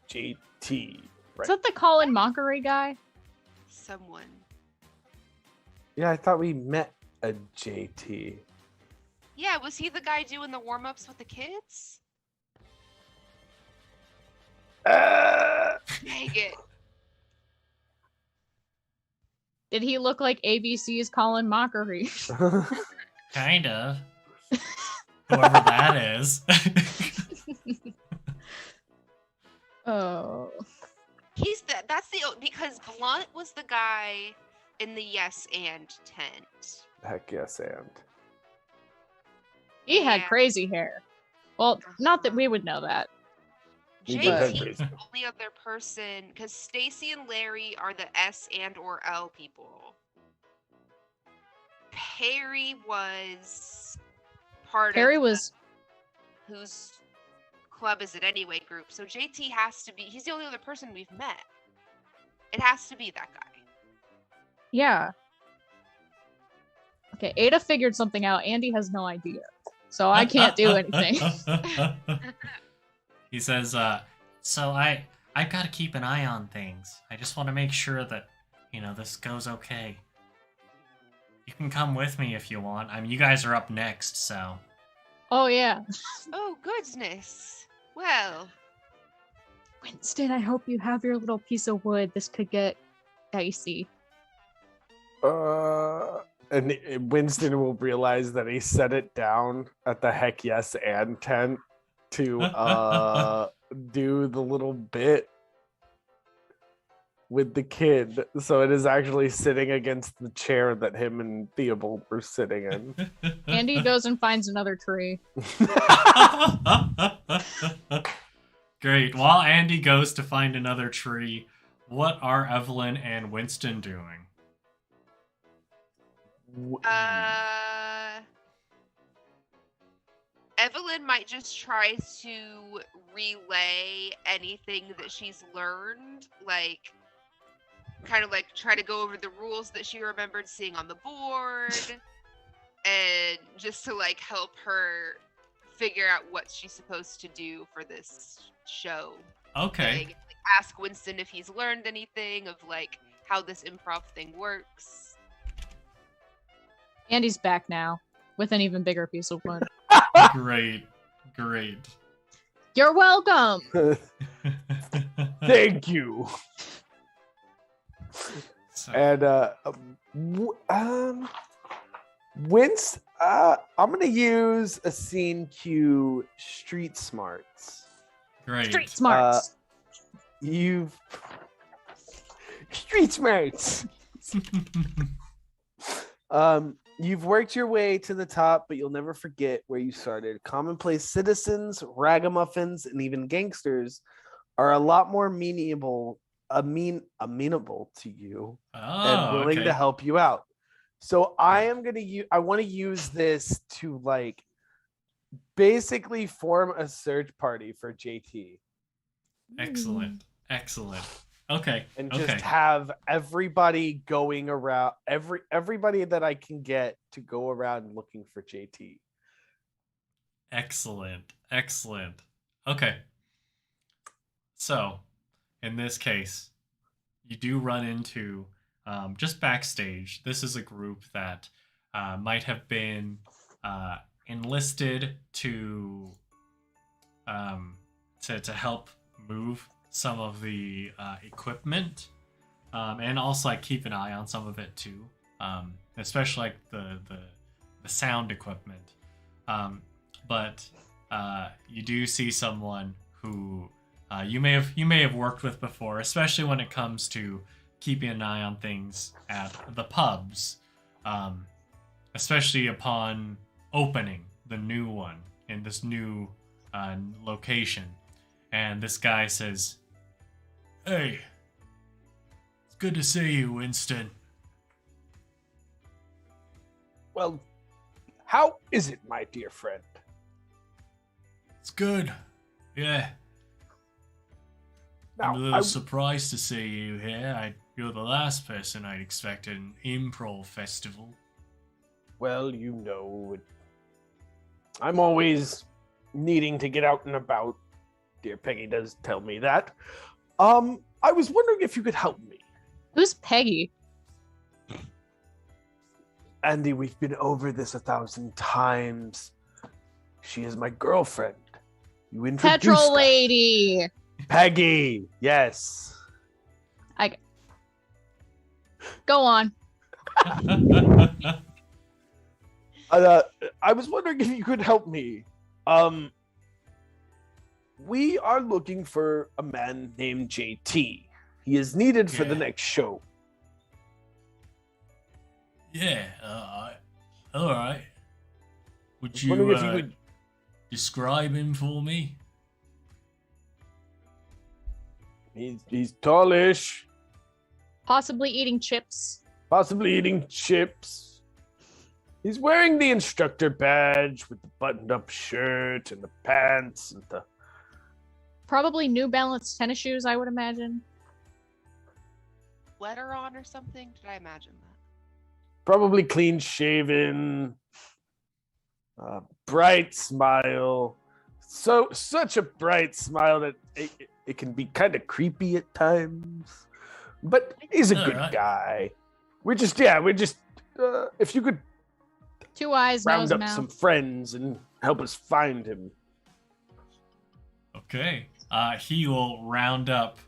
JT. Is that the Colin Mockery guy? Someone. Yeah, I thought we met a JT. Yeah, was he the guy doing the warm-ups with the kids? Dang it. Did he look like ABC's Colin Mockery? Kinda. Whoever that is. Oh. That's because Blunt was the guy in the Yes and tent. Heck yes, and. He had Yeah. crazy hair. Well, not that we would know that. He did have JT's crazy. the only other person, because Stacy and Larry are the S and or L people. Perry was part Harry of was the whose club is it anyway group. So JT has to be. He's the only other person we've met. It has to be that guy. yeah. Okay, Adah figured something out. Andie has no idea. So I can't do anything. He says, so I've got to keep an eye on things. I just want to make sure that, this goes okay. You can come with me if you want. I mean, you guys are up next, so. Oh yeah. Oh goodness. Well, Winston, I hope you have your little piece of wood. This could get dicey. And Winston will realize that he set it down at the Heck Yes and tent to do the little bit with the kid. So it is actually sitting against the chair that him and Theobald were sitting in. Andie goes and finds another tree. Great. While Andie goes to find another tree, what are Evelyn and Winston doing? Evelyn might just try to relay anything that she's learned, like kind of like try to go over the rules that she remembered seeing on the board, and just to like help her figure out what she's supposed to do for this show. Okay. Like, ask Winston if he's learned anything of like how this improv thing works. Andie's back now with an even bigger piece of wood. Great. You're welcome. Thank you. So, And I'm gonna use a scene cue, Street Smarts. great. Street smarts. Street Smarts. You've worked your way to the top, but you'll never forget where you started. Commonplace citizens, ragamuffins, and even gangsters are a lot more amenable to you and willing okay. to help you out. So I want to use this to like basically form a search party for JT. Excellent. Okay. And just have everybody going around, everybody that I can get to go around looking for JT. Excellent. Okay. So, in this case, you do run into, just backstage, this is a group that might have been enlisted to help move some of the equipment, and also like keep an eye on some of it too, especially like the sound equipment. But you do see someone who you may have worked with before, especially when it comes to keeping an eye on things at the pubs, especially upon opening the new one in this new location. And this guy says, "Hey, it's good to see you, Winston." Well, how is it, my dear friend? It's good. Yeah. I'm a little surprised to see you here. You're the last person I'd expect at an improv festival. Well, I'm always needing to get out and about, dear Peggy does tell me that. I was wondering if you could help me. Who's Peggy? Andie, we've been over this 1,000 times. She is my girlfriend. You introduced Petrol her. lady. Peggy, yes. Go on. I was wondering if you could help me. We are looking for a man named JT. He is needed for the Yeah. next show. Yeah, all right. Would I was wondering you, if you would. describe him for me? He's tallish, Possibly eating chips. possibly eating chips. He's wearing the instructor badge with the buttoned-up shirt and the pants and the. Probably New Balance tennis shoes, I would imagine. Sweater on or something? Did I imagine that? Probably clean shaven, bright smile. Such a bright smile that it can be kind of creepy at times, but he's a good Alright. guy. We're just if you could 2 eyes, round nose, up mouth. some friends and help us find him. Okay. He will round up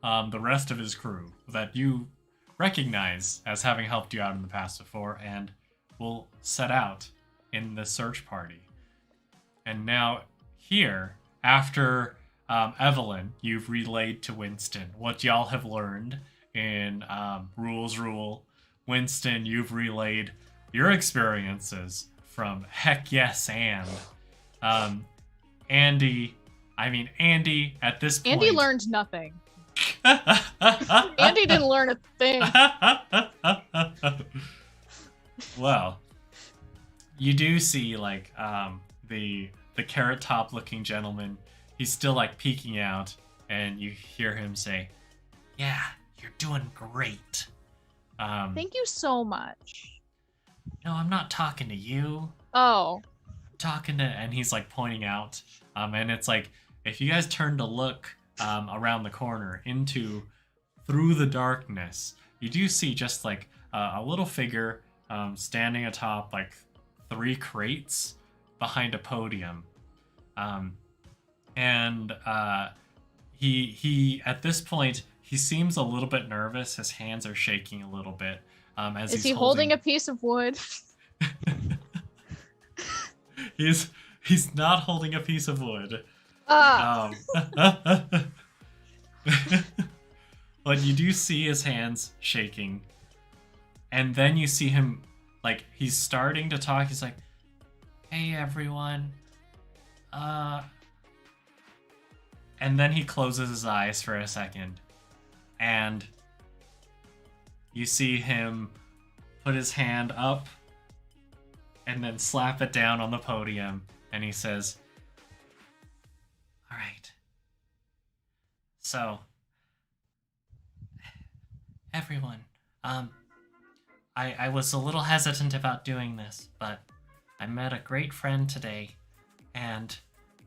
the rest of his crew that you recognize as having helped you out in the past before, and will set out in the search party. And now here, after Evelyn, you've relayed to Winston what y'all have learned in Rules Rule. Winston, you've relayed your experiences from Heck Yes and Andie, at this point. Andie learned nothing. Andie didn't learn a thing. Well, you do see like the carrot top looking gentleman. He's still like peeking out, and you hear him say, "Yeah, you're doing great." Thank you so much. No, I'm not talking to you. Oh, Talking to, and he's like pointing out, and it's like if you guys turn to look around the corner through the darkness, you do see just like a little figure standing atop like 3 crates behind a podium, and he at this point he seems a little bit nervous. His hands are shaking a little bit as is he's he holding a piece of wood? He's not holding a piece of wood. Ah, But you do see his hands shaking, and then you see him like he's starting to talk. He's like, "Hey everyone," and then he closes his eyes for a second, and you see him put his hand up and then slap it down on the podium, and he says, "All right. So, everyone, I was a little hesitant about doing this, but I met a great friend today, and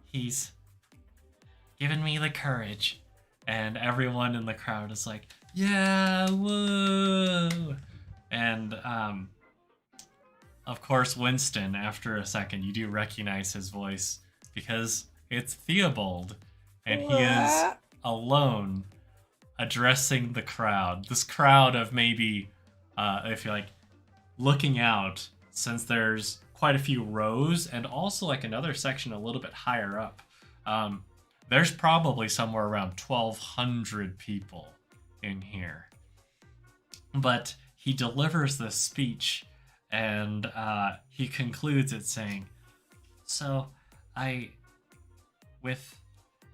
he's given me the courage." And everyone in the crowd is like, "Yeah, whoa!" And of course, Winston, after a second, you do recognize his voice because it's Theobald, and he is alone addressing the crowd. This crowd of maybe, if you're like looking out, since there's quite a few rows and also like another section a little bit higher up, there's probably somewhere around 1,200 people in here. But he delivers this speech, and he concludes it saying, "So, with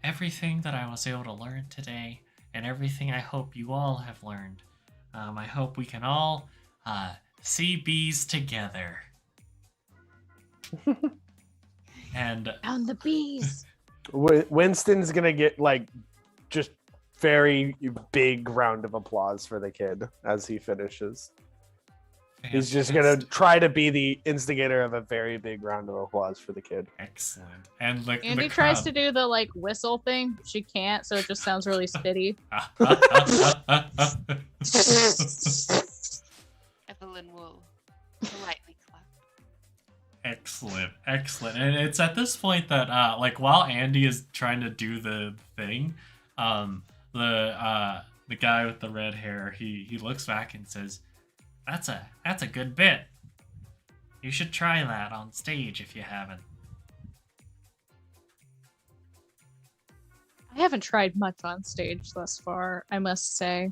everything that I was able to learn today, and everything I hope you all have learned, I hope we can all see bees together." And found the bees. Winston's gonna get like just very big round of applause for the kid as he finishes. He's just gonna try to be the instigator of a very big round of applause for the kid. Excellent. And like Andie tries to do the like whistle thing. She can't, so it just sounds really spitty. Evelyn will politely clap. Excellent, excellent. And it's at this point that like while Andie is trying to do the thing, the guy with the red hair, he looks back and says, That's a good bit. You should try that on stage if you haven't. I haven't tried much on stage thus far, I must say.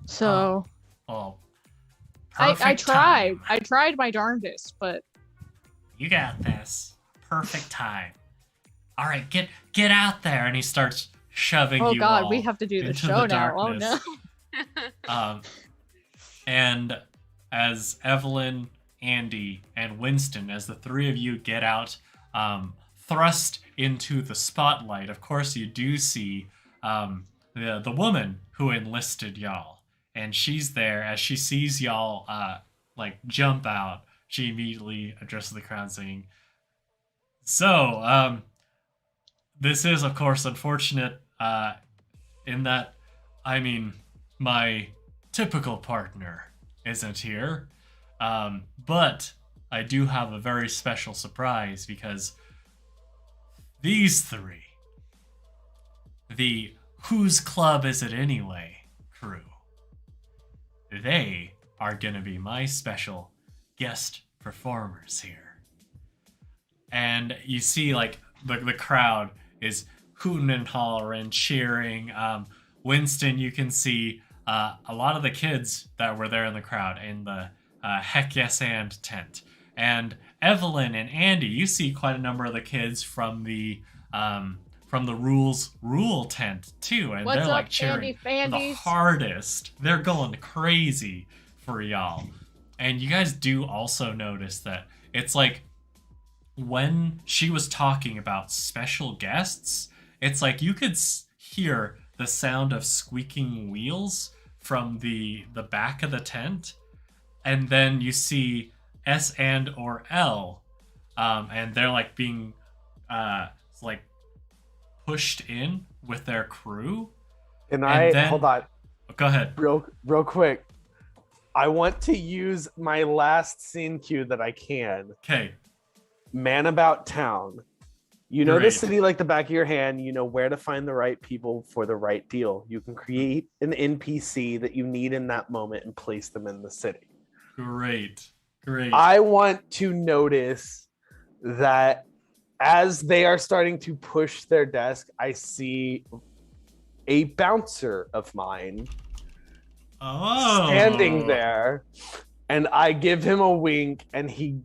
So Oh, I tried. time. I tried my darndest, but You got this. Perfect time. All right, get out there. And he starts shoving oh you god, all we have to do the into show the now. Oh darkness. no. And as Evelyn, Andie, and Winston, as the three of you get out, thrust into the spotlight, of course you do see the woman who enlisted y'all. And she's there. As she sees y'all like jump out, she immediately addresses the crowd saying, So, this is, of course, unfortunate in that, I mean, my typical partner isn't here. But I do have a very special surprise because these three, the Whose Club Is It Anyway crew, they are going to be my special guest performers here. And you see, like, the crowd is hooting and hollering, cheering. Winston, you can see a lot of the kids that were there in the crowd in the Heck Yes And tent. And Evelyn and Andie, you see quite a number of the kids from the Rule tent too, and What's they're like up, cheering Andy the Fandies? hardest. They're going crazy for y'all. And you guys do also notice that it's like when she was talking about special guests, it's like you could hear the sound of squeaking wheels from the back of the tent, and then you see S and or L, and they're like being like pushed in with their crew. Can And I then- hold on Go ahead. real quick? I want to use my last scene cue that I can. Okay. Man about town. You know the Great. city like the back of your hand. You know where to find the right people for the right deal. You can create an NPC that you need in that moment and place them in the city. Great. Great. I want to notice that as they are starting to push their desk, I see a bouncer of mine standing there, and I give him a wink, and he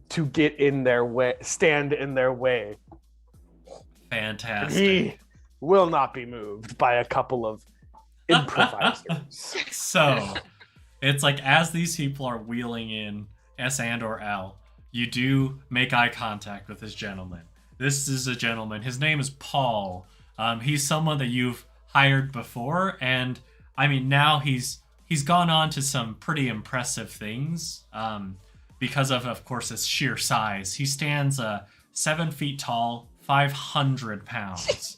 to get in their way, stand in their way. Fantastic. He will not be moved by a couple of improvisers. So, it's like as these people are wheeling in S and or L, you do make eye contact with this gentleman. This is a gentleman. His name is Paul. He's someone that you've hired before, and I mean now he's gone on to some pretty impressive things because of course, his sheer size. He stands 7 feet tall, 500 pounds.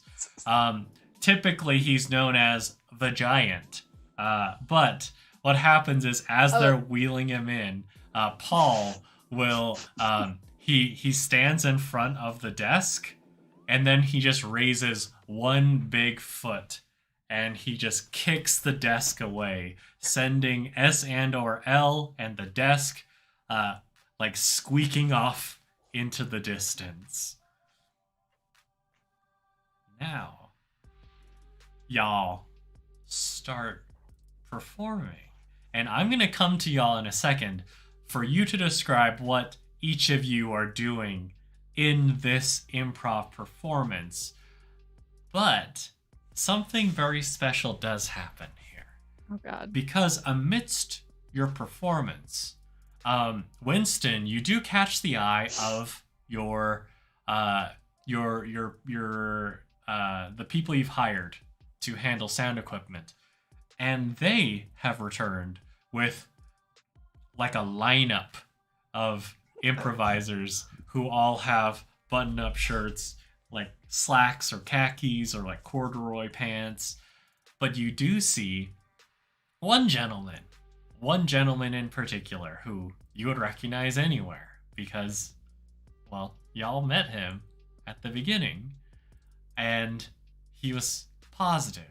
Typically, he's known as the Giant. But what happens is as they're wheeling him in, Paul will he stands in front of the desk, and then he just raises one big foot and he just kicks the desk away, sending S and or L and the desk like squeaking off into the distance. Now, y'all start performing. And I'm going to come to y'all in a second for you to describe what each of you are doing in this improv performance. But something very special does happen here. Oh god. Because amidst your performance, Winston, you do catch the eye of the people you've hired to handle sound equipment, and they have returned with like a lineup of improvisers who all have button-up shirts, like slacks or khakis or like corduroy pants. But you do see one gentleman in particular who you would recognize anywhere because, well, y'all met him at the beginning and he was positive.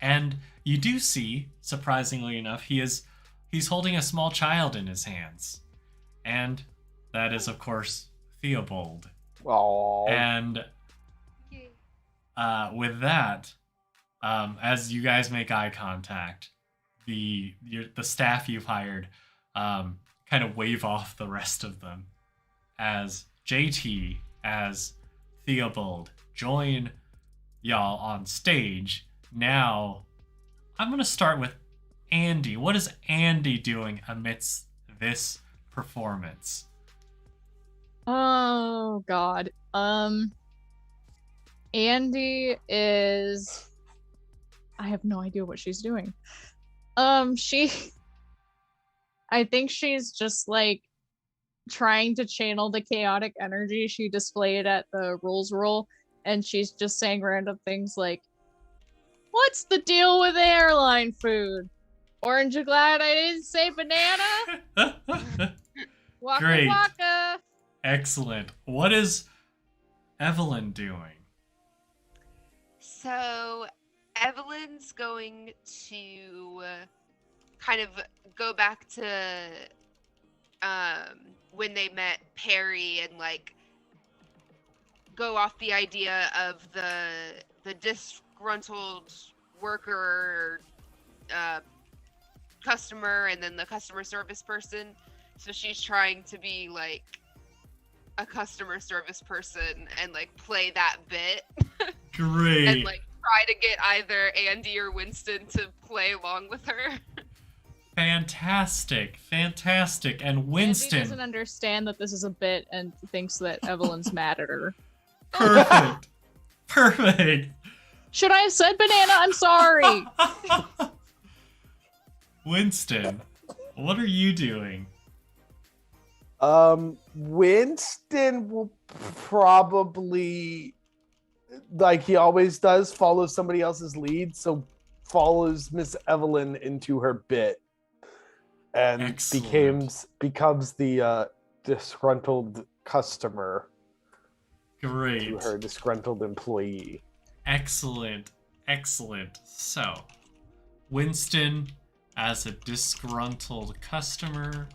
And you do see, surprisingly enough, he's holding a small child in his hands. And that is, of course, Theobald. Oh. And with that, as you guys make eye contact, the staff you've hired kind of wave off the rest of them as JT, as Theobald join y'all on stage. Now, I'm going to start with Andie. What is Andie doing amidst this performance? Oh God. Andie is, I have no idea what she's doing. I think she's just like trying to channel the chaotic energy she displayed at the rules roll, and she's just saying random things like, "What's the deal with airline food? Orange, you glad I didn't say banana? Waka Great. waka." Excellent. What is Evelyn doing? So Evelyn's going to kind of go back to when they met Perry and like go off the idea of the disgruntled worker customer and then the customer service person. So she's trying to be like a customer service person and like play that bit. Great. And like try to get either Andie or Winston to play along with her. Fantastic. And Andie Winston. doesn't understand that this is a bit and thinks that Evelyn's mad at her. Perfect. Should I have said banana? I'm sorry. Winston, what are you doing? Winston will probably, like he always does, follow somebody else's lead. So follows Miss Evelyn into her bit and Excellent. becomes the disgruntled customer Great. to her disgruntled employee. Excellent. So, Winston as a disgruntled customer,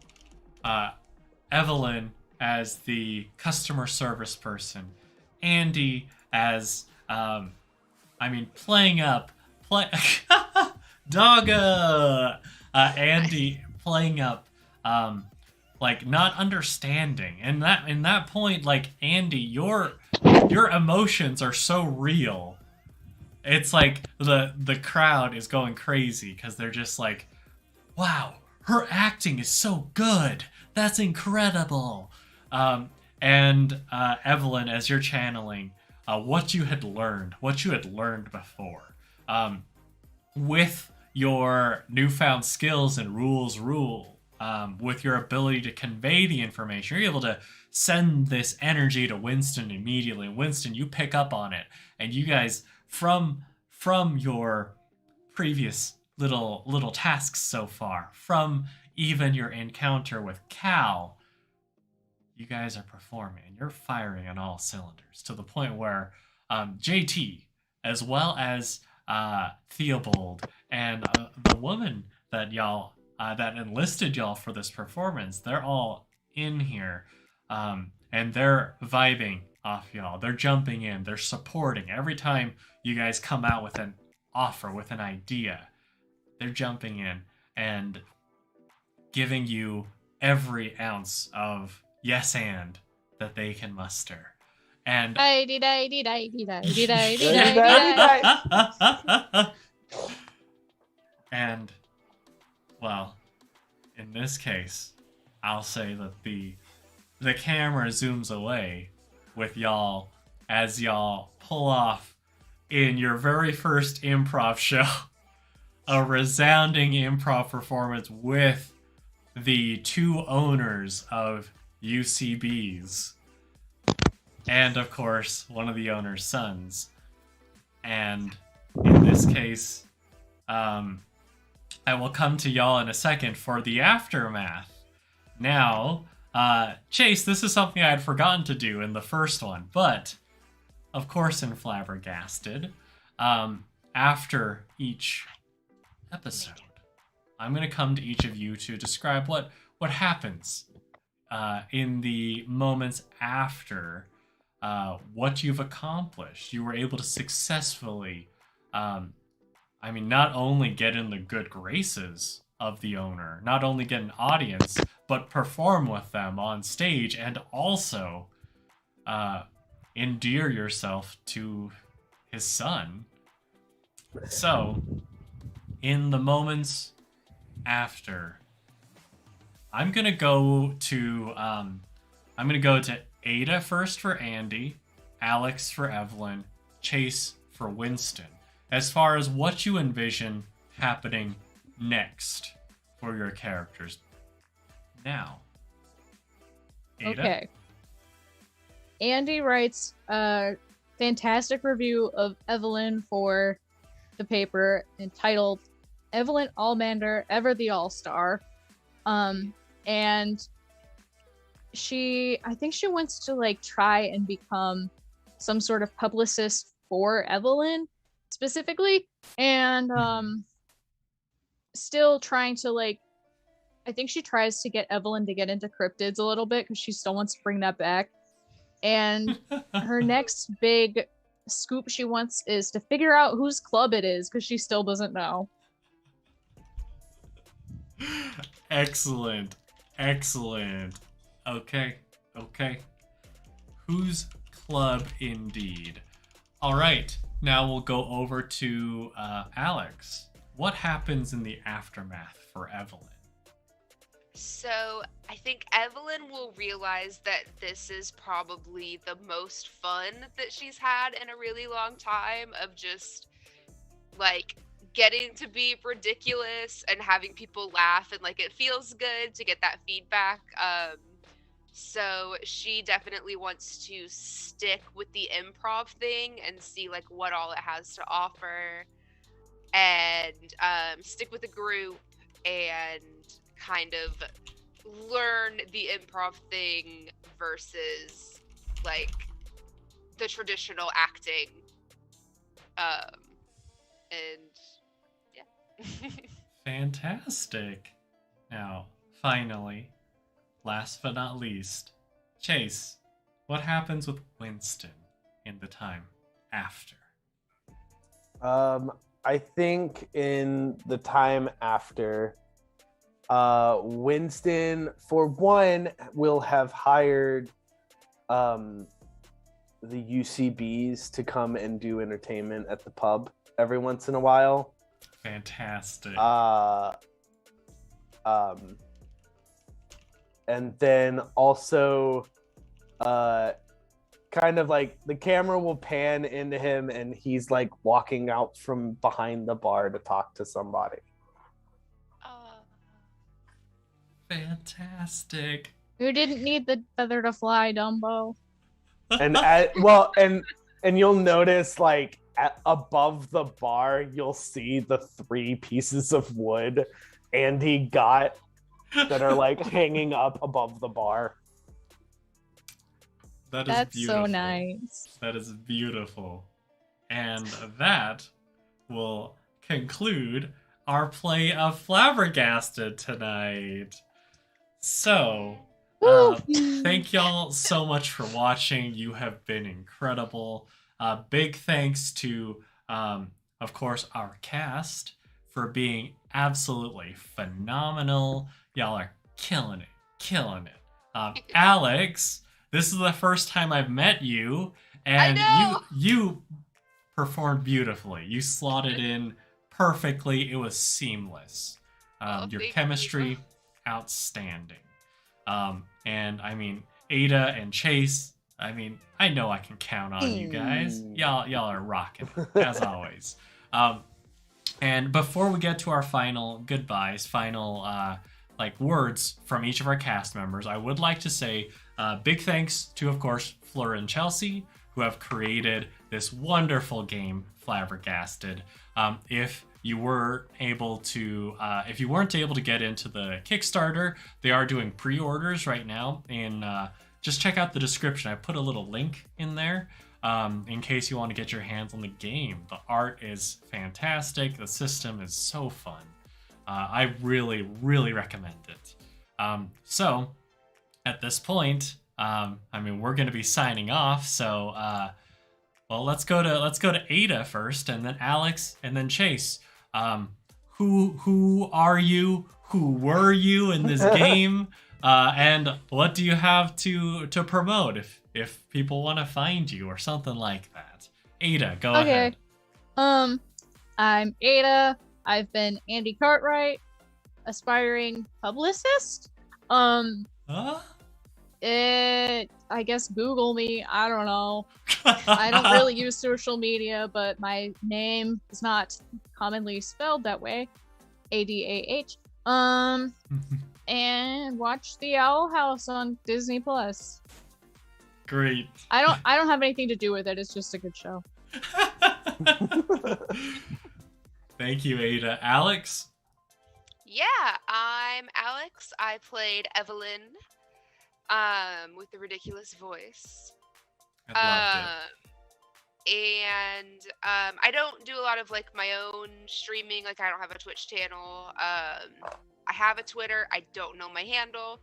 Evelyn as the customer service person, Andie as, playing up, Dogga! Andie playing up, like not understanding, and in that point, like Andie, your emotions are so real. It's like the crowd is going crazy because they're just like, wow, her acting is so good. That's incredible. And Evelyn, as you're channeling what you had learned before, with your newfound skills and rules with your ability to convey the information, you're able to send this energy to Winston immediately. And Winston, you pick up on it, and you guys, from your previous little tasks so far, from even your encounter with Cal, you guys are performing and you're firing on all cylinders to the point where JT, as well as Theobald and the woman that y'all that enlisted y'all for this performance, they're all in here, and they're vibing off y'all. They're jumping in. They're supporting every time you guys come out with an offer, with an idea. They're jumping in and giving you every ounce of yes and that they can muster. And and well, in this case, I'll say that the camera zooms away with y'all as y'all pull off in your very first improv show a resounding improv performance with the two owners of UCBs, and of course, one of the owner's sons. And in this case, I will come to y'all in a second for the aftermath. Now, Chase, this is something I had forgotten to do in the first one, but of course in Flabbergasted, after each episode, I'm going to come to each of you to describe what happens in the moments after what you've accomplished. You were able to successfully, not only get in the good graces of the owner, not only get an audience, but perform with them on stage, and also endear yourself to his son. So, in the moments after, I'm gonna go to Adah first for Andie, Alex for Evelyn, Chase for Winston, as far as what you envision happening next for your characters. Now, Adah? Okay. Andie writes a fantastic review of Evelyn for the paper entitled Evelyn Allmander, Ever the All-Star. And I think she wants to try and become some sort of publicist for Evelyn specifically. And still trying to I think she tries to get Evelyn to get into cryptids a little bit because she still wants to bring that back. And her next big scoop she wants is to figure out whose club it is because she still doesn't know. Excellent. Okay. Whose club indeed. All right. Now we'll go over to Alex. What happens in the aftermath for Evelyn? So I think Evelyn will realize that this is probably the most fun that she's had in a really long time, of just getting to be ridiculous and having people laugh, and it feels good to get that feedback. So she definitely wants to stick with the improv thing and see what all it has to offer, and stick with the group and kind of learn the improv thing versus the traditional acting. And yeah. Fantastic. Now, finally, last but not least, Chase, what happens with Winston in the time after? I think in the time after, Winston, for one, will have hired the UCBs to come and do entertainment at the pub every once in a while. Fantastic. And then also, kind of the camera will pan into him and he's walking out from behind the bar to talk to somebody. Fantastic. You didn't need the feather to fly, Dumbo. And and you'll notice above the bar, you'll see the 3 pieces of wood Andie got that are hanging up above the bar. That's beautiful. So nice. That is beautiful. And that will conclude our play of Flabbergasted tonight. So, thank y'all so much for watching. You have been incredible. Big thanks to, of course, our cast for being absolutely phenomenal. Y'all are killing it. Alex, this is the first time I've met you, and you performed beautifully. You slotted in perfectly. It was seamless. Your chemistry, outstanding. And Adah and Chase, I know I can count on you guys. Y'all are rocking, as always. And before we get to our final goodbyes, final like words from each of our cast members, I would like to say big thanks to, of course, Fleur and Chelsea, who have created this wonderful game, Flabbergasted. If you weren't able to get into the Kickstarter, they are doing pre-orders right now. And just check out the description. I put a little link in there in case you want to get your hands on the game. The art is fantastic. The system is so fun. I really, really recommend it. So at this point, we're going to be signing off. So, well, let's go to Adah first, and then Alex, and then Chase. Who are you? Who were you in this game? And what do you have to promote if people want to find you or something like that? Adah, go ahead. I'm Adah. I've been Andie Cartwright, aspiring publicist. Huh? I gush Google me. I don't know. I don't really use social media, but my name is not commonly spelled that way. Adah. And watch The Owl House on Disney Plus. Great. I don't have anything to do with it. It's just a good show. Thank you, Adah. Alex? Yeah, I'm Alex. I played Evelyn with the ridiculous voice. I loved it. And I don't do a lot of like my own streaming. Like I don't have a Twitch channel. I have a Twitter. I don't know my handle.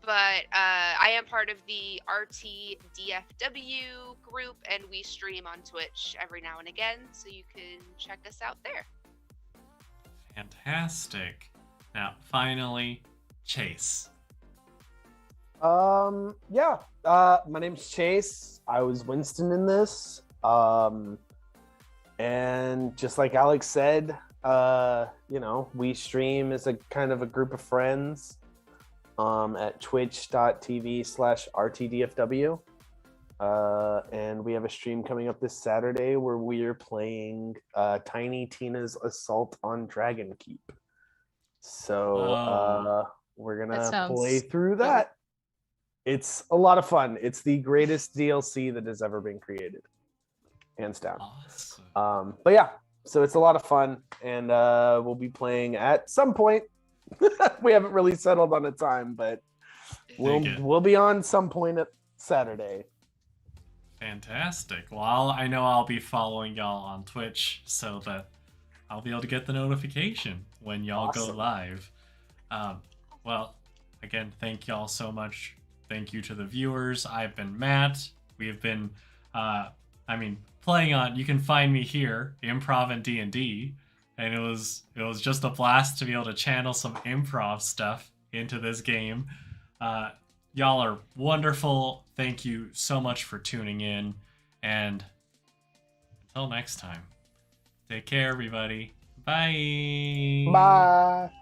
But I am part of the RTDFW group, and we stream on Twitch every now and again, so you can check us out there. Fantastic. Now, finally, Chase. My name's Chase. I was Winston in this. And just like Alex said, we stream as a kind of a group of friends at twitch.tv/RTDFW. And we have a stream coming up this Saturday where we are playing Tiny Tina's Assault on Dragon Keep. So we're going to play through that. It's a lot of fun. It's the greatest DLC that has ever been created. Hands down. Awesome. But yeah, so it's a lot of fun, and we'll be playing at some point. We haven't really settled on a time, but we'll be on some point at Saturday. Fantastic. Well, I know I'll be following y'all on Twitch so that I'll be able to get the notification when y'all go live. Well, again, thank y'all so much. Thank you to the viewers. I've been Matt. We have been, playing on. You can find me here, Improv and D&D, and it was just a blast to be able to channel some improv stuff into this game. Y'all are wonderful. Thank you so much for tuning in, and until next time, take care, everybody. Bye. Bye.